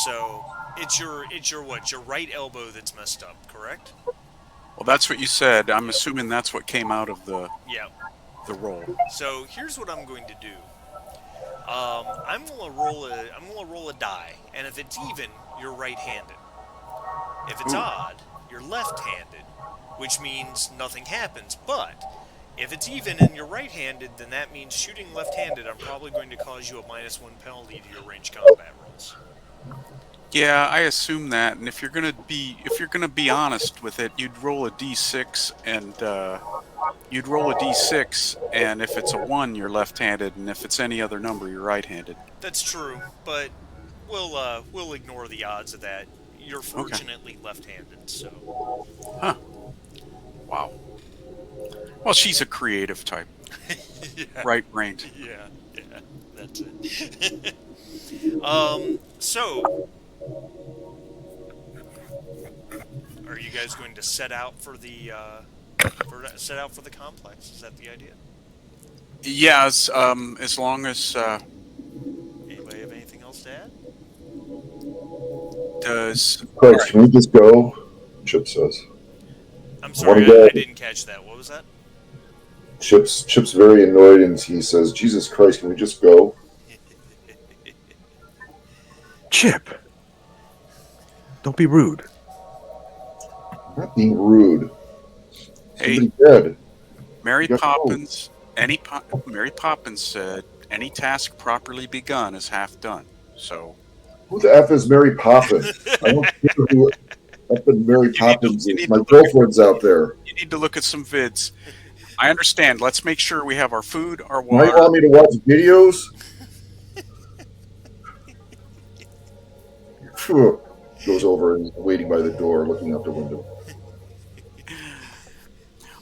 So it's your what? Your right elbow that's messed up, correct? Well, that's what you said. I'm Yep. assuming that's what came out of Yep. the roll. So here's what I'm going to do. I'm gonna roll a die, and if it's even, you're right-handed. If it's Ooh. odd, you're left-handed, which means nothing happens. But if it's even and you're right-handed, then that means shooting left-handed. I'm probably going to cause you a -1 penalty to your range combat rolls. Yeah, I assume that. And if you're gonna be honest with it, you'd roll a d6 and if it's a one, you're left-handed, and if it's any other number, you're right-handed. That's true, but we'll ignore the odds of that. You're Okay. fortunately left-handed, so Huh. Wow. Well, she's a creative type, yeah, right-brained. yeah, yeah. That's it. So are you guys going to set out for the complex? Is that the idea? Yeah, as long as Anybody have anything else to add? does. All Christ, right. can we just go? Chip says. I'm I want sorry, to go. I didn't catch that. What was that? Chip's very annoyed, and he says, "Jesus Christ, can we just go?" Chip, don't be rude. I'm not being rude. Hey, Somebody dead. Mary You got to go. Poppins. Mary Poppins said, "Any task properly begun is half done." So Who the F is Mary Poppins? I don't care who F Mary you need to Poppins you is. need My to look at girlfriend's out there. you need to look at some vids. I understand. Let's make sure we have our food, our Now you water. want me to watch videos? Phew. Goes over and is waiting by the door, looking out the window.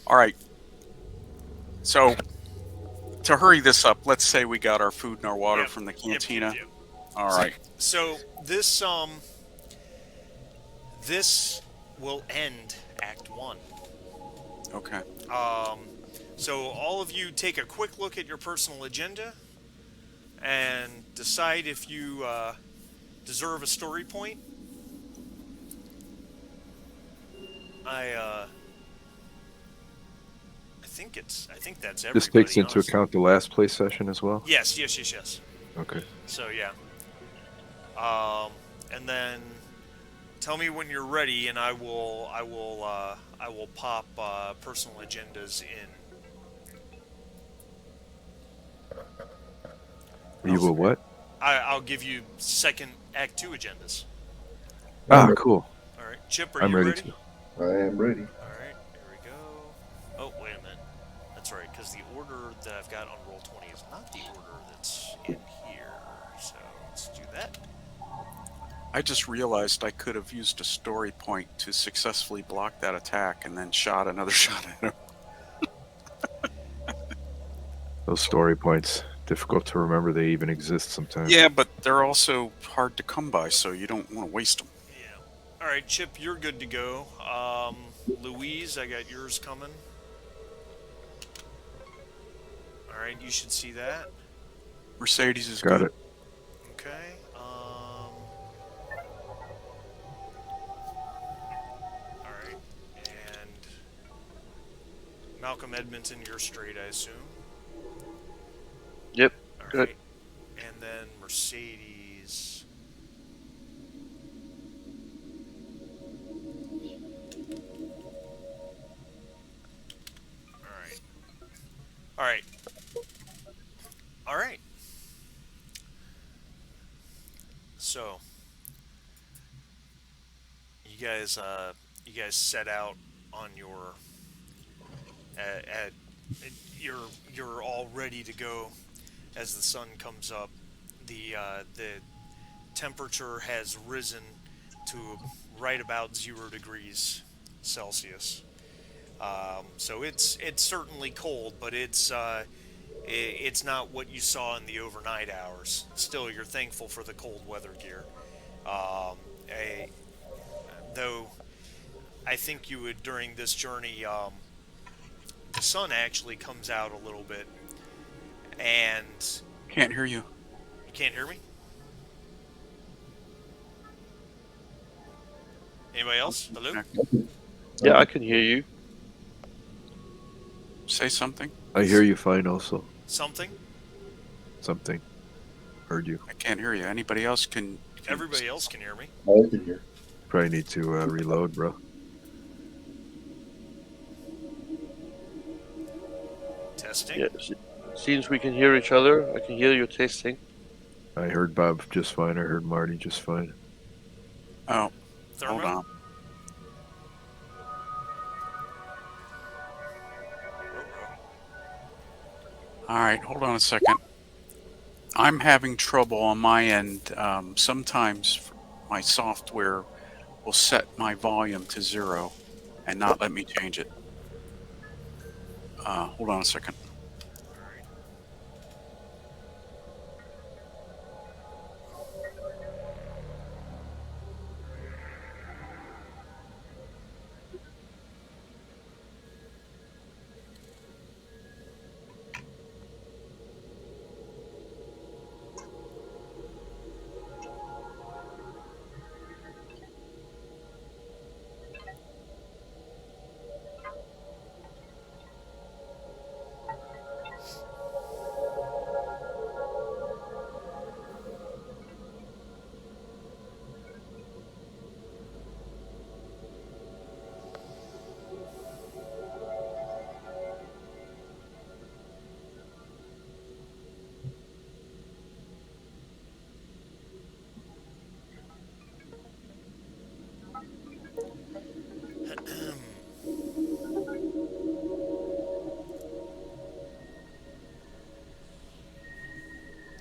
All right. So to hurry this up, let's say we got our food and our water Yep, from the yep, cantina. yep. All right. So this will end Act 1. Okay. So all of you take a quick look at your personal agenda and decide if you deserve a story point. I think that's everybody. This takes into honestly. account the last play session as well. Yes, yes, yes, yes. Okay. So yeah. And then tell me when you're ready, and I will pop personal agendas in. You will what? I'll give you second Act 2 agendas. Ah, cool. All right, Chip, are I'm you ready ready? to. I am ready. All right, here we go. Oh, wait a minute. That's right, because the order that I've got on Roll20 is not the order that's in here. So let's do that. I just realized I could have used a story point to successfully block that attack and then shot another shot at him. Those story points, difficult to remember they even exist sometimes. Yeah, but they're also hard to come by, so you don't want to waste them. Yeah. All right, Chip, you're good to go. Louise, I got yours coming. All right, you should see that. Mercedes is Got good. it. Okay. All right, and Malcolm Edmonton, you're straight, I assume. Yep. All Good. right, and then Mercedes. All right. All right. All right. So, you guys set out on your at you're all ready to go as the sun comes up. The temperature has risen to right about 0 degrees Celsius. So it's certainly cold, but it's not what you saw in the overnight hours. Still, you're thankful for the cold weather gear. Um, a, though I think you would during this journey, the sun actually comes out a little bit, and Can't hear you. you can't hear me. Anybody I'm else? Hello? connected. Yeah, I can hear you. Say something. I hear you fine also. Something? Something. Heard you. I can't hear you. Anybody else can Everybody else can hear me. I can hear. Probably need to reload, bro. Testing. Yeah, seems we can hear each other. I can hear you testing. I heard Bob just fine. I heard Marty just fine. Oh, hold Thermo? on. Ruh-roh. All right, hold on a second. I'm having trouble on my end. Sometimes my software will set my volume to 0 and not let me change it. Hold on a second. Alright.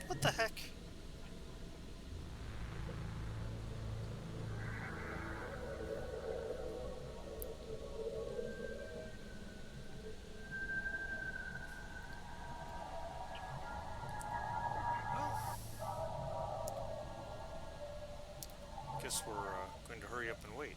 What the heck? Well, guess we're going to hurry up and wait.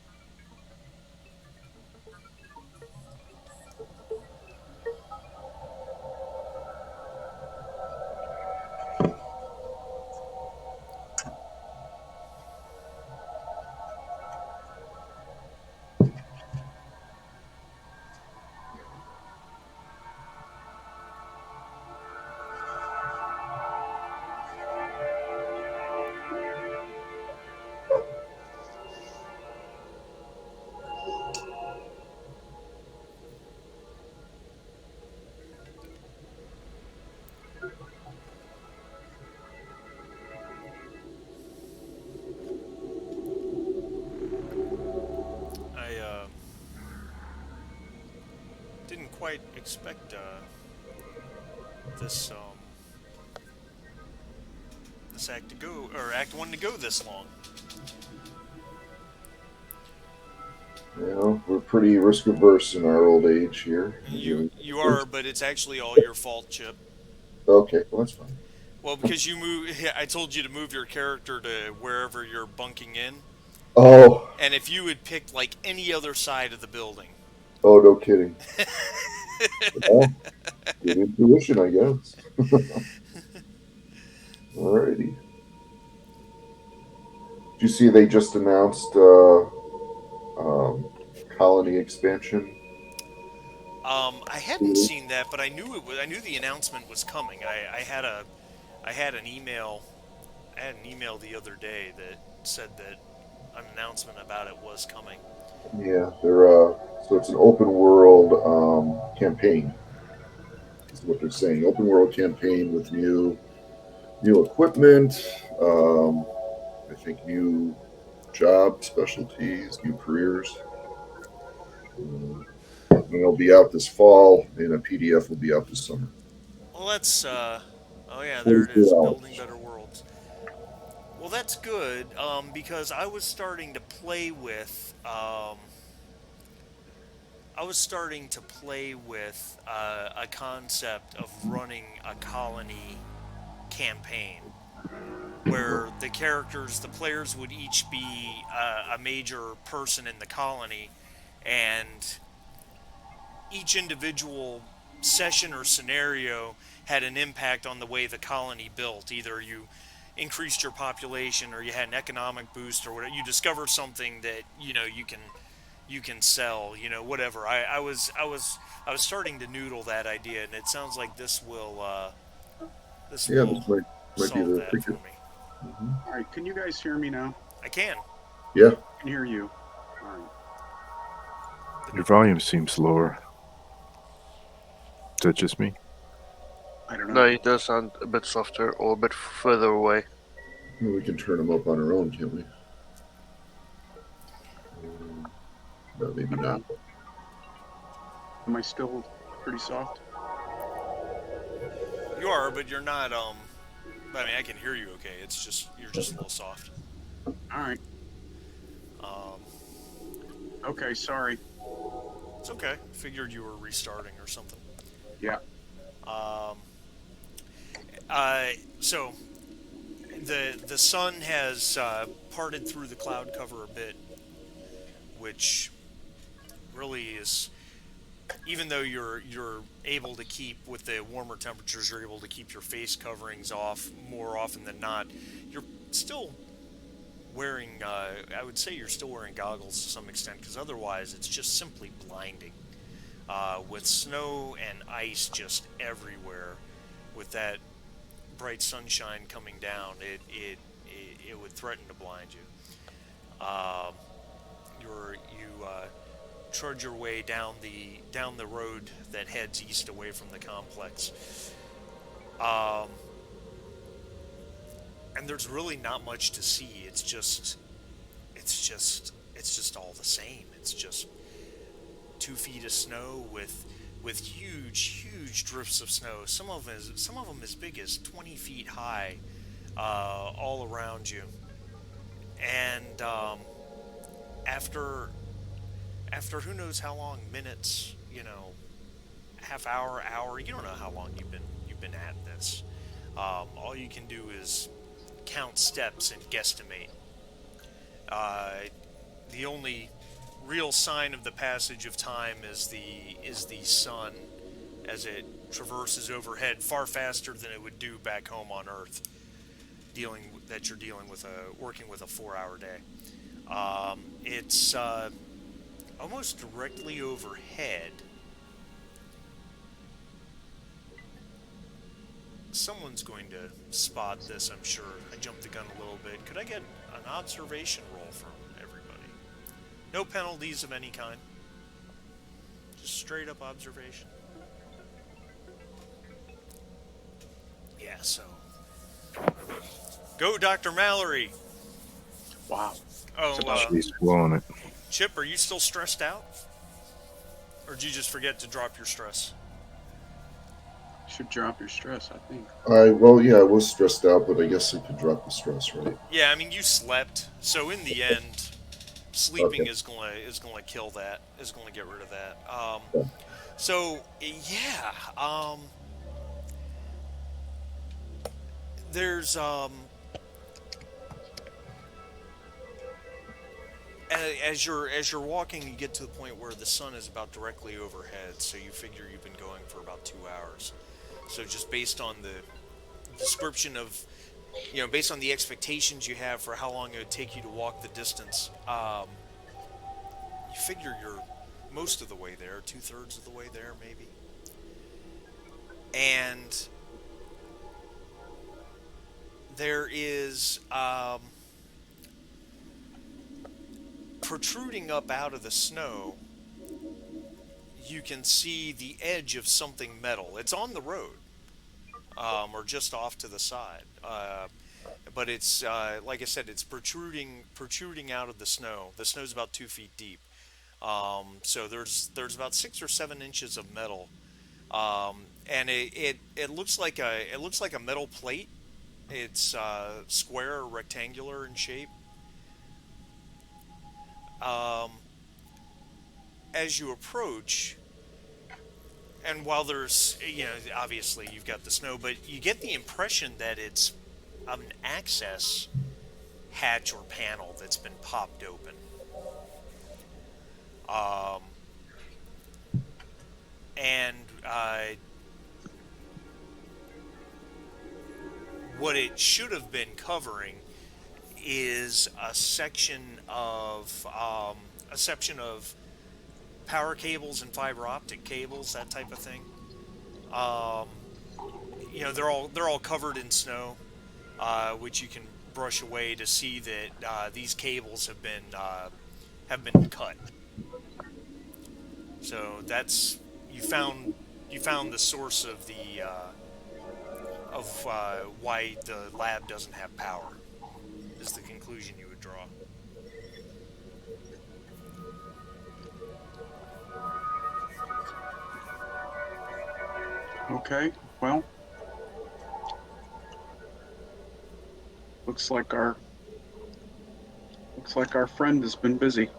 I didn't quite expect this this act to go or Act One to go this long. You know, we're pretty risk averse in our old age here. You are, but it's actually all your fault, Chip. Okay, well, that's fine. Well, because you move, I told you to move your character to wherever you're bunking in, Oh, and if you had picked like any other side of the building, oh, no kidding. Well, good intuition, I guess. Alrighty. Did you see they just announced um, colony expansion? I hadn't seen that, but I knew it was. I knew the announcement was coming. I had an email. I had an email the other day that said that an announcement about it was coming. Yeah, they're so it's an open world campaign. Is what they're saying. Open world campaign with new equipment. I think new job specialties, new careers. And it'll be out this fall, and a PDF will be out this summer. Well, that's. Oh yeah, there it is. 24 Building hours. better worlds. Well, that's good because I was starting to play with a concept of running a colony campaign where the players would each be a major person in the colony, and each individual session or scenario had an impact on the way the colony built. Either you increased your population, or you had an economic boost, or whatever. You discover something that you can sell. Whatever. I was starting to noodle that idea, and it sounds like this Yeah, will this might be solve the that for ticket. me. Hmm. All right, can you guys hear me now? I can. Yeah. I can hear you. All right. Your volume seems lower. Is that just me? I don't No, know. it does sound a bit softer or a bit further away. Well, we can turn them up on our own, can't we? No, maybe I don't not. know. Am I still pretty soft? You are, but you're not. I mean, I can hear you okay. It's just you're just a little soft. All right. Um, Okay, sorry. it's okay. Figured you were restarting or something. Yeah. Um, uh, so the sun has parted through the cloud cover a bit, which really is, even though you're able to keep, with the warmer temperatures, you're able to keep your face coverings off more often than not. You're still wearing, I would say you're still wearing goggles to some extent, because otherwise it's just simply blinding. With snow and ice just everywhere, with that bright sunshine coming down, it would threaten to blind you. You trudge your way down the road that heads east away from the complex. Um, and there's really not much to see. It's just all the same. It's just 2 feet of snow with huge drifts of snow. Some of them as big as 20 feet high, all around you. And after who knows how long, minutes, half hour. You don't know how long you've been at this. All you can do is count steps and guesstimate. Uh, the only real sign of the passage of time is the sun as it traverses overhead far faster than it would do back home on Earth. You're dealing with working with a 4-hour day. It's almost directly overhead. Someone's going to spot this, I'm sure. I jumped the gun a little bit. Could I get an observation roll from everybody? No penalties of any kind. Just straight up observation. Yeah, so. Go, Dr. Mallory! Wow. Oh, She's blowing it. Chip, are you still stressed out? Or did you just forget to drop your stress? Should drop your stress, I think. Well, yeah, I was stressed out, but I guess I could drop the stress, right? Yeah, I mean, you slept, so in the end, sleeping Okay. is gonna kill that. Is gonna get rid of that. Yeah. So yeah, there's as you're walking, you get to the point where the sun is about directly overhead. So you figure you've been going for about 2 hours. So just based on the description of, based on the expectations you have for how long it would take you to walk the distance, you figure you're most of the way there, 2/3 of the way there, maybe. And there is protruding up out of the snow. You can see the edge of something metal. It's on the road, or just off to the side. But it's like I said, it's protruding out of the snow. The snow's about 2 feet deep. So there's about 6 or 7 inches of metal, and it looks like a metal plate. It's square or rectangular in shape. Um, as you approach, and while there's, obviously you've got the snow, but you get the impression that it's an access hatch or panel that's been popped open. Um, and what it should have been covering is a section of power cables and fiber optic cables, that type of thing. Um, they're all covered in snow, which you can brush away to see that these cables have been cut. So that's you found the source of the why the lab doesn't have power, is the conclusion you would draw. Okay. Well, looks like our looks like our friend has been busy.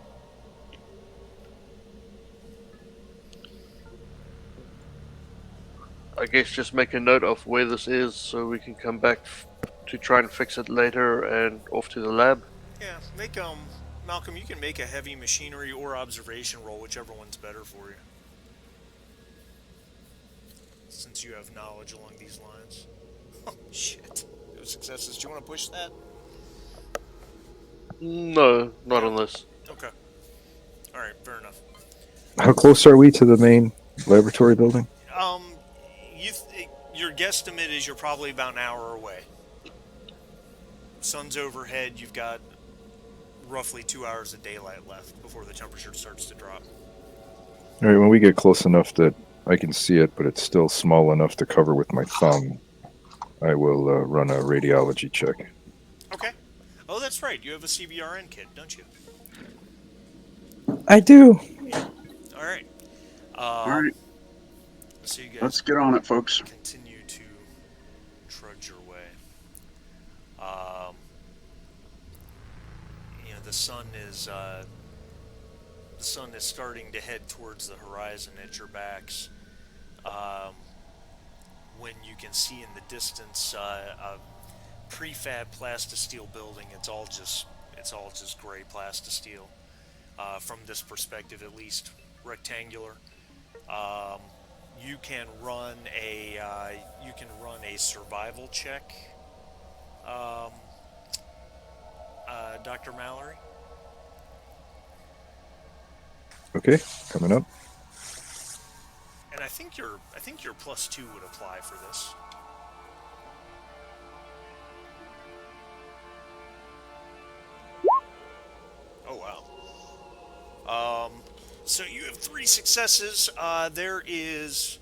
I guess just make a note of where this is so we can come back to try and fix it later and off to the lab. Yeah, make Malcolm, you can make a heavy machinery or observation roll, whichever one's better for you, since you have knowledge along these lines. Oh shit! No successes. Do you want to push that? No, not No. on this. Okay. All right. Fair enough. How close are we to the main laboratory building? Um, your guesstimate is you're probably about an hour away. Sun's overhead. You've got roughly 2 hours of daylight left before the temperature starts to drop. All right, when we get close enough that I can see it, but it's still small enough to cover with my thumb, I will run a radiology check. Okay. Oh, that's right. You have a CBRN kit, don't you? I do. All right. All Um, right, so you let's guys get on it, folks. continue to trudge your way. Um, the sun is starting to head towards the horizon at your backs. Um, when you can see in the distance a prefab plastisteel building, it's all just gray plastisteel. From this perspective, at least rectangular. Um, you can run a survival check, um, Dr. Mallory. Okay, coming up. And I think your +2 would apply for this. Oh wow. So you have 3 successes. There's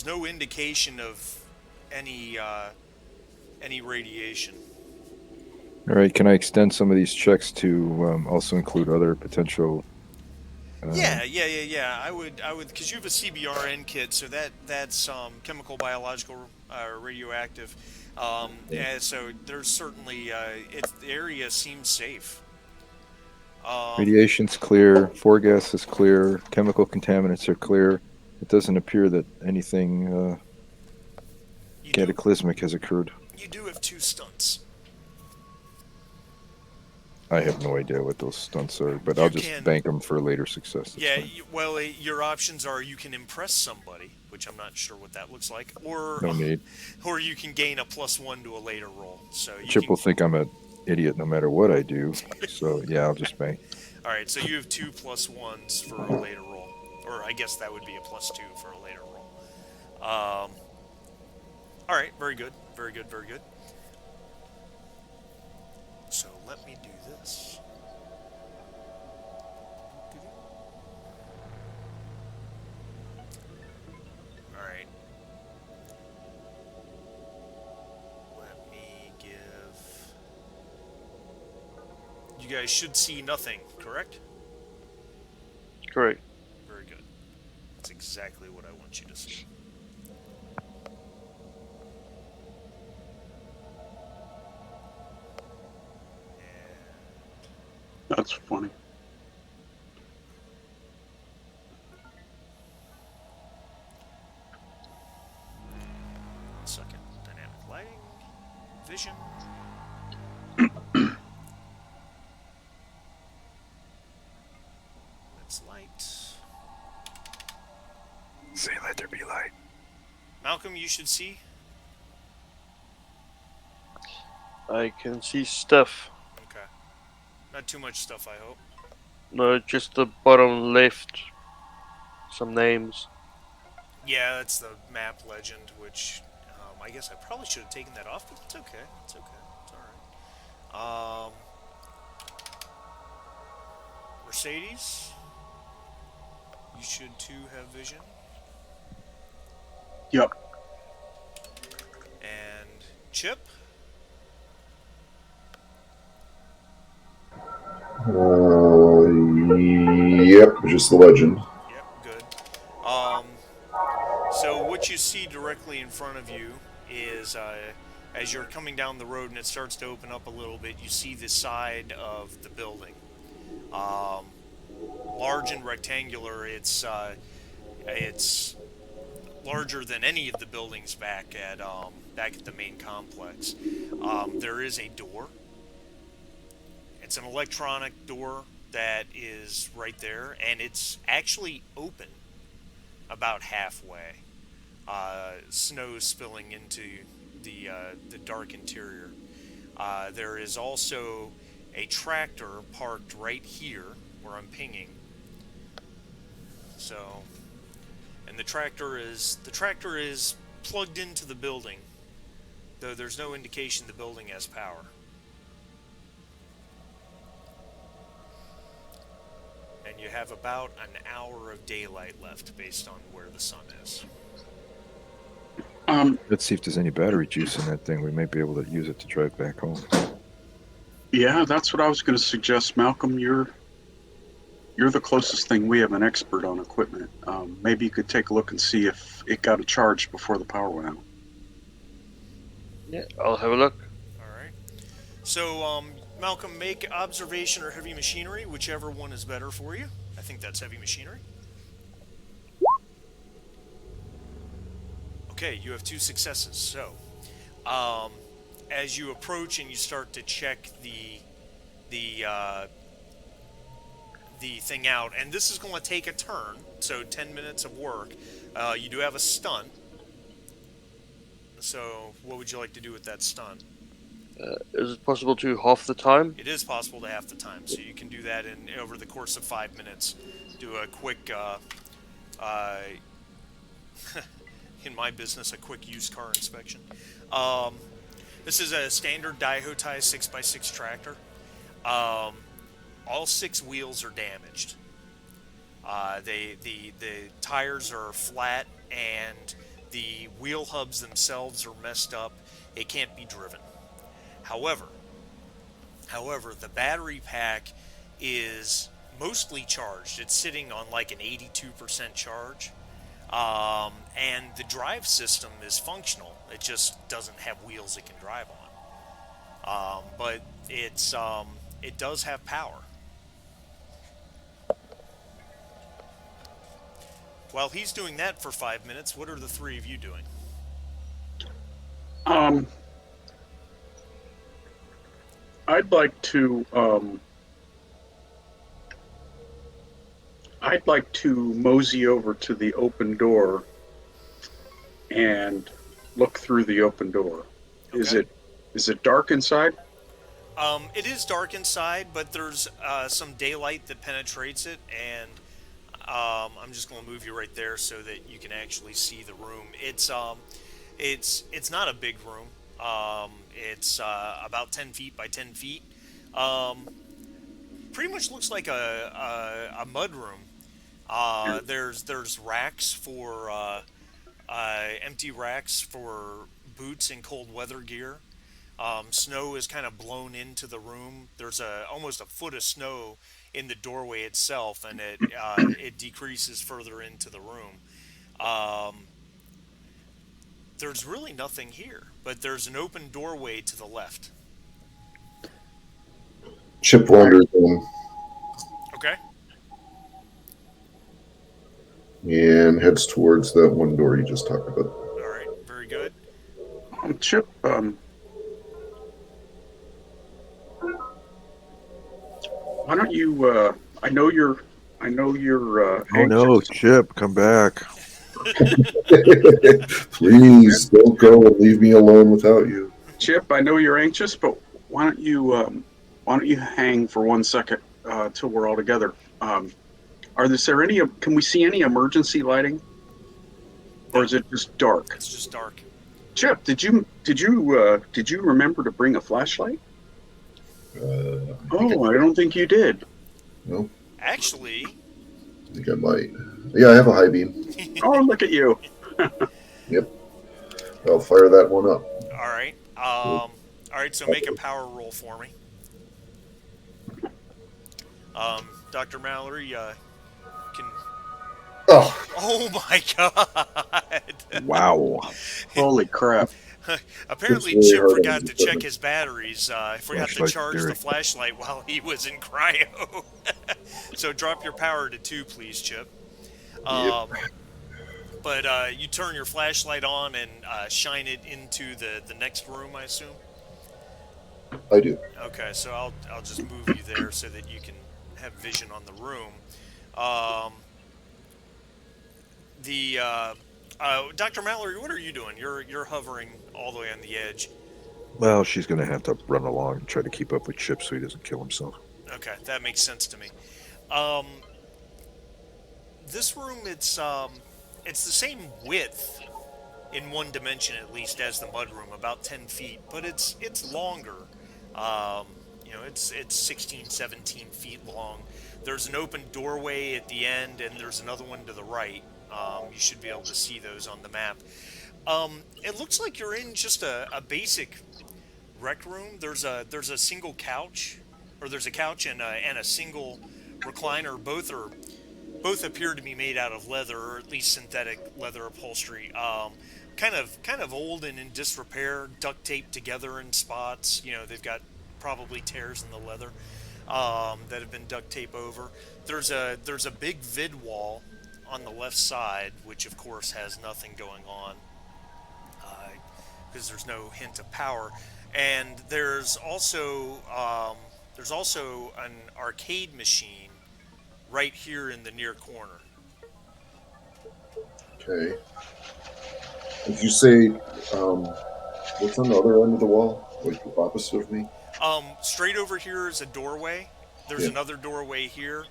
no indication of any any radiation. All right, can I extend some of these checks to also include other potential? Yeah. I would, because you have a CBRN kit, so that's chemical, biological, radioactive. Yeah, so there's certainly the area seems safe. Um, Radiation's clear, foregas is clear, chemical contaminants are clear. It doesn't appear that anything you do cataclysmic has occurred. you do have 2 stunts. I have no idea what those stunts are, but You I'll just can bank them for later success. That's Yeah, fine. well, your options are you can impress somebody, which I'm not sure what that looks like, or No need. or you can gain a +1 to a later roll. So you Chip can. will think I'm an idiot no matter what I do. So yeah, I'll just bank. All right, so you have 2 +1s for a later roll, or I guess that would be a +2 for a later roll. All right, very good, very good, very good. So let me do this. All right. Let me give. You guys should see nothing, correct? Correct. Very good. That's exactly what I want you to see. That's funny. One second. Dynamic lighting, vision. Let's light. Say, let there be light. Malcolm, you should see. I can see stuff. Okay. Not too much stuff, I hope. No, just the bottom left. Some names. Yeah, that's the map legend, which I guess I probably should have taken that off, but it's okay. It's okay. It's all right. Mercedes, you should too have vision. Yep. And Chip, Yep, just the legend. yep, good. So what you see directly in front of you is as you're coming down the road and it starts to open up a little bit, you see the side of the building. Um, Large and rectangular. It's larger than any of the buildings back at the main complex. There is a door. It's an electronic door that is right there, and it's actually open about halfway. Snow spilling into the dark interior. There is also a tractor parked right here where I'm pinging. So, and the tractor is plugged into the building, though there's no indication the building has power. And you have about an hour of daylight left based on where the sun is. Let's see if there's any battery juice in that thing. We may be able to use it to drive back home. Yeah, that's what I was going to suggest, Malcolm. You're the closest thing we have an expert on equipment. Maybe you could take a look and see if it got a charge before the power went out. Yeah, I'll have a look. All right. So, Malcolm, make observation or heavy machinery, whichever one is better for you. I think that's heavy machinery. Okay, you have 2 successes. So, as you approach and you start to check the the thing out, and this is going to take a turn. So 10 minutes of work. You do have a stunt. So, what would you like to do with that stunt? Is it possible to half the time? It is possible to half the time, so you can do that in over the course of 5 minutes. Do a quick, uh, in my business, a quick used car inspection. Um, this is a standard Daihotai 6x6 tractor. All 6 wheels are damaged. The tires are flat and the wheel hubs themselves are messed up. It can't be driven. However, the battery pack is mostly charged. It's sitting on like an 82% charge. And the drive system is functional. It just doesn't have wheels it can drive on. But it does have power. While he's doing that for 5 minutes, what are the 3 of you doing? Um, I'd like to mosey over to the open door and look through the open door. Okay. Is it dark inside? It is dark inside, but there's some daylight that penetrates it, and I'm just going to move you right there so that you can actually see the room. It's not a big room. It's about 10 feet by 10 feet. Pretty much looks like a mud room. There's racks for empty racks for boots and cold weather gear. Snow is kind of blown into the room. There's almost a foot of snow in the doorway itself, and it decreases further into the room. There's really nothing here, but there's an open doorway to the left. Chip wanders in. and heads towards that one door you just talked about. All right, very good. Chip, why don't you? I know you're Oh no, anxious. Chip, come back. Please don't go and leave me alone without you. Chip, I know you're anxious, but why don't you? Why don't you hang for 1 second till we're all together? There any? Can we see any emergency lighting, or No, is it just dark? it's just dark. Chip, did you remember to bring a flashlight? I think Oh, I don't think you did. no, Actually, I think I might. Yeah, I have a high beam. Oh, look at you. Yep, I'll fire that one up. all right. All right. So make a power roll for me. Dr. Mallory, can. Oh, Oh my God! Wow. Holy crap. it's Apparently, really Chip hard on forgot these to check equipment. his batteries. Forgot to Flashlight charge theory. the flashlight while he was in cryo. So drop your power to 2, please, Chip. Yep, Um, but you turn your flashlight on and shine it into the next room, I assume. I do. Okay, so I'll just move you there so that you can have vision on the room. Um, the Dr. Mallory, what are you doing? You're hovering all the way on the edge. Well, she's gonna have to run along and try to keep up with Chip so he doesn't kill himself. Okay, that makes sense to me. Um, this room, it's the same width in one dimension at least as the mudroom, about 10 feet, but it's longer. Um, it's 16, 17 feet long. There's an open doorway at the end, and there's another one to the right. You should be able to see those on the map. It looks like you're in just a basic rec room. There's a single couch, or there's a couch and a single recliner. Both appear to be made out of leather, or at least synthetic leather upholstery. Kind of old and in disrepair, duct taped together in spots. They've got probably tears in the leather that have been duct taped over. There's a big vid wall on the left side, which of course has nothing going on because there's no hint of power. And there's also an arcade machine right here in the near corner. Okay. Did you say what's on the other end of the wall, like opposite of me? Straight over here is a doorway. There's Yeah, another doorway here,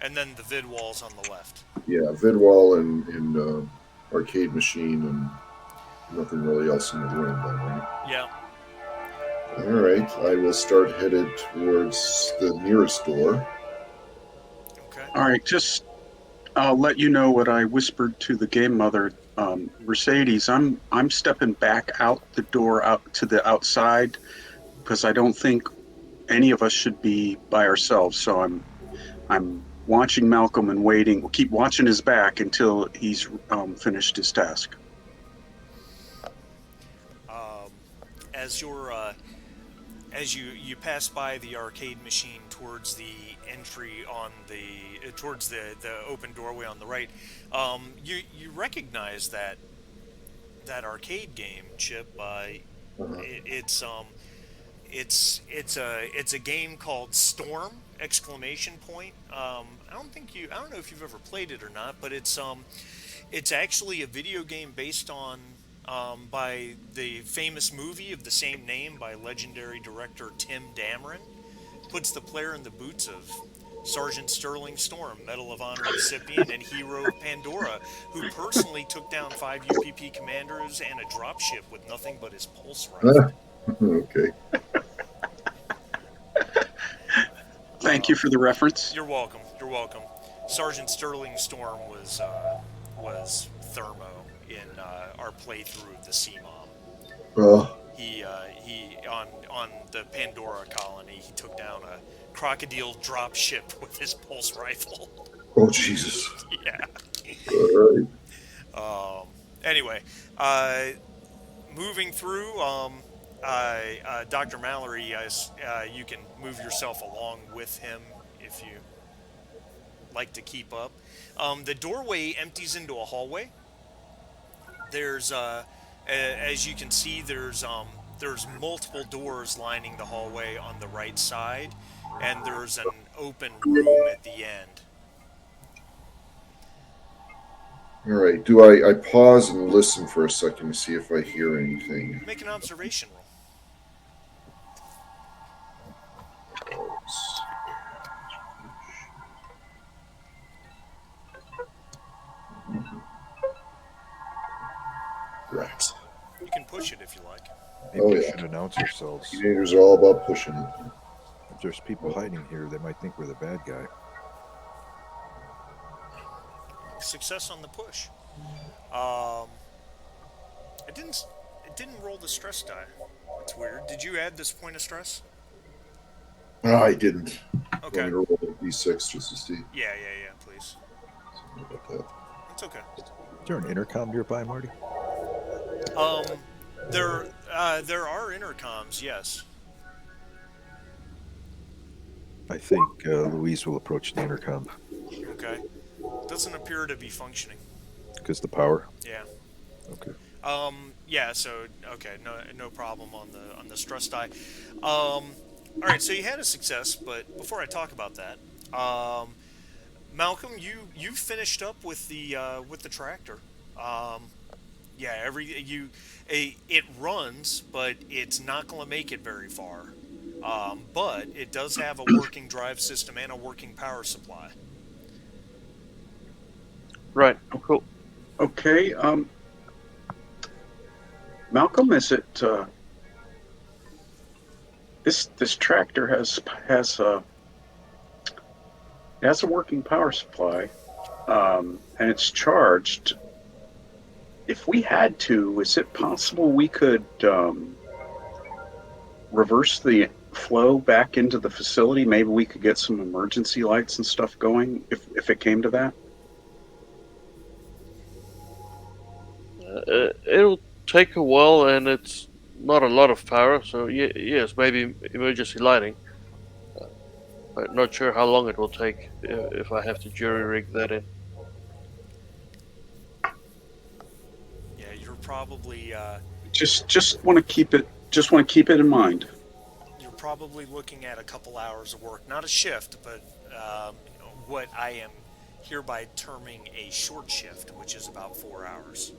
and then the vid wall's on the left. yeah. Vidwall and arcade machine and nothing really else in the room, then, right? Yeah. All right. I will start headed towards the nearest door. Okay. All right, just I'll let you know what I whispered to the game mother. Mercedes, I'm stepping back out the door out to the outside because I don't think any of us should be by ourselves. So I'm watching Malcolm and waiting. We'll keep watching his back until he's finished his task. Um, as you're as you pass by the arcade machine towards the entry on towards the open doorway on the right, you recognize that arcade game, Chip. Uh-huh. It's a game called Storm! Exclamation point. I don't know if you've ever played it or not, but it's actually a video game based on by the famous movie of the same name by legendary director Tim Dameron. Puts the player in the boots of Sergeant Sterling Storm, Medal of Honor recipient and hero of Pandora, who personally took down 5 UPP commanders and a dropship with nothing but his pulse rifle. Okay. Thank you for the reference. You're welcome. You're welcome. Sergeant Sterling Storm was Thermo in our playthrough of the CMOM. Oh, He on the Pandora colony. He took down a crocodile dropship with his pulse rifle. oh, Jesus. Yeah. All right. Anyway, moving through. Dr. Mallory, you can move yourself along with him if you. like to keep up. The doorway empties into a hallway. There's as you can see, there's multiple doors lining the hallway on the right side, and there's an open room at the end. All right. Do I pause and listen for a second to see if I hear anything? Make an observation roll. Right. You can push it if you like. Maybe Oh, we yeah. should announce ourselves. Teenagers are all about pushing it. If there's people hiding here, they might think we're the bad guy. Success on the push. Um, it didn't. It didn't roll the stress die. That's weird. Did you add this point of stress? Oh, I didn't. Want Okay. me to roll a d6 just to see? Yeah. Please. Sorry about that. It's okay. Is there an intercom nearby, Marty? Um, there are intercoms. Yes. I think Louise will approach the intercom Okay. Doesn't appear to be functioning. because the power. Yeah. Okay. Yeah. So okay. No problem on the stress die. All right. So you had a success, but before I talk about that, Malcolm, you finished up with the tractor. Yeah. It runs, but it's not going to make it very far. But it does have a working drive system and a working power supply. Right. Cool. Okay. Malcolm, is it this tractor has a working power supply, and it's charged. If we had to, is it possible we could reverse the flow back into the facility? Maybe we could get some emergency lights and stuff going if it came to that. It'll take a while, and it's not a lot of power. So yes, maybe emergency lighting. But not sure how long it will take if I have to jury rig that in. Yeah, you're probably Just want to keep it in mind. you're probably looking at a couple hours of work, not a shift, but what I am hereby terming a short shift, which is about 4 hours.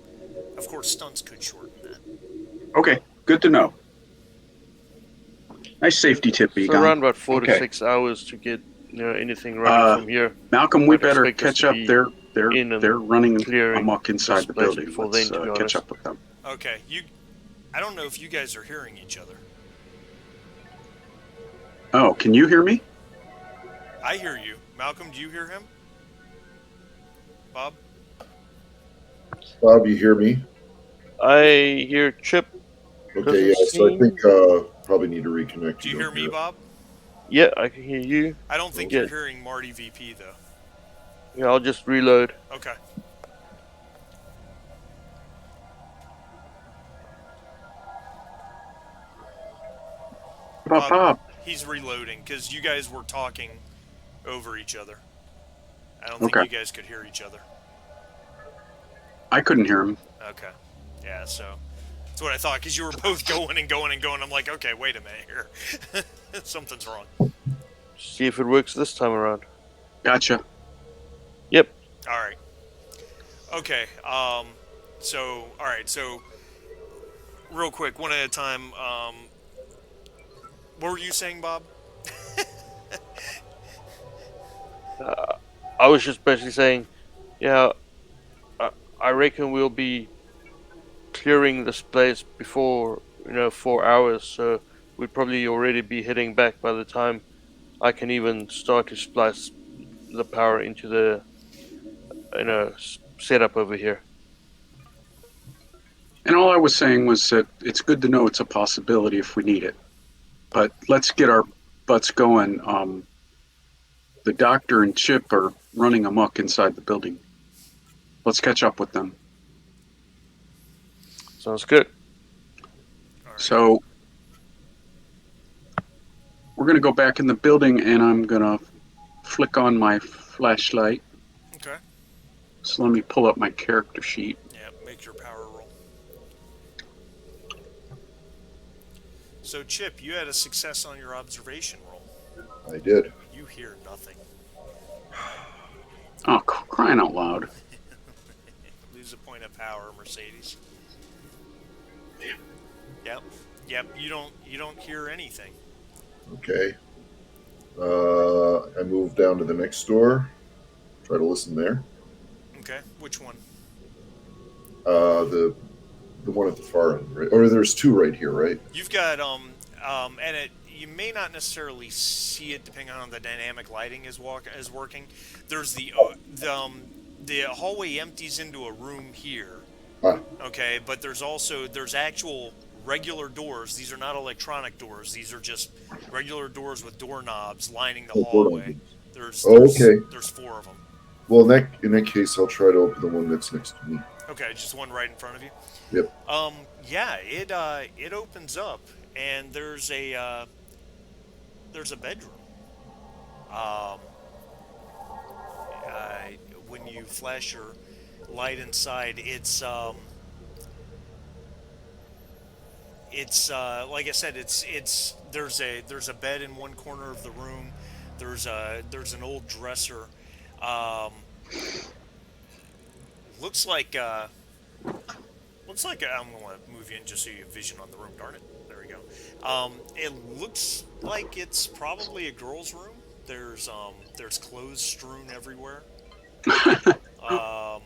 Of course, stunts could shorten that. Okay, good to know. Nice safety tip, So Egon. around about 4 to Okay. 6 hours to get anything running from here. Malcolm, we I'd better expect us catch to up. be They're in and they're running clearing amok inside this the place building. before Let's then, to be catch honest. up with them. Okay, I don't know if you guys are hearing each other. Oh, can you hear me? I hear you. Malcolm, do you hear him? Bob? Bob, you hear me? I hear Chip. Okay, yeah. So I think probably need to reconnect. Do you hear me, Bob? Yeah, I can hear you. I don't think Yeah. you're hearing Marty VP, though. Yeah, I'll just reload. Okay. Bob. He's reloading because you guys were talking over each other. I don't think Okay. you guys could hear each other. I couldn't hear him. Okay. Yeah, so that's what I thought because you were both going and going and going. I'm like, okay, wait a minute here. Something's wrong. See if it works this time around. Gotcha. Yep. All right. Okay. So, all right. So, real quick, one at a time. What were you saying, Bob? I was just basically saying, yeah, I reckon we'll be clearing this place before 4 hours. So we'd probably already be heading back by the time I can even start to splice the power into the setup over here. And all I was saying was that it's good to know it's a possibility if we need it. But let's get our butts going. The doctor and Chip are running amok inside the building. Let's catch up with them. Sounds good. All right. So we're going to go back in the building, and I'm going to flick on my flashlight. Okay. So let me pull up my character sheet. Yeah, make your power roll. So, Chip, you had a success on your observation roll. I did. You hear nothing. Oh, crying out loud. Lose a point of power, Mercedes. Yep. Yep, you don't hear anything. Okay. I move down to the next door. Try to listen there. Okay. Which one? The one at the far end, right? Or there's two right here, right? You've got and it you may not necessarily see it depending on the dynamic lighting is working. There's the hallway empties into a room here. Ah, Okay, but there's actual regular doors. These are not electronic doors. These are just regular doors with doorknobs lining the oh, door hallway. openings. There's Oh, there's okay. there's four of them. Well, in that case, I'll try to open the one that's next to me. Okay, just one right in front of you. Yep. Yeah, it opens up and there's a bedroom. Um, uh, when you flash your light inside, it's like I said, it's there's a bed in one corner of the room. There's an old dresser. Um, looks like I'm gonna move you in just so you have vision on the room. Darn it! There we go. It looks like it's probably a girl's room. There's clothes strewn everywhere. Um,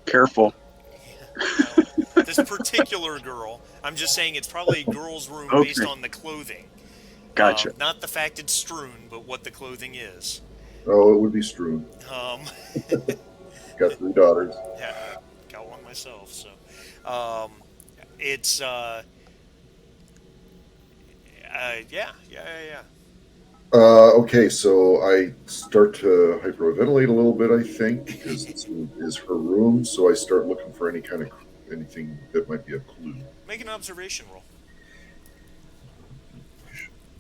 Careful. well, this particular girl, I'm just saying it's probably a girl's room based Okay. on the clothing. Gotcha. Not the fact it's strewn, but what the clothing is. Oh, it would be strewn. Um, Got three daughters. yeah, got one myself. So, um, it's yeah. Okay, so I start to hyperventilate a little bit, I think, because this is her room. So I start looking for anything that might be a clue. Make an observation roll.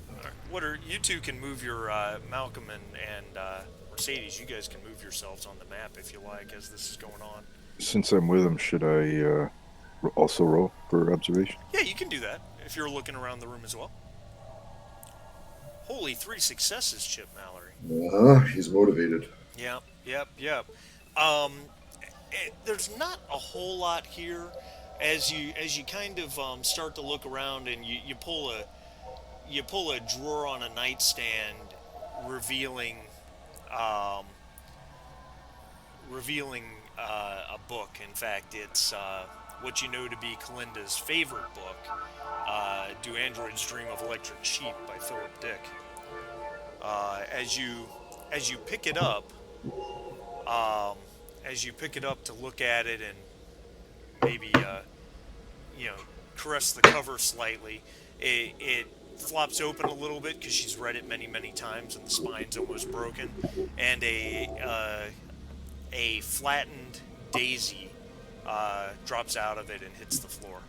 All right. What are you two can move your Malcolm and Mercedes? You guys can move yourselves on the map if you like as this is going on. Since I'm with him, should I also roll for observation? Yeah, you can do that if you're looking around the room as well. Holy, 3 successes, Chip Mallory. He's motivated. Yep. There's not a whole lot here as you kind of start to look around and you pull a drawer on a nightstand revealing um, a book. In fact, it's what you know to be Kalinda's favorite book, "Do Androids Dream of Electric Sheep" by Philip Dick. As you pick it up, to look at it and maybe you know caress the cover slightly, it flops open a little bit because she's read it many times and the spine's almost broken, and a flattened daisy drops out of it and hits the floor.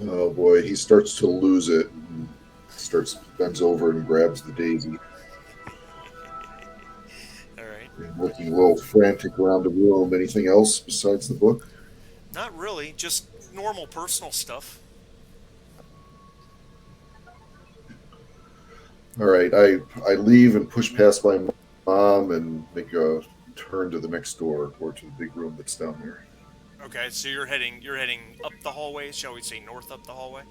Oh boy, he starts to lose it. And bends over and grabs the daisy. All right. Looking a little frantic around the room. Anything else besides the book? Not really, just normal personal stuff. All right, I leave and push past my mom and make a turn to the next door or to the big room that's down there. Okay, so you're heading up the hallway. Shall we say north up the hallway?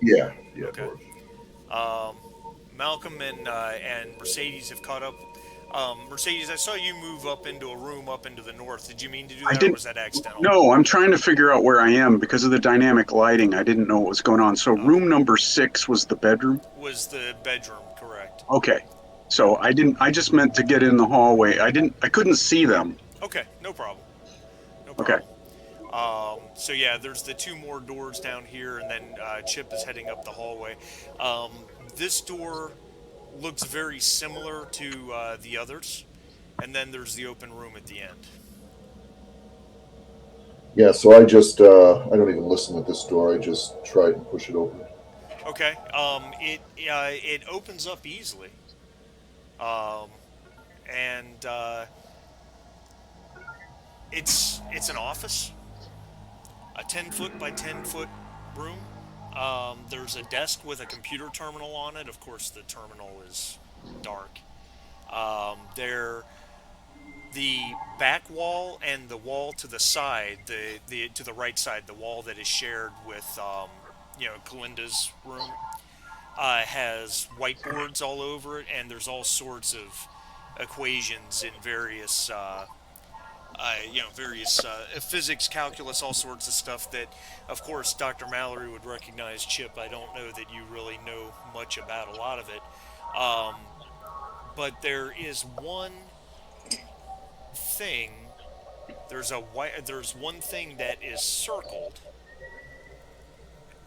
Yeah, Okay. north. Malcolm and Mercedes have caught up. Mercedes, I saw you move up into a room up into the north. Did you mean to do I that, or didn't. was that accidental? No, I'm trying to figure out where I am because of the dynamic lighting. I didn't know what was going on. So room number 6 was the bedroom. Was the bedroom correct? Okay. So I didn't. I just meant to get in the hallway. I couldn't see them. Okay, no problem. No Okay. problem. So yeah, there's the 2 more doors down here, and then Chip is heading up the hallway. This door looks very similar to the others, and then there's the open room at the end. Yeah, so I don't even listen at this door. I just try and push it open. Okay. It opens up easily. Um, and it's an office, a 10 foot by 10 foot room. There's a desk with a computer terminal on it. Of course, the terminal is dark. There, the back wall and the wall to the side, the to the right side, the wall that is shared with Kalinda's room, has whiteboards all over it, and there's all sorts of equations in various various physics, calculus, all sorts of stuff that, of course, Dr. Mallory would recognize. Chip, I don't know that you really know much about a lot of it, um, but there is one thing. There's one thing that is circled,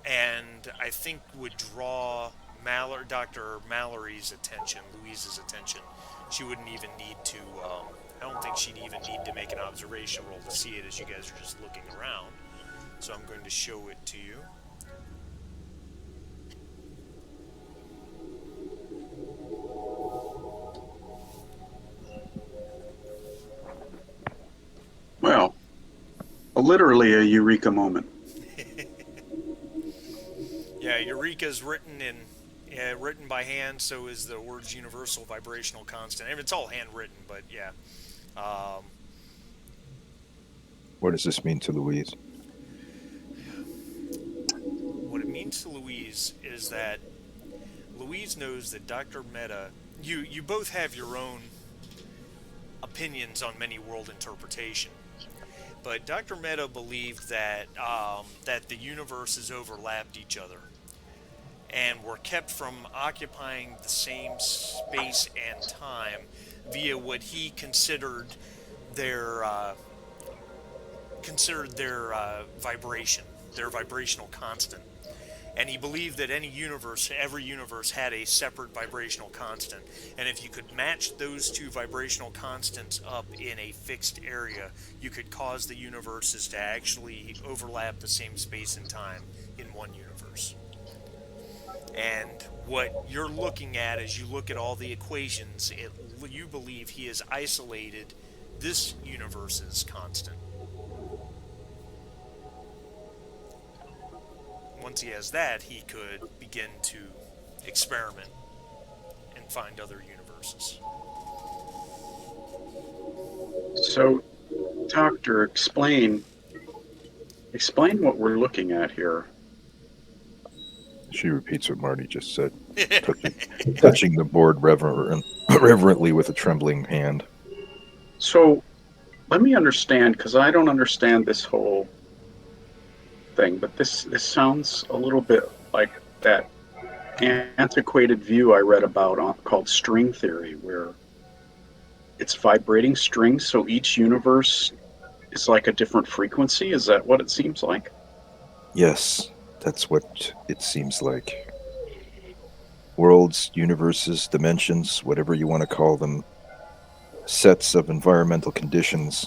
and I think would draw Dr. Mallory's attention, Louise's attention. She wouldn't even need to. I don't think she'd even need to make an observation roll to see it, as you guys are just looking around. So I'm going to show it to you. Well, literally a eureka moment. Yeah, Eureka's written by hand. So is the words universal vibrational constant. I mean, it's all handwritten, but yeah. Um, What does this mean to Louise? what it means to Louise is that Louise knows that Dr. Meta. You both have your own opinions on many world interpretation. But Dr. Meta believed that the universes overlapped each other and were kept from occupying the same space and time via what he their uh, considered their vibration, their vibrational constant. And he believed that every universe had a separate vibrational constant. And if you could match those two vibrational constants up in a fixed area, you could cause the universes to actually overlap the same space and time in one universe. And what you're looking at as you look at all the equations, you believe he has isolated this universe's constant. Once he has that, he could begin to experiment and find other universes. So, Doctor, explain what we're looking at here. She repeats what Marty just said, touching the board reverently with a trembling hand. So, let me understand, because I don't understand this whole thing, but this sounds a little bit like that antiquated view I read about called string theory, where it's vibrating strings, so each universe is like a different frequency. Is that what it seems like? Yes, that's what it seems like. Worlds, universes, dimensions, whatever you want to call them, sets of environmental conditions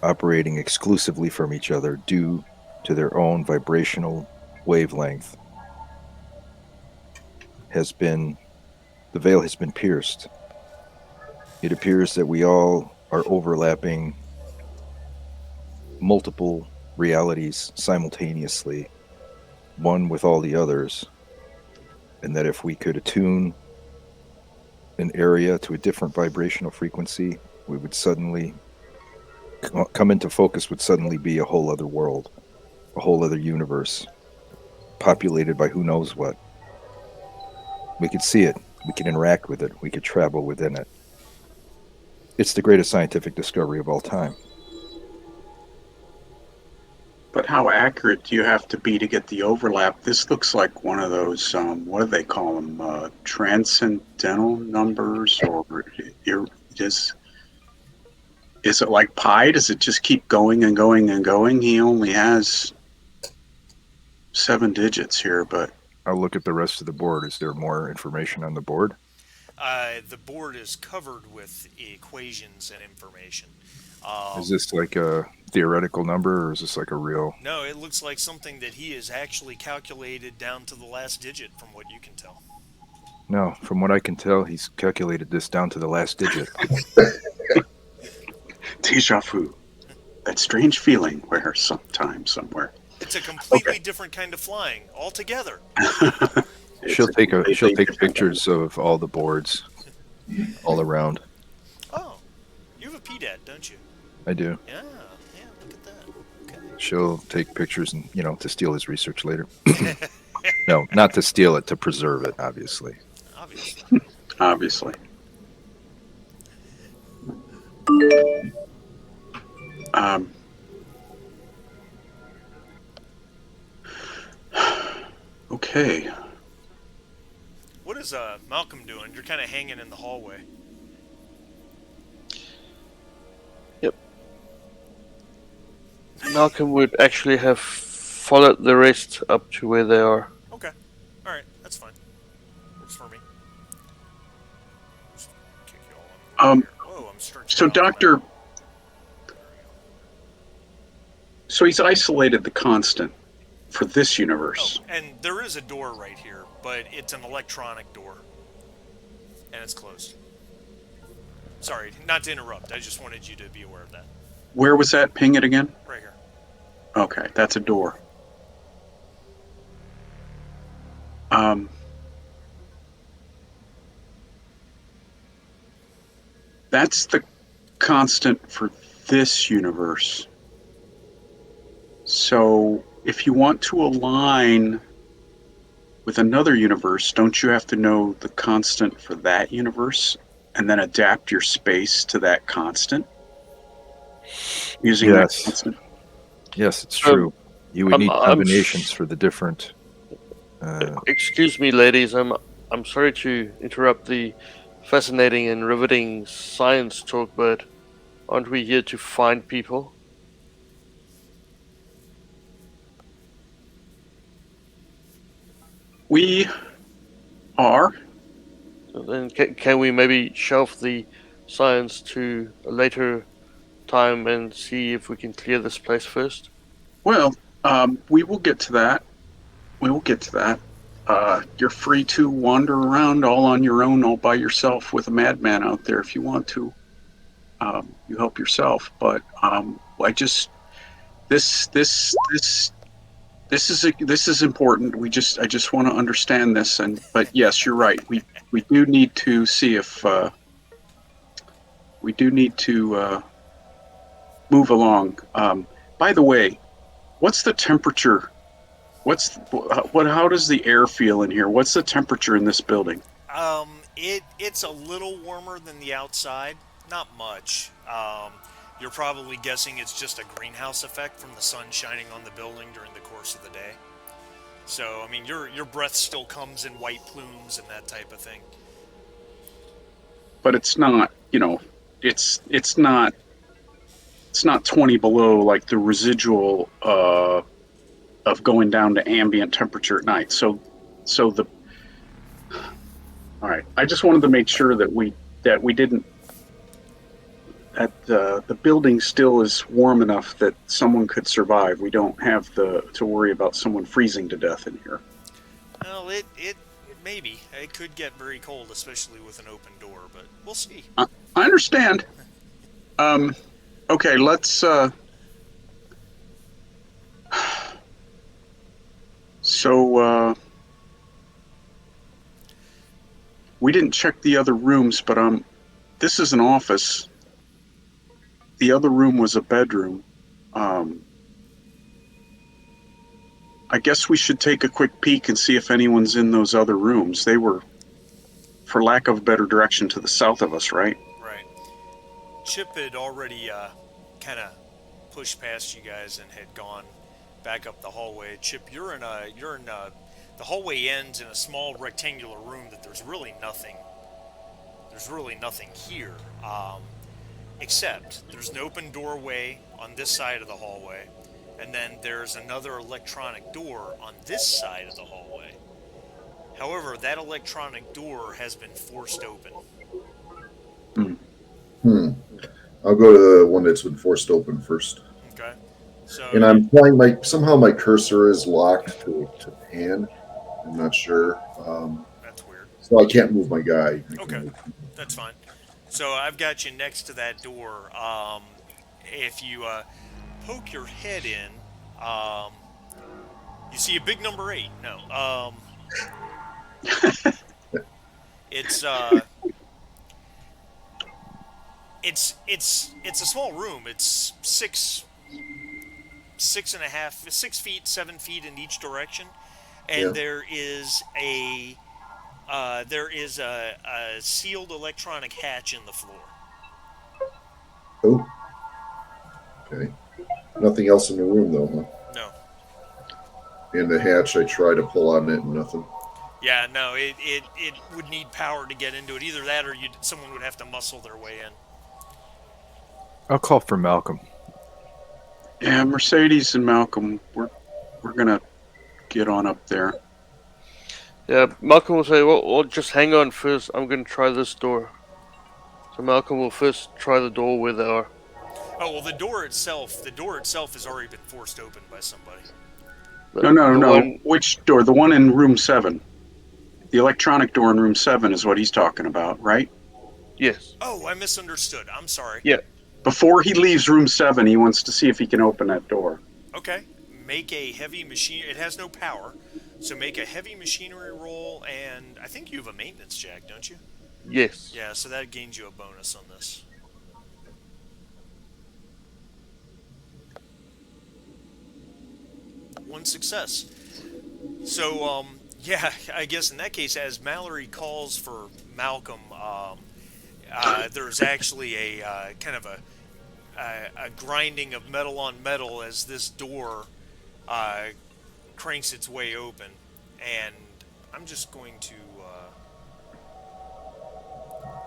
operating exclusively from each other due to their own vibrational wavelength the veil has been pierced. It appears that we all are overlapping multiple realities simultaneously, one with all the others, and that if we could attune an area to a different vibrational frequency, we would suddenly come into focus, would suddenly be a whole other world, a whole other universe, populated by who knows what. We could see it, we could interact with it, we could travel within it. It's the greatest scientific discovery of all time. But how accurate do you have to be to get the overlap? This looks like one of those, what do they call them, transcendental numbers, or just, is it like pi? Does it just keep going and going and going? He only has 7 digits here, but I'll look at the rest of the board. Is there more information on the board? The board is covered with equations and information. Is this like a theoretical number, or is this like a real? No, it looks like something that he has actually calculated down to the last digit, from what you can tell. No, from what I can tell, he's calculated this down to the last digit. Deja vu. That strange feeling where sometime, somewhere. It's a Okay. completely different kind of flying altogether. She'll take completely take different pictures of all the boards all around. Oh, you have a PDAT, don't you? I do. Yeah, yeah. Look at that. Okay. She'll take pictures and to steal his research later. No, not to steal it, to preserve it, obviously. Obviously. Obviously. Um, okay. What is Malcolm doing? You're kind of hanging in the hallway. Yep. Malcolm would actually have followed the rest up to where they are. Okay. All right. That's fine. Works for me. Just kick you all on the Um, way here. Whoa, I'm stretching so, out on that. Doctor, There we go. so he's isolated the constant for this universe. Oh, and there is a door right here, but it's an electronic door. And it's closed. Sorry, not to interrupt. I just wanted you to be aware of that. Where was that? Ping it again? Right here. Okay, that's a door. Um, that's the constant for this universe. So if you want to align with another universe, don't you have to know the constant for that universe and then adapt your space to that constant? Using that Yes. constant? Yes, it's true. You would I'm- need I'm combinations s- for the different. Excuse me, ladies. I'm sorry to interrupt the fascinating and riveting science talk, but aren't we here to find people? We are. So then, can we maybe shelf the science to a later time and see if we can clear this place first? Well, we will get to that. We will get to that. You're free to wander around all on your own, all by yourself, with a madman out there if you want to. You help yourself, but I just this is important. I just want to understand this, but yes, you're right. We do need to see if we do need to move along. By the way, what's the temperature? How does the air feel in here? What's the temperature in this building? It's a little warmer than the outside. Not much. You're probably guessing it's just a greenhouse effect from the sun shining on the building during the course of the day. So, I mean, your breath still comes in white plumes and that type of thing. But it's not, it's not 20 below like the residual of going down to ambient temperature at night. So the all right. I just wanted to make sure that we didn't that the building still is warm enough that someone could survive. We don't have to worry about someone freezing to death in here. Well, it maybe it could get very cold, especially with an open door, but we'll see. I understand. Okay, let's so we didn't check the other rooms, but this is an office. The other room was a bedroom. I guess we should take a quick peek and see if anyone's in those other rooms. They were, for lack of a better direction, to the south of us, right? Right. Chip had already kind of pushed past you guys and had gone back up the hallway. Chip, the hallway ends in a small rectangular room that there's really nothing. There's really nothing here, except there's an open doorway on this side of the hallway, and then there's another electronic door on this side of the hallway. However, that electronic door has been forced open. Hmm. I'll go to the one that's been forced open first. Okay. So And I'm trying my somehow my cursor is locked to pan. I'm not sure. that's weird. So I can't move my guy. I can Okay, only. that's fine. So I've got you next to that door. If you poke your head in, um, you see a big number eight. No, it's it's a small room. It's 6.5, 6 feet, 7 feet in each direction, and Yeah. there is a sealed electronic hatch in the floor. Oh, okay. Nothing else in the room though, huh? No. And the hatch, I try to pull on it and nothing. Yeah, no, it would need power to get into it. Either that or someone would have to muscle their way in. I'll call for Malcolm. Yeah, Mercedes and Malcolm, we're gonna get on up there. Yeah, Malcolm will say, well, just hang on first. I'm going to try this door. So Malcolm will first try the door where they are. Oh well, the door itself has already been forced open by somebody. No, no, The no. one, Which door? The one in room 7. The electronic door in room 7 is what he's talking about, right? yes. Oh, I misunderstood. I'm sorry. Yeah. Before he leaves room 7, he wants to see if he can open that door. Okay, make a heavy machine. It has no power, so make a heavy machinery roll, and I think you have a maintenance jack, don't you? Yes. Yeah, so that gains you a bonus on this. One success. So, yeah, I guess in that case, as Mallory calls for Malcolm, there's actually a kind of a grinding of metal on metal as this door uh, cranks its way open, and I'm just going to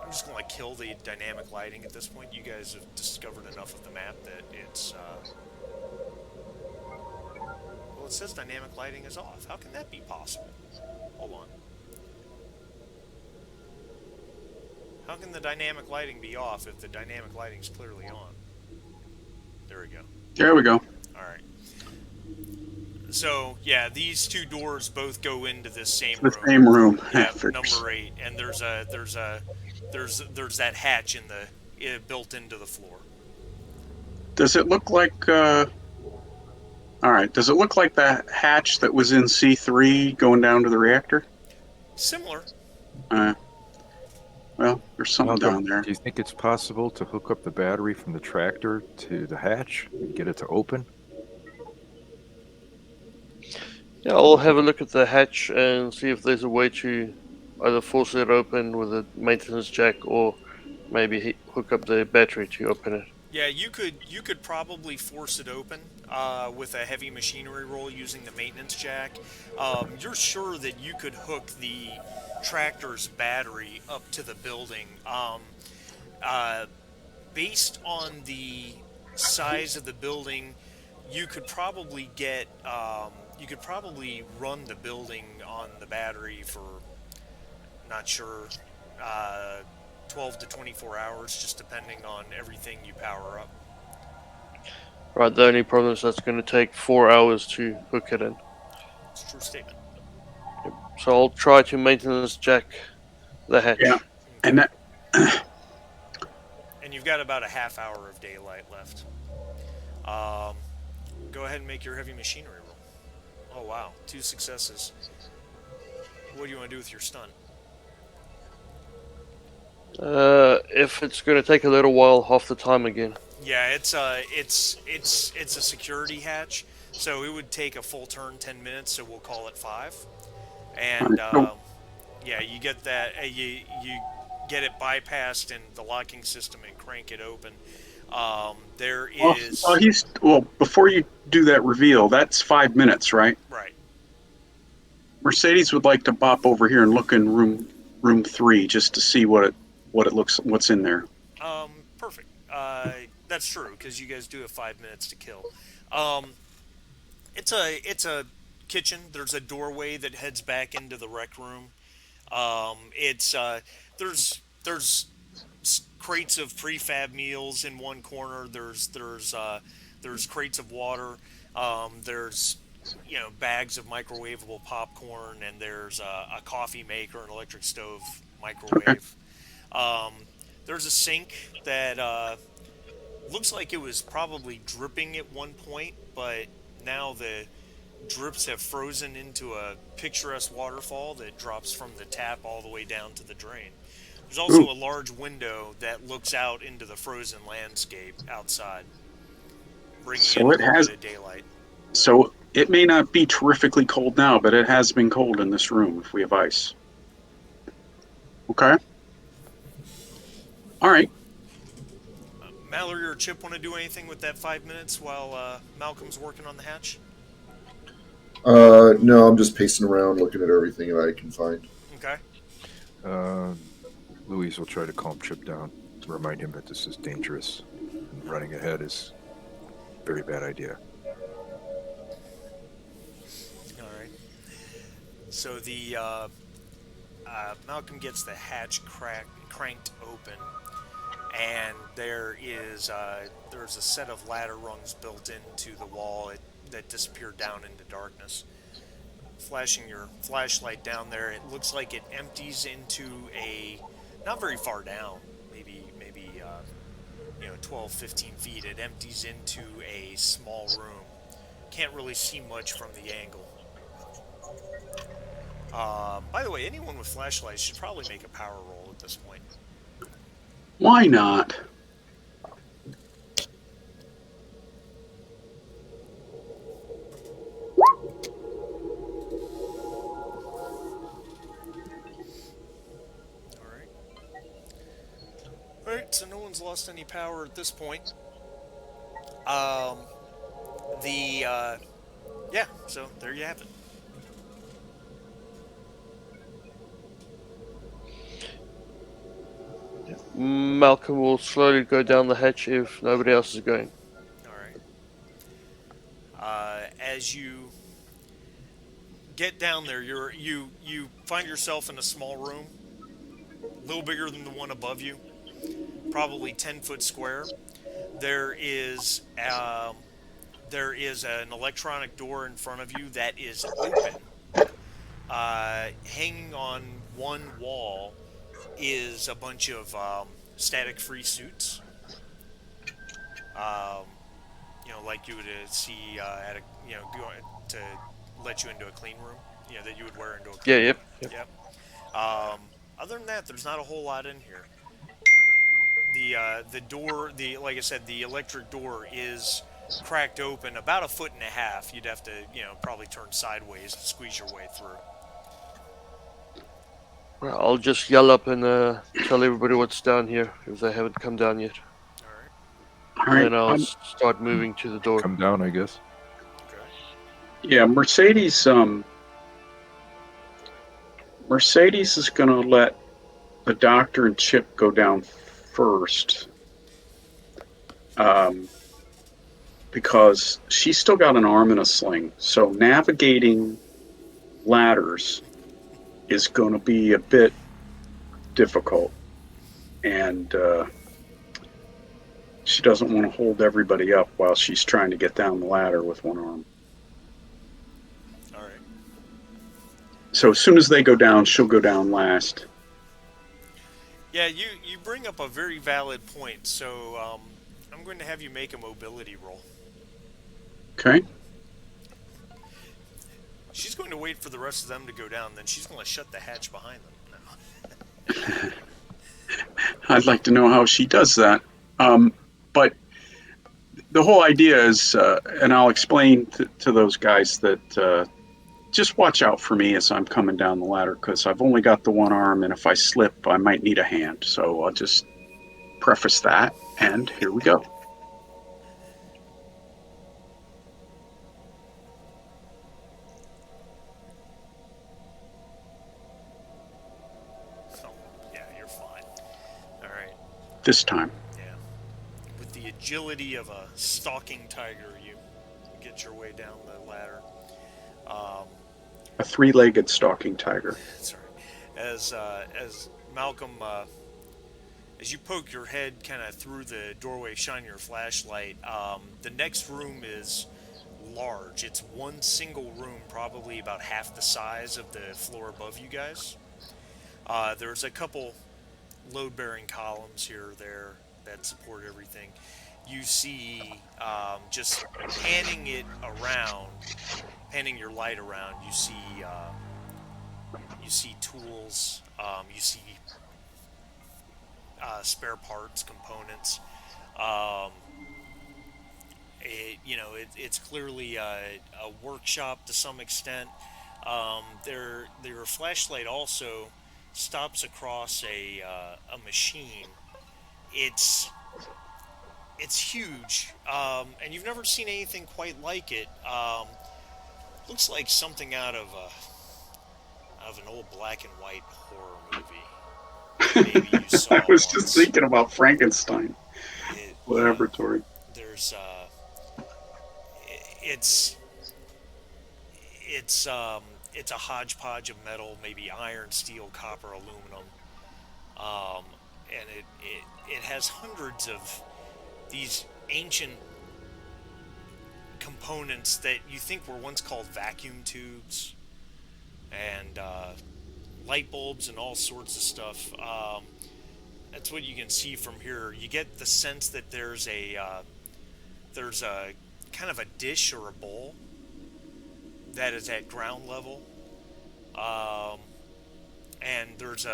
I'm just going to kill the dynamic lighting at this point. You guys have discovered enough of the map that it's well, it says dynamic lighting is off. How can that be possible? Hold on. How can the dynamic lighting be off if the dynamic lighting's clearly on? There we go. There we go. All right. So yeah, these two doors both go into this same The room. same room. Yeah, number 8, and there's that hatch in the built into the floor. Does it look like? All right. Does it look like that hatch that was in C3 going down to the reactor? Similar. Uh, well, there's something Malcolm, down there. do you think it's possible to hook up the battery from the tractor to the hatch and get it to open? Yeah, I'll have a look at the hatch and see if there's a way to either force it open with a maintenance jack or maybe hook up the battery to open it. Yeah, you could probably force it open with a heavy machinery roll using the maintenance jack. You're sure that you could hook the tractor's battery up to the building. Uh, Based on the size of the building, you could probably run the building on the battery for not sure, uh, 12 to 24 hours, just depending on everything you power up. Right, the only problem is that's going to take 4 hours to hook it in. It's a true statement. So I'll try to maintenance jack the hatch. Yeah. And that. And you've got about a half hour of daylight left. Um, Go ahead and make your heavy machinery roll. Oh wow, 2 successes. What do you want to do with your stun? If it's going to take a little while, half the time again. Yeah, it's a security hatch, so it would take a full turn, 10 minutes. So we'll call it 5. And yeah, you get that. You get it bypassed in the locking system and crank it open. There is Before you do that reveal, that's 5 minutes, right? right. Mercedes would like to bop over here and look in room 3 just to see what's in there. Perfect. That's true because you guys do have 5 minutes to kill. Um, it's a kitchen. There's a doorway that heads back into the rec room. It's there's crates of prefab meals in one corner. There's crates of water. There's bags of microwavable popcorn, and there's a coffee maker, an electric stove, Okay. microwave. Um, there's a sink that looks like it was probably dripping at one point, but now the drips have frozen into a picturesque waterfall that drops from the tap all the way down to the drain. There's Ooh. also a large window that looks out into the frozen landscape outside, bringing in So a it little has. bit of daylight. So it may not be terrifically cold now, but it has been cold in this room if we have ice. Okay. All right. Mallory or Chip want to do anything with that 5 minutes while Malcolm's working on the hatch? No, I'm just pacing around looking at everything that I can find. Okay. Louise will try to calm Chip down, remind him that this is dangerous, and running ahead is a very bad idea. All right. So the Malcolm gets the hatch cranked open, and there's a set of ladder rungs built into the wall that disappear down into darkness. Flashing your flashlight down there, it looks like it empties into a not very far down, maybe 12, 15 feet. It empties into a small room. Can't really see much from the angle. By the way, anyone with flashlights should probably make a power roll at this point. Why not? Alright. Alright, so no one's lost any power at this point. Um, yeah, so there you have it. Malcolm will slowly go down the hatch if nobody else is going. Alright. As you get down there, you find yourself in a small room, a little bigger than the one above you, probably 10 foot square. There is an electronic door in front of you that is open. Hanging on one wall is a bunch of static-free suits. Um, like you would see at a to let you into a clean room. That you would wear into a Yeah, clean room. yep. Yep. Other than that, there's not a whole lot in here. The door, like I said, the electric door is cracked open about a foot and a half. You'd have to probably turn sideways to squeeze your way through. Well, I'll just yell up and tell everybody what's down here if they haven't come down yet. All right. All right. Then I'll start moving to the door. Come down, I guess. Okay. Yeah, Mercedes. Mercedes is going to let the doctor and Chip go down first, because she's still got an arm in a sling. So navigating ladders is going to be a bit difficult, and she doesn't want to hold everybody up while she's trying to get down the ladder with one arm. All right. So as soon as they go down, she'll go down last. Yeah, you bring up a very valid point. So I'm going to have you make a mobility roll. Okay. She's going to wait for the rest of them to go down, then she's going to shut the hatch behind them. No. I'd like to know how she does that. But the whole idea is, and I'll explain to those guys that just watch out for me as I'm coming down the ladder, because I've only got the one arm, and if I slip, I might need a hand. So I'll just preface that, and here we go. So, yeah, you're fine. All right. This time. Yeah. With the agility of a stalking tiger, you get your way down the ladder. A three-legged stalking tiger. That's right. As Malcolm as you poke your head kind of through the doorway, shine your flashlight. The next room is large. It's one single room, probably about half the size of the floor above you guys. There's a couple load-bearing columns here or there that support everything. You see, just panning it around, panning your light around. You see tools. You see spare parts, components. Um, it's clearly a workshop to some extent. Their flashlight also stops across a machine. It's it's huge, and you've never seen anything quite like it. Looks like something out of an old black and white horror movie that maybe you I saw was just once. thinking about Frankenstein Yeah, Laboratory. there's it's it's um, it's a hodgepodge of metal, maybe iron, steel, copper, aluminum, um, and it has hundreds of these ancient components that you think were once called vacuum tubes and light bulbs and all sorts of stuff. That's what you can see from here. You get the sense that there's a kind of a dish or a bowl that is at ground level, um, and there's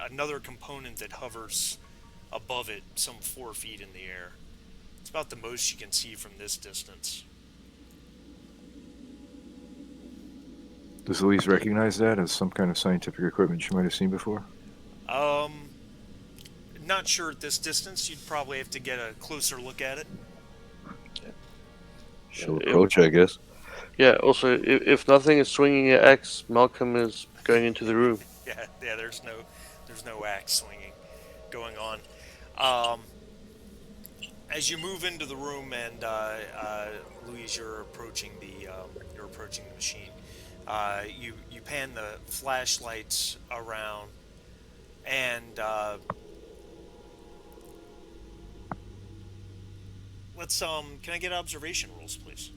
another component that hovers above it, some 4 feet in the air. It's about the most you can see from this distance. Does Louise recognize that as some kind of scientific equipment she might have seen before? Um, Not sure at this distance. You'd probably have to get a closer look at it. She'll If, approach, I guess. yeah. Also, if nothing is swinging an axe, Malcolm is going into the room. Yeah. There's no axe swinging going on. Um, as you move into the room, and Louise, you're approaching the machine. You pan the flashlights around, and let's can I get observation rolls, please?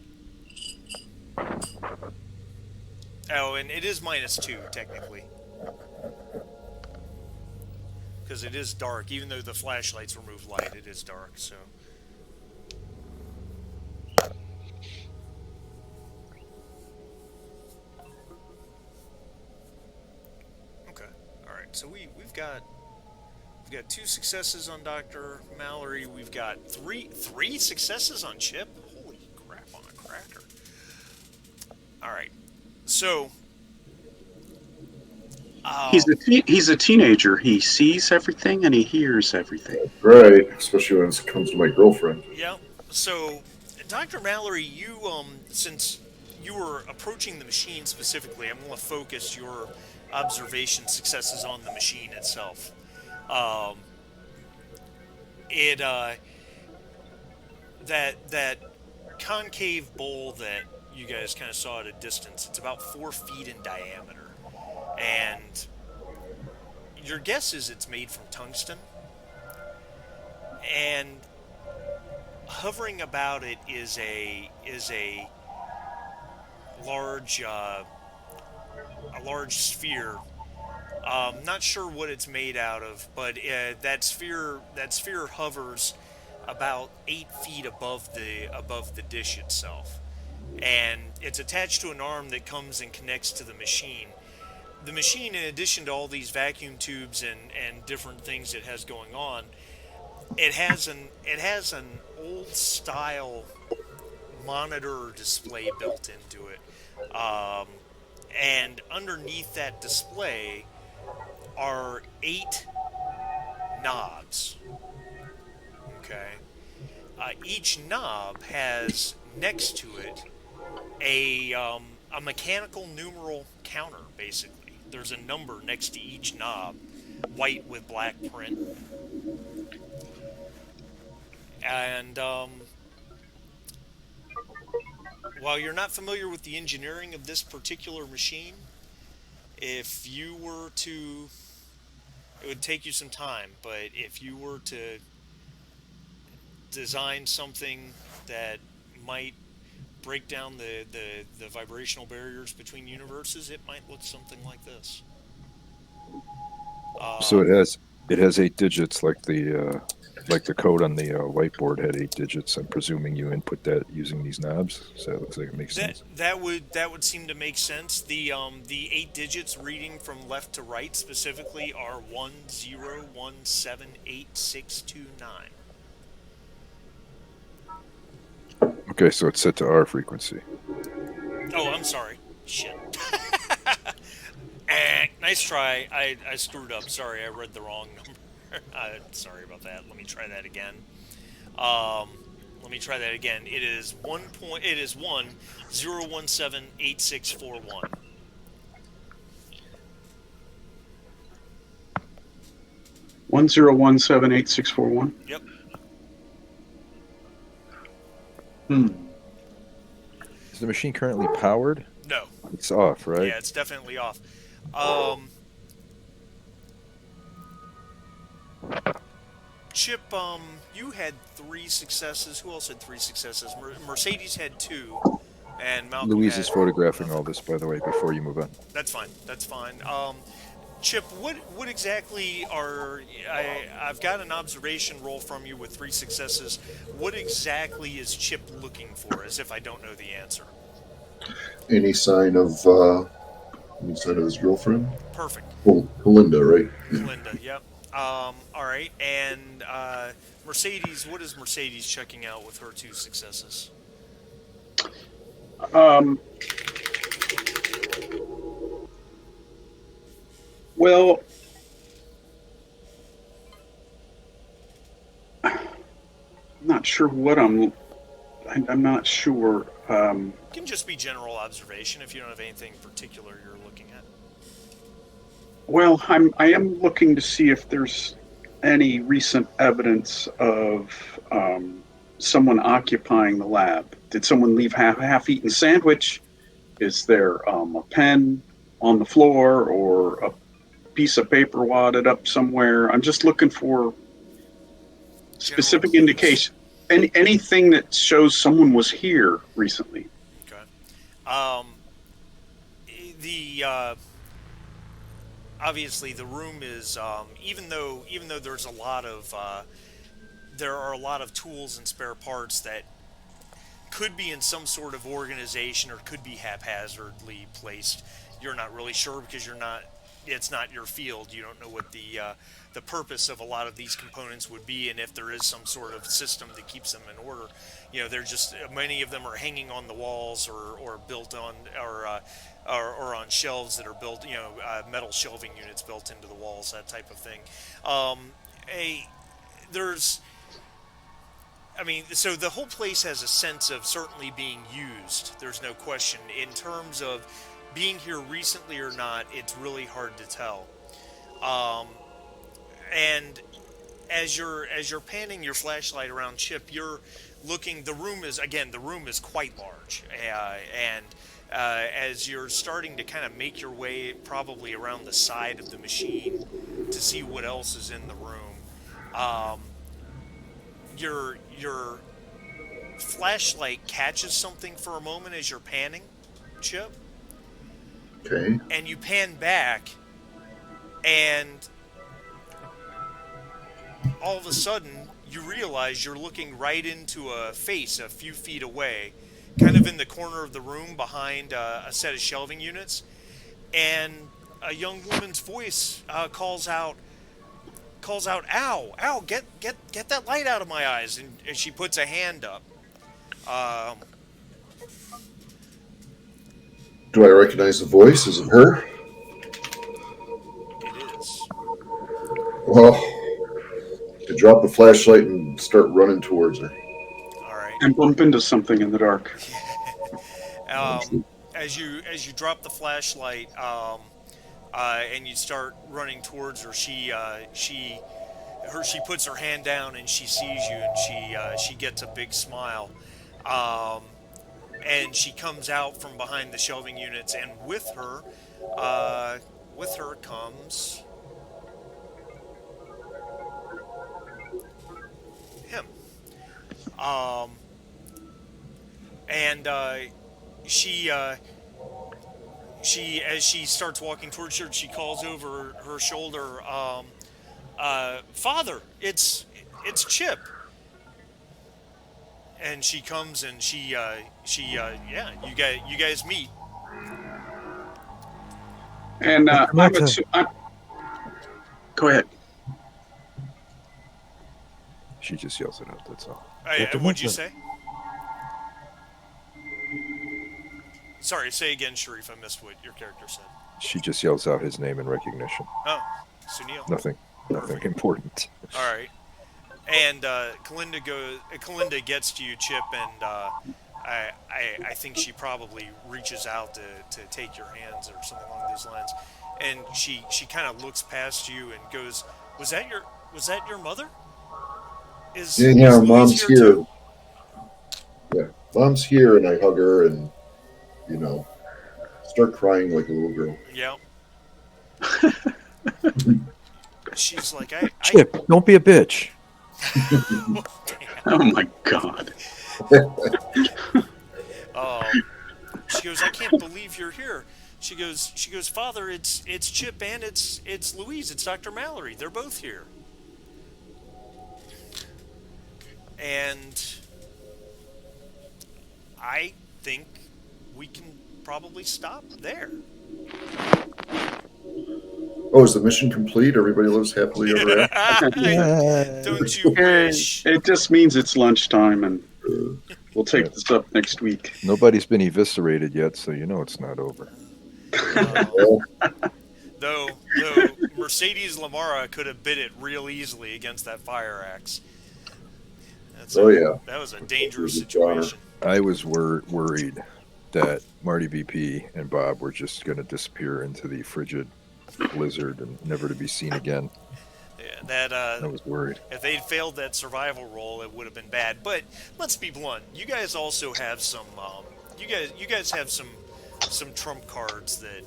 Oh, and it is -2 technically because it is dark. Even though the flashlights remove light, it is dark. So okay, all right. So we've got 2 successes on Dr. Mallory. We've got three successes on Chip. Holy crap on a cracker. All right. So He's um, he's a teenager. He sees everything and he hears everything. Right, especially when it comes to my girlfriend. yeah. So Dr. Mallory, you since you were approaching the machine specifically, I'm going to focus your observation successes on the machine itself. Um, it that concave bowl that you guys kind of saw at a distance. It's about 4 feet in diameter, and your guess is it's made from tungsten. And hovering about it is large uh, a large sphere. Not sure what it's made out of, but that sphere hovers about 8 feet above the dish itself, and it's attached to an arm that comes and connects to the machine. The machine, in addition to all these vacuum tubes and different things it has going on, it has an old style monitor display built into it, um, and underneath that display are 8 knobs. Okay, each knob has next to it a mechanical numeral counter. Basically, there's a number next to each knob, white with black print, and while you're not familiar with the engineering of this particular machine, if you were to It would take you some time, but if you were to design something that might break down the vibrational barriers between universes, it might look something like this. So Um, it has 8 digits, like the code on the whiteboard had 8 digits. I'm presuming you input that using these knobs. So that looks like it makes sense. that would seem to make sense. The 8 digits reading from left to right specifically are 10178629. Okay, so it's set to our frequency. Oh, I'm sorry. Shit. Nice try. I screwed up. Sorry, I read the wrong number. Sorry about that. Let me try that again. Um, Let me try that again. It is 1 point. It is 10178641. 10178641. Yep. Hmm. Is the machine currently powered? No. It's off, right? Yeah, it's definitely off. Um, Chip, you had 3 successes. Who else had 3 successes? Mercedes had two, and Malcolm Louise is had photographing all nothing. this, by the way, before you move on. That's fine. That's fine. Chip, what exactly are I've got an observation roll from you with 3 successes. What exactly is Chip looking for? As if I don't know the answer. Any sign of his girlfriend? Perfect. Well, Belinda, right? Linda. Yep. All right. And Mercedes. What is Mercedes checking out with her 2 successes? Um, well, I'm not sure what I'm not sure. It can just be general observation if you don't have anything particular you're looking at. Well, I am looking to see if there's any recent evidence of someone occupying the lab. Did someone leave half-eaten sandwich? Is there a pen on the floor or a piece of paper wadded up somewhere? I'm just looking for General specific clues. indication. Anything that shows someone was here recently. Okay. Um, the Obviously the room is even though there are a lot of tools and spare parts that could be in some sort of organization or could be haphazardly placed. You're not really sure because you're not. It's not your field. You don't know what the purpose of a lot of these components would be, and if there is some sort of system that keeps them in order. They're just many of them are hanging on the walls or built on or on shelves that are built. Metal shelving units built into the walls, that type of thing. A there's so the whole place has a sense of certainly being used. There's no question. In terms of being here recently or not, it's really hard to tell. Um, and as you're panning your flashlight around Chip, you're looking. The room is quite large, and as you're starting to kind of make your way probably around the side of the machine to see what else is in the room. Um, your flashlight catches something for a moment as you're panning, Chip, Okay. and you pan back, and all of a sudden you realize you're looking right into a face a few feet away, kind of in the corner of the room behind a set of shelving units, and a young woman's voice calls out, "Ow, ow! Get that light out of my eyes!" And she puts a hand up. Um, Do I recognize the voice? Is it her? it is. Well, to drop the flashlight and start running towards her. All right. And bump into something in the dark. um, as you drop the flashlight, and you start running towards her, she puts her hand down and she sees you, and she gets a big smile, um, and she comes out from behind the shelving units, and uh, with her comes Um, and she she as she starts walking towards her, she calls over her shoulder, "Father, it's Chip." And she comes and yeah, you guys meet. And go ahead. She just yells it out. That's all. What'd you say? Sorry, say again, Sharif. I missed what your character said. She just yells out his name in recognition. Oh, Sunil. Nothing important. All right. And Kalinda gets to you, Chip, and I think she probably reaches out to take your hands or something along those lines. And she kind of looks past you and goes, was that your mother? Yeah, Is Louise mom's here here. too? Yeah, mom's here, and I hug her and, you know, start crying like a little girl. Yeah. She's like, I Chip, don't be a bitch. Oh my God. She goes, I can't believe you're here. She goes, Father, it's Chip and it's Louise, it's Dr. Mallory. They're both here. And I think we can probably stop there. Oh, is the mission complete? Everybody lives happily ever after? Don't you Hey, wish? it just means it's lunchtime, and we'll take this up next week. Nobody's been eviscerated yet, so you know it's not over. Well, Though Mercedes Lamara could have bit it real easily against that fire axe. yeah. That was a dangerous It was a jar. situation. I was worried that Marty BP and Bob were just going to disappear into the frigid blizzard and never to be seen again. Yeah, I was worried. if they'd failed that survival roll, it would have been bad. But let's be blunt. You guys also have some. You guys have some trump cards that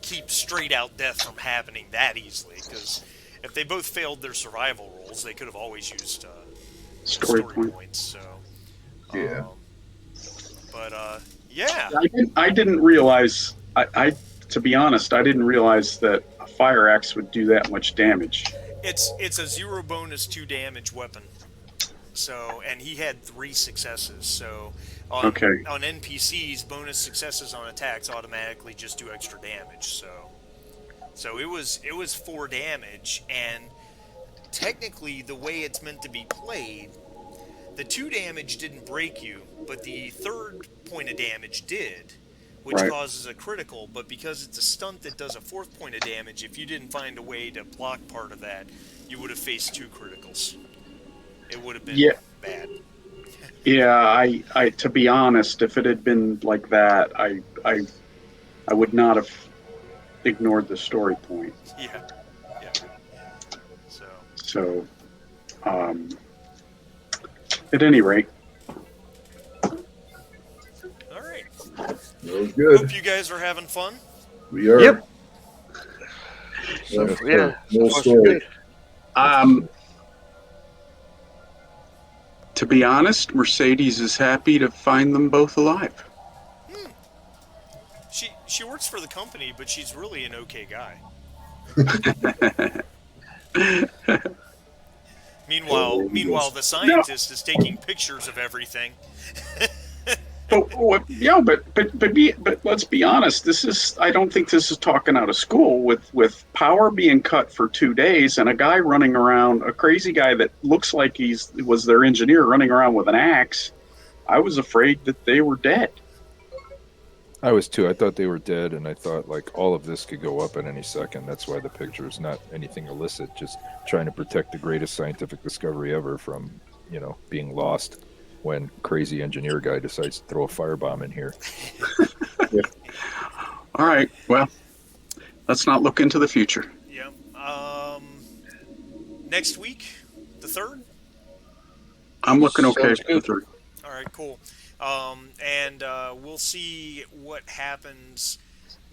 keep straight out death from happening that easily. Because if they both failed their survival rolls, they could have always used Story story point. points. So Yeah. but yeah. I didn't realize. To be honest, I didn't realize that a fire axe would do that much damage. It's a 0 bonus 2 damage weapon. So, and he had 3 successes. So, on NPCs, bonus successes on attacks automatically just do extra damage. So it was 4 damage, and technically the way it's meant to be played, the 2 damage didn't break you, but the 3rd point of damage did, which Right. causes a critical. But because it's a stunt that does a 4th point of damage, if you didn't find a way to block part of that, you would have faced 2 criticals. It would have been bad. Yeah. I to be honest, if it had been like that, I would not have ignored the story point. Yeah. So, at any rate, All right. That was good. Hope you guys are having fun. We are. Yep. No so story. to be honest, Mercedes is happy to find them both alive. She works for the company, but she's really an okay guy. Meanwhile, the scientist is taking pictures of everything. But let's be honest. I don't think this is talking out of school with power being cut for 2 days and a guy running around, a crazy guy that looks like was their engineer running around with an axe. I was afraid that they were dead. I was too. I thought they were dead, and I thought like all of this could go up at any second. That's why the picture is not anything illicit, just trying to protect the greatest scientific discovery ever from, being lost when crazy engineer guy decides to throw a firebomb in here. All right. Well, let's not look into the future. Yeah. Next week, the 3rd. I'm looking okay Sounds for the good. 3rd. All right, cool. And we'll see what happens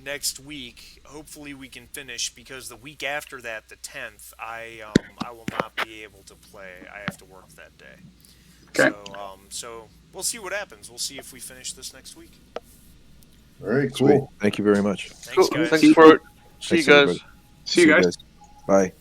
next week. Hopefully, we can finish because the week after that, the 10th, I will not be able to play. I have to work that day. Okay. So we'll see what happens. We'll see if we finish this next week. All right, Sweet. cool. Thank you very much. Thanks, Cool. guys. Thanks for it. See you Thanks, everybody. guys. See you guys. Bye.